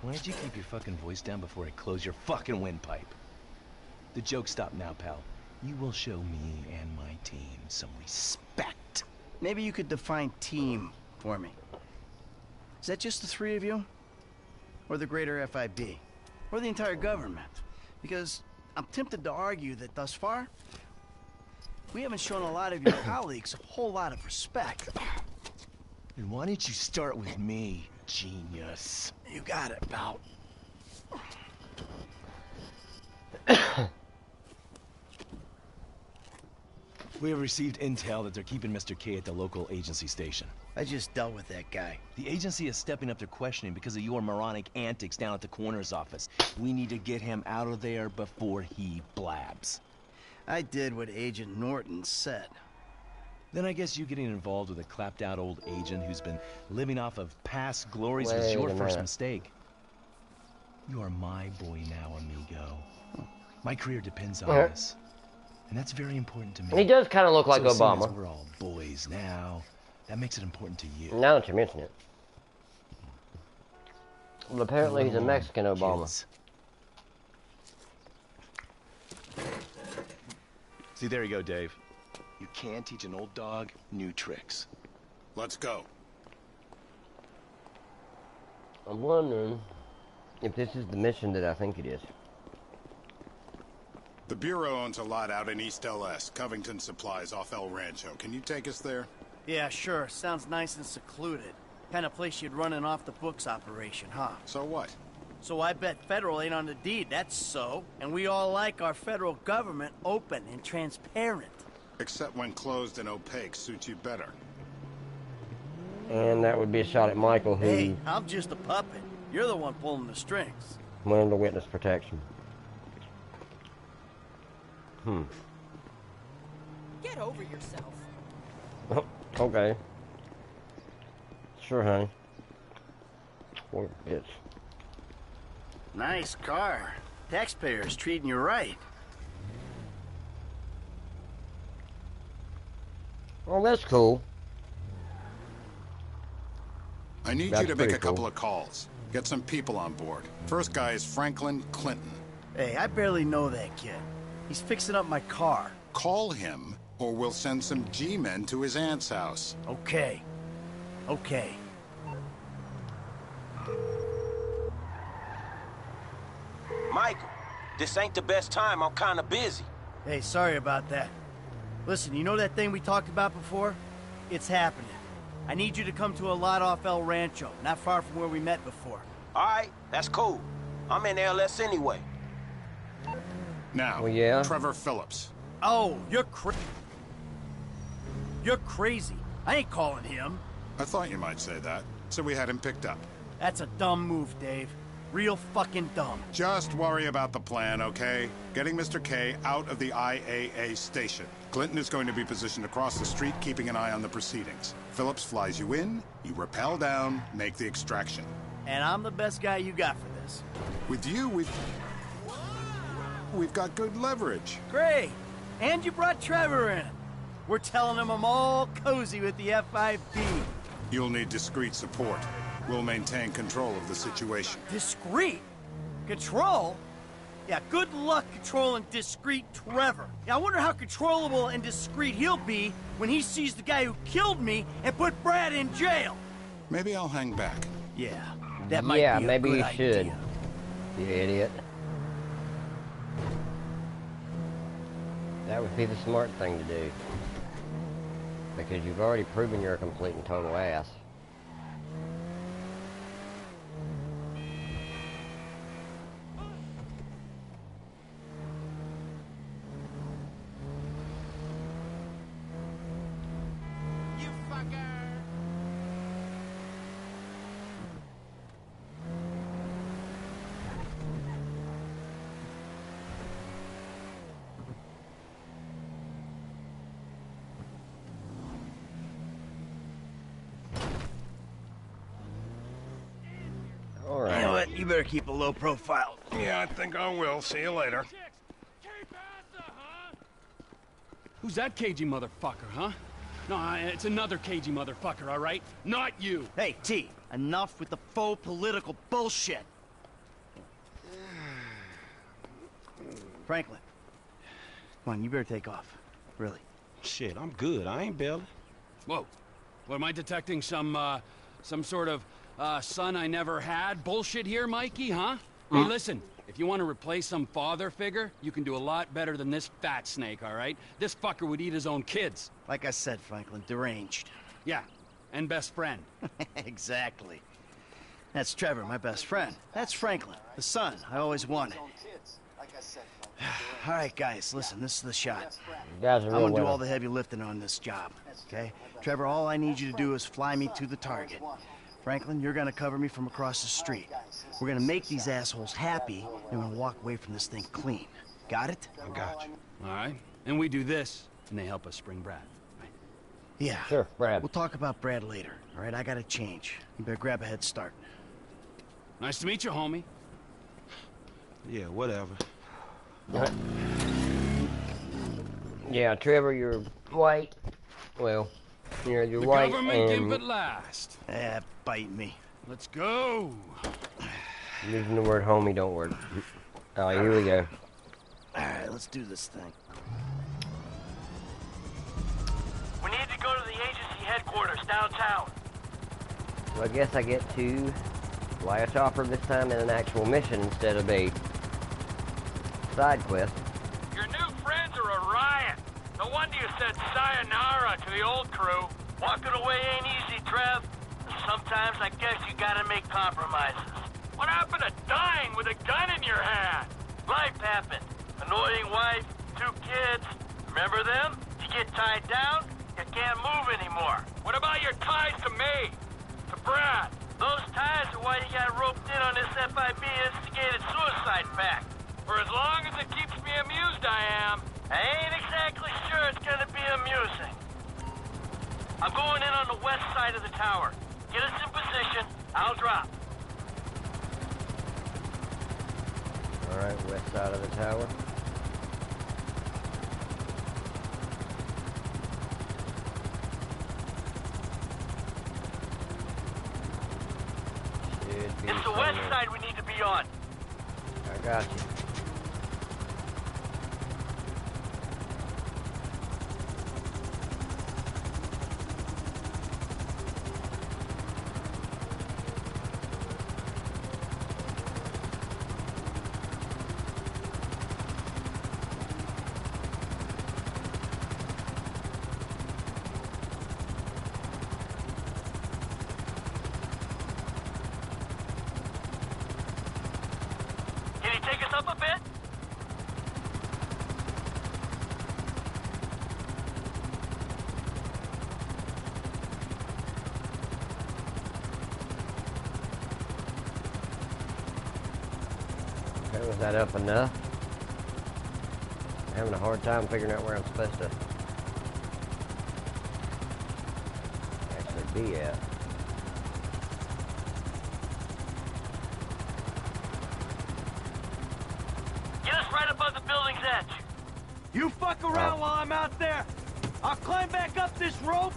V: Why don't you keep your fucking voice down before I close your fucking windpipe? The joke stopped now, pal. You will show me and my team some respect.
C: Maybe you could define team for me. Is that just the three of you? Or the greater FIB? Or the entire government? Because I'm tempted to argue that thus far, we haven't shown a lot of your colleagues a whole lot of respect.
V: And why don't you start with me, genius?
C: You got it, pal.
V: We have received intel that they're keeping Mr. K at the local agency station.
C: I just dealt with that guy.
V: The agency is stepping up their questioning because of your moronic antics down at the coroner's office. We need to get him out of there before he blabs.
C: I did what Agent Norton said.
V: Then I guess you getting involved with a clapped-out old agent who's been living off of past glories was your first mistake. You are my boy now, amigo. My career depends on this. And that's very important to me.
A: He does kind of look like Obama.
V: As we're all boys now. That makes it important to you.
A: Now that you mention it. Well, apparently he's a Mexican Obama.
V: Kids. See, there you go, Dave. You can teach an old dog new tricks.
U: Let's go.
A: I'm wondering if this is the mission that I think it is.
U: The Bureau owns a lot out in East LS, Covington Supplies off El Rancho. Can you take us there?
C: Yeah, sure. Sounds nice and secluded. Kind of place you'd run an off-the-books operation, huh?
U: So what?
C: So I bet federal ain't on the deed, that's so. And we all like our federal government open and transparent.
U: Except when closed and opaque suits you better.
A: And that would be a shot at Michael, who...
C: Hey, I'm just a puppet. You're the one pulling the strings.
A: went under witness protection.
T: Get over yourself.
A: Oh, okay. Sure, honey. Poor bitch.
C: Nice car. Taxpayers treating you right.
A: Oh, that's cool.
U: I need you to make a couple of calls. Get some people on board. First guy is Franklin Clinton.
C: Hey, I barely know that kid. He's fixing up my car.
U: Call him, or we'll send some G-men to his aunt's house.
C: Okay. Okay.
R: Michael, this ain't the best time. I'm kinda busy.
C: Hey, sorry about that. Listen, you know that thing we talked about before? It's happening. I need you to come to a lot off El Rancho, not far from where we met before.
R: All right, that's cool. I'm in LS anyway.
U: Now,
A: yeah.
U: Trevor Phillips.
C: Oh, you're crazy. I ain't calling him.
U: I thought you might say that, so we had him picked up.
C: That's a dumb move, Dave. Real fucking dumb.
U: Just worry about the plan, okay? Getting Mr. K out of the IAA station. Clinton is going to be positioned across the street, keeping an eye on the proceedings. Phillips flies you in, you rappel down, make the extraction.
C: And I'm the best guy you got for this.
U: With you, we've got good leverage.
C: Great. And you brought Trevor in. We're telling him I'm all cozy with the FIB.
U: You'll need discreet support. We'll maintain control of the situation.
C: Discreet? Control? Yeah, good luck controlling discreet Trevor. Yeah, I wonder how controllable and discreet he'll be when he sees the guy who killed me and put Brad in jail.
U: Maybe I'll hang back.
C: Yeah, that might be a
A: maybe
C: good
A: you should.
C: idea.
A: You idiot. would be the smart thing to do. Because you've already proven you're a complete and total ass.
C: You know what? You better keep a low profile.
Q: Yeah, I think I will. See you later.
D: Who's that cagey motherfucker, huh? No, it's another cagey motherfucker, all right? Not you.
C: Hey, T, enough with the faux political bullshit. Franklin, come on, you better take off. Really.
R: Shit, I'm good. I ain't bailing.
D: Whoa. What, am I detecting some sort of, son I never had bullshit here, Mikey, huh? Hey, listen, if you want to replace some father figure, you can do a lot better than this fat snake, all right? This fucker would eat his own kids.
C: Like I said, Franklin, deranged.
D: Yeah, and best friend.
C: Exactly. That's Trevor, my best friend. That's Franklin, the son I always wanted. All right, guys, listen, this is the shot.
A: You guys are
C: I'm
A: real
C: gonna do
A: winner.
C: all the heavy lifting on this job, okay? Trevor, all I need you to do is fly me to the target. Franklin, you're gonna cover me from across the street. We're gonna make these assholes happy, and we're gonna walk away from this thing clean. Got it?
R: I got you.
D: All right, and we do this, and they help us spring Brad. Right?
C: Yeah.
A: Sure, Brad.
C: We'll talk about Brad later, all right? I gotta change. You better grab a head start.
D: Nice to meet you, homie.
R: Yeah, whatever.
A: Yeah, Trevor, you're white. Well, you're
D: The
A: white
D: government
A: and
D: give it last.
C: Yeah, bite me.
D: Let's go.
A: using the word homie don't work. Oh, here we go.
C: All right, let's do this thing.
S: We need to go to the agency headquarters downtown.
A: So I guess I get to fly a chopper this time in an actual mission instead of a side quest.
E: Your new friends are a riot. No wonder you said sayonara to the old crew.
S: Walking away ain't easy, Trev. Sometimes I guess you gotta make compromises.
E: What happened to dying with a gun in your hand?
S: Life happened. Annoying wife, 2 kids. Remember them? You get tied down, you can't move anymore.
E: What about your ties to me? To Brad?
S: Those ties are why you got roped in on this FIB instigated suicide pact.
E: For as long as it keeps me amused, I am.
S: I ain't exactly sure it's gonna be amusing. I'm going in on the west side of the tower. Get us in position, I'll drop.
A: Alright, west side of the tower.
S: It's the west side we need to be on.
A: I got you.
S: Can you take us up a bit?
A: Okay, was that up enough? I'm having a hard time figuring out where I'm supposed to actually be at.
S: Get us right above the building's edge.
C: You fuck around while I'm out there. I'll climb back up this rope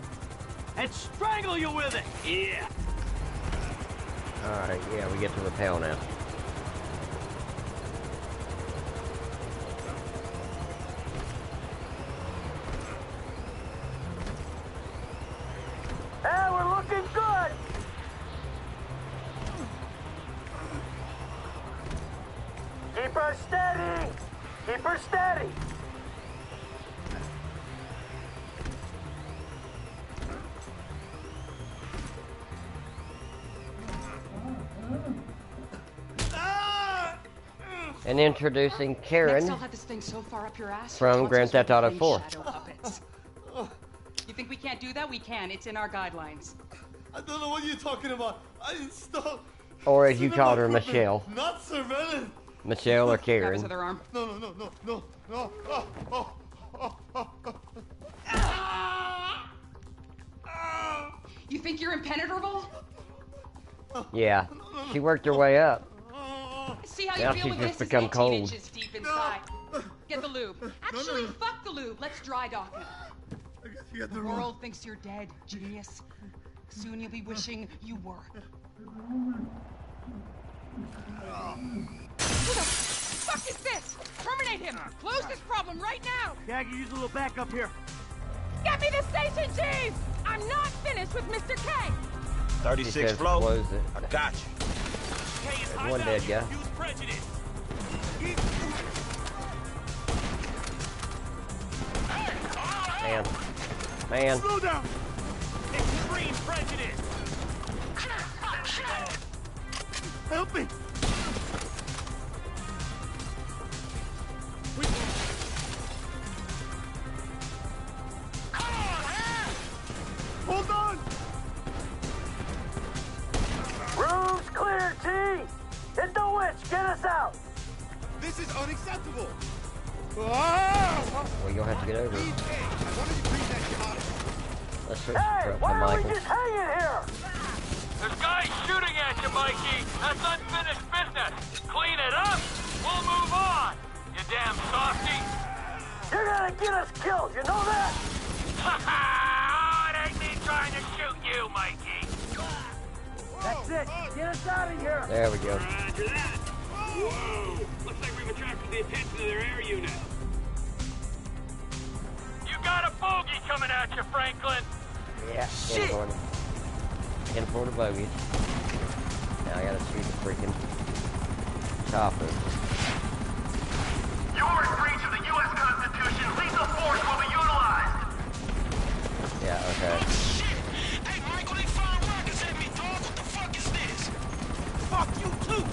C: and strangle you with it.
S: Yeah.
A: Alright, yeah, we get to rappel now.
S: Hey, we're looking good. Keep her steady. Keep her steady.
A: And introducing
F: Next,
A: Karen
F: I'll have this thing so far up your ass.
A: from Grand Theft Auto 4.
F: Shadow puppets. You think we can't do that? We can. It's in our guidelines.
G: I don't know what you're talking about. I installed.
A: Or as you called her, Michelle.
G: Not surveillance.
A: Michelle or
F: Grab his
A: Karen.
F: other arm.
G: No.
F: You think you're impenetrable?
A: Yeah, she worked her way up.
F: See how
A: Now
F: you feel
A: she's
F: with
A: just
F: this?
A: become
F: It's 18
A: cold.
F: inches deep inside. Get the lube. Actually, fuck the lube. Let's dry dock it. The world thinks you're dead, genius. Soon you'll be wishing you were. Who the fuck is this? Terminate him! Close this problem right now!
C: Yeah, I can use a little backup here.
J: Get me the station chief! I'm not finished with Mr. K!
A: 36 flow. I
V: got you.
A: One dead guy. Man.
G: Slow down. Extreme prejudice. Help me. Hold on.
S: Room's clear, T! Hit the witch! Get us out!
G: This is unacceptable!
A: Well, you'll have to get over it. Let's switch
S: Hey,
A: to
S: why are we
A: Michael.
S: just hanging here?
E: There's guys shooting at you, Mikey. That's unfinished business. Clean it up. We'll move on. You damn softy.
S: You're gonna get us killed, you know that?
E: Oh, it ain't me trying to shoot you, Mikey.
S: That's it! Get us out of here!
A: There we go.
E: Roger that. Whoa! Looks like we've attracted the attention of their air unit. You got a bogey coming at you, Franklin.
A: Yeah, in for the bogeys. Now I gotta shoot the freaking chopper.
S: You're in breach of the U.S. Constitution. Lethal force will be utilized.
A: Yeah, okay.
R: Hey, Michael, they fired rockets at me, dog. What the fuck is this? Fuck you, too.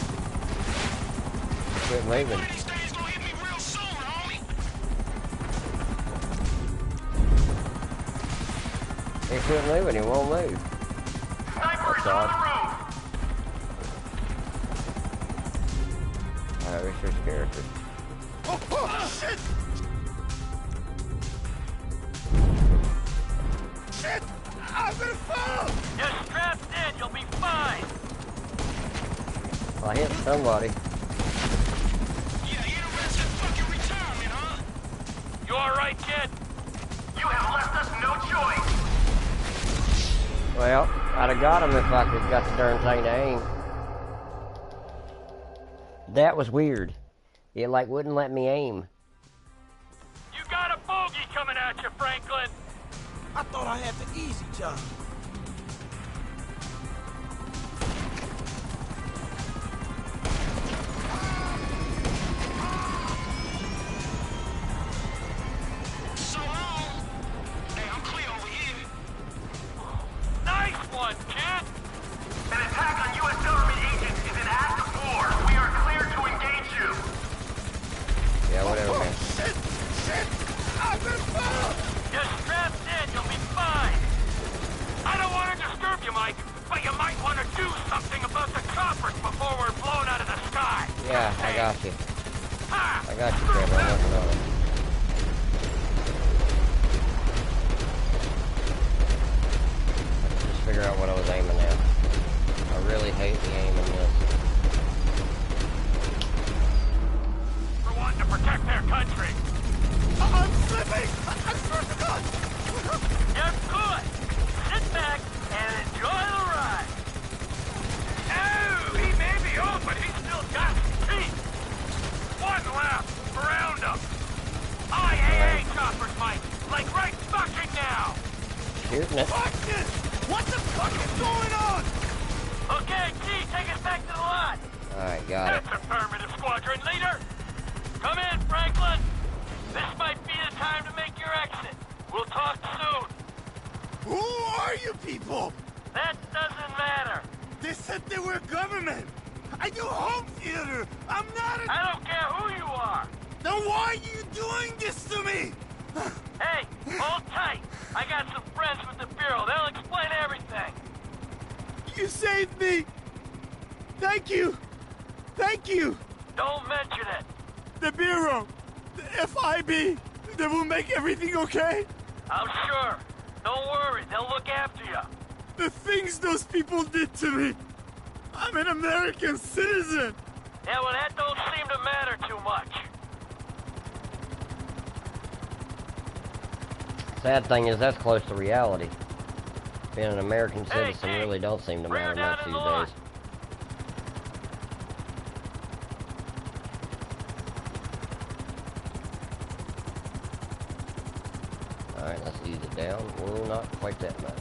A: Quit moving.
R: One of these days gonna hit me real soon, homie.
A: He quit moving, he won't move.
S: Sniper's on the roof.
A: Alright, research character.
G: Oh, shit! Shit! I'm gonna fall!
E: You're strapped in. You'll be fine.
A: I hit somebody.
E: You all right, kid?
S: You have left us no choice.
A: Well, I'd have got him if I could got the darn thing to aim. That was weird. It like wouldn't let me aim.
E: You got a bogey coming at you, Franklin.
R: I thought I had the easy job. So long. Hey, I'm clear over here.
E: Nice one, kid.
S: An attack on U.S. government agents is an act of war. We are clear to engage you.
A: Yeah, whatever, man.
G: Shit! Shit! I'm gonna fall!
E: You're strapped in. You'll be fine. I don't want to disturb you, Mike, but you might want to do something about the choppers before we're blown out of the sky.
A: Yeah, I got you. I got you, Trevor. I'm working on it. Just figure out what I was aiming at. I really hate the aim in this.
E: For wanting to protect their country.
G: I'm slipping! I swear to God!
E: You're good. Sit back and enjoy the ride. Oh, he may be old, but he's still got teeth. One left. Round him. IAA choppers, Mike. Like right fucking now.
A: Shooting it.
G: Fuck this! What the fuck is going on?
E: Okay, T, take us back to the lot.
A: Alright, got it.
E: That's affirmative, squadron leader. Come in, Franklin. This might be the time to make your exit. We'll talk soon.
G: Who are you people?
E: That doesn't matter.
G: They said they were government. I do home theater. I'm not a...
E: I don't care who you are.
G: Then why are you doing this to me?
E: Hey, hold tight. I got some friends with the Bureau. They'll explain everything.
G: You saved me. Thank you. Thank you.
E: Don't mention it.
G: The Bureau, the FIB, they will make everything okay?
E: I'm sure. Don't worry, they'll look after you.
G: The things those people did to me. I'm an American citizen.
E: Yeah, well, that don't seem to matter too much.
A: Sad thing is, that's close to reality. Being an American citizen really don't seem to matter much these days. Alright, let's ease it down. Well, not quite that much.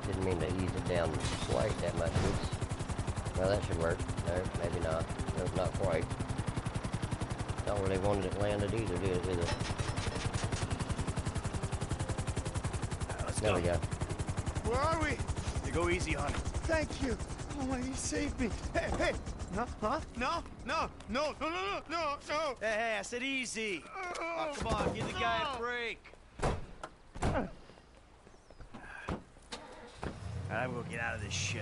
A: Didn't mean to ease it down quite that much. Oops. Well, that should work. No, maybe not. No, not quite. Not really wanted it landed either, did it? There we go.
G: Where are we?
C: You go easy on it.
G: Thank you. Oh my, you saved me. Hey, hey. No, huh? No, no, no, no, no, no, no.
C: Hey, hey, I said easy. Oh, come on, give the guy a break. I'm gonna get out of this shit.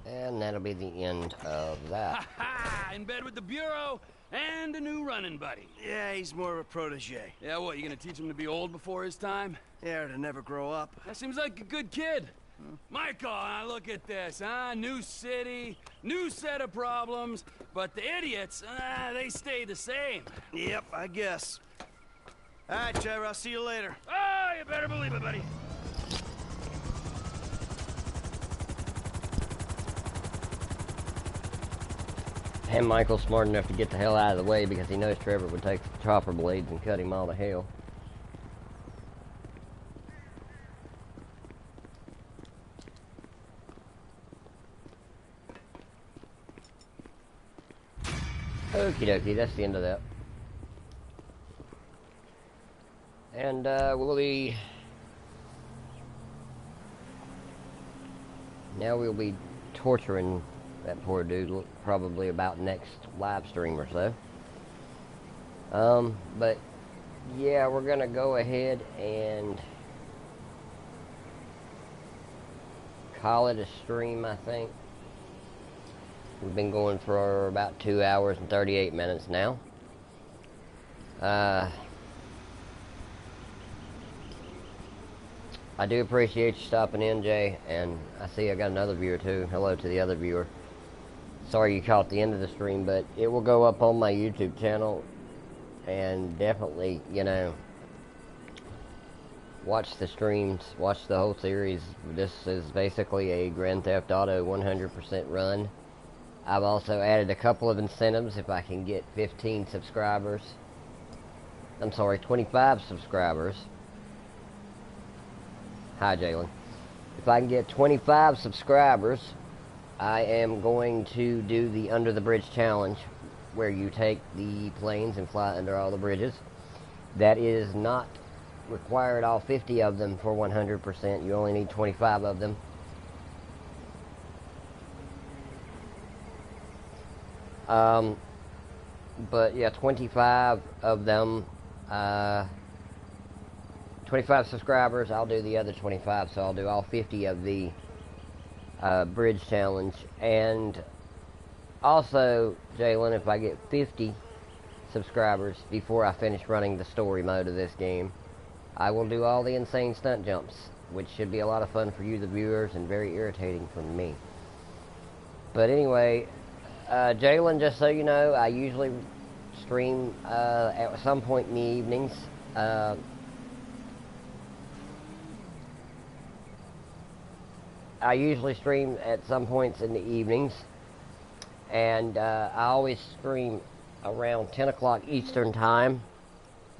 A: And that'll be the end of that.
D: Ha! In bed with the Bureau and a new running buddy.
C: Yeah, he's more of a protege.
D: Yeah, what, you gonna teach him to be old before his time?
C: Yeah, or to never grow up.
D: That seems like a good kid. Michael, look at this, huh? New city, new set of problems, but the idiots, they stay the same.
C: Yep, I guess. All right, Trevor, I'll see you later.
D: Oh, you better believe it, buddy.
A: And Michael's smart enough to get the hell out of the way because he knows Trevor would take the chopper blades and cut him all to hell. Okie dokie, that's the end of that. And we'll be... Now we'll be torturing that poor dude probably about next live stream or so. But yeah, we're gonna go ahead and call it a stream, I think. We've been going for about 2 hours and 38 minutes now. I do appreciate you stopping in, Jay, and I see I got another viewer too. Hello to the other viewer. Sorry you caught the end of the stream, but it will go up on my YouTube channel, and definitely, you know, watch the streams, watch the whole series. This is basically a Grand Theft Auto 100% run. I've also added a couple of incentives if I can get 15 subscribers. I'm sorry, 25 subscribers. Hi, Jalen. If I can get 25 subscribers, I am going to do the Under the Bridge Challenge, where you take the planes and fly under all the bridges. That is not required all 50 of them for 100%. You only need 25 of them. But yeah, 25 of them, 25 subscribers, I'll do the other 25, so I'll do all 50 of the bridge challenge. And also, Jalen, if I get 50 subscribers before I finish running the story mode of this game, I will do all the insane stunt jumps, which should be a lot of fun for you, the viewers, and very irritating for me. But anyway, Jalen, just so you know, I usually stream at some point in the evenings. I usually stream at some points in the evenings, and I always stream around 10 o'clock Eastern time,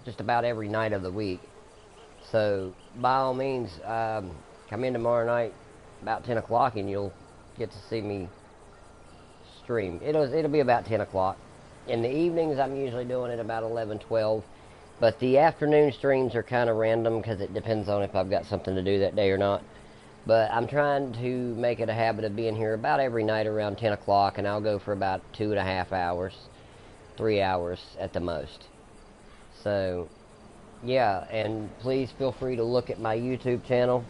A: just about every night of the week. So, by all means, come in tomorrow night about 10 o'clock and you'll get to see me stream. It'll be about 10 o'clock. In the evenings, I'm usually doing it about 11, 12. But the afternoon streams are kind of random because it depends on if I've got something to do that day or not. But I'm trying to make it a habit of being here about every night around 10 o'clock, and I'll go for about 2.5 hours, 3 hours at the most. So, yeah, and please feel free to look at my YouTube channel.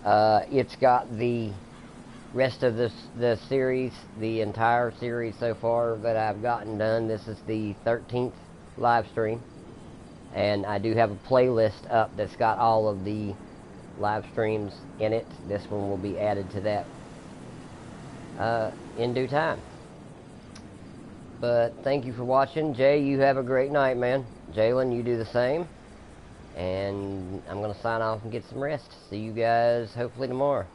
A: It's got the rest of the series, the entire series so far that I've gotten done. This is the 13th live stream, and I do have a playlist up that's got all of the live streams in it. This one will be added to that in due time. But thank you for watching. Jay, you have a great night, man. Jalen, you do the same. And I'm going to sign off and get some rest. See you guys hopefully tomorrow.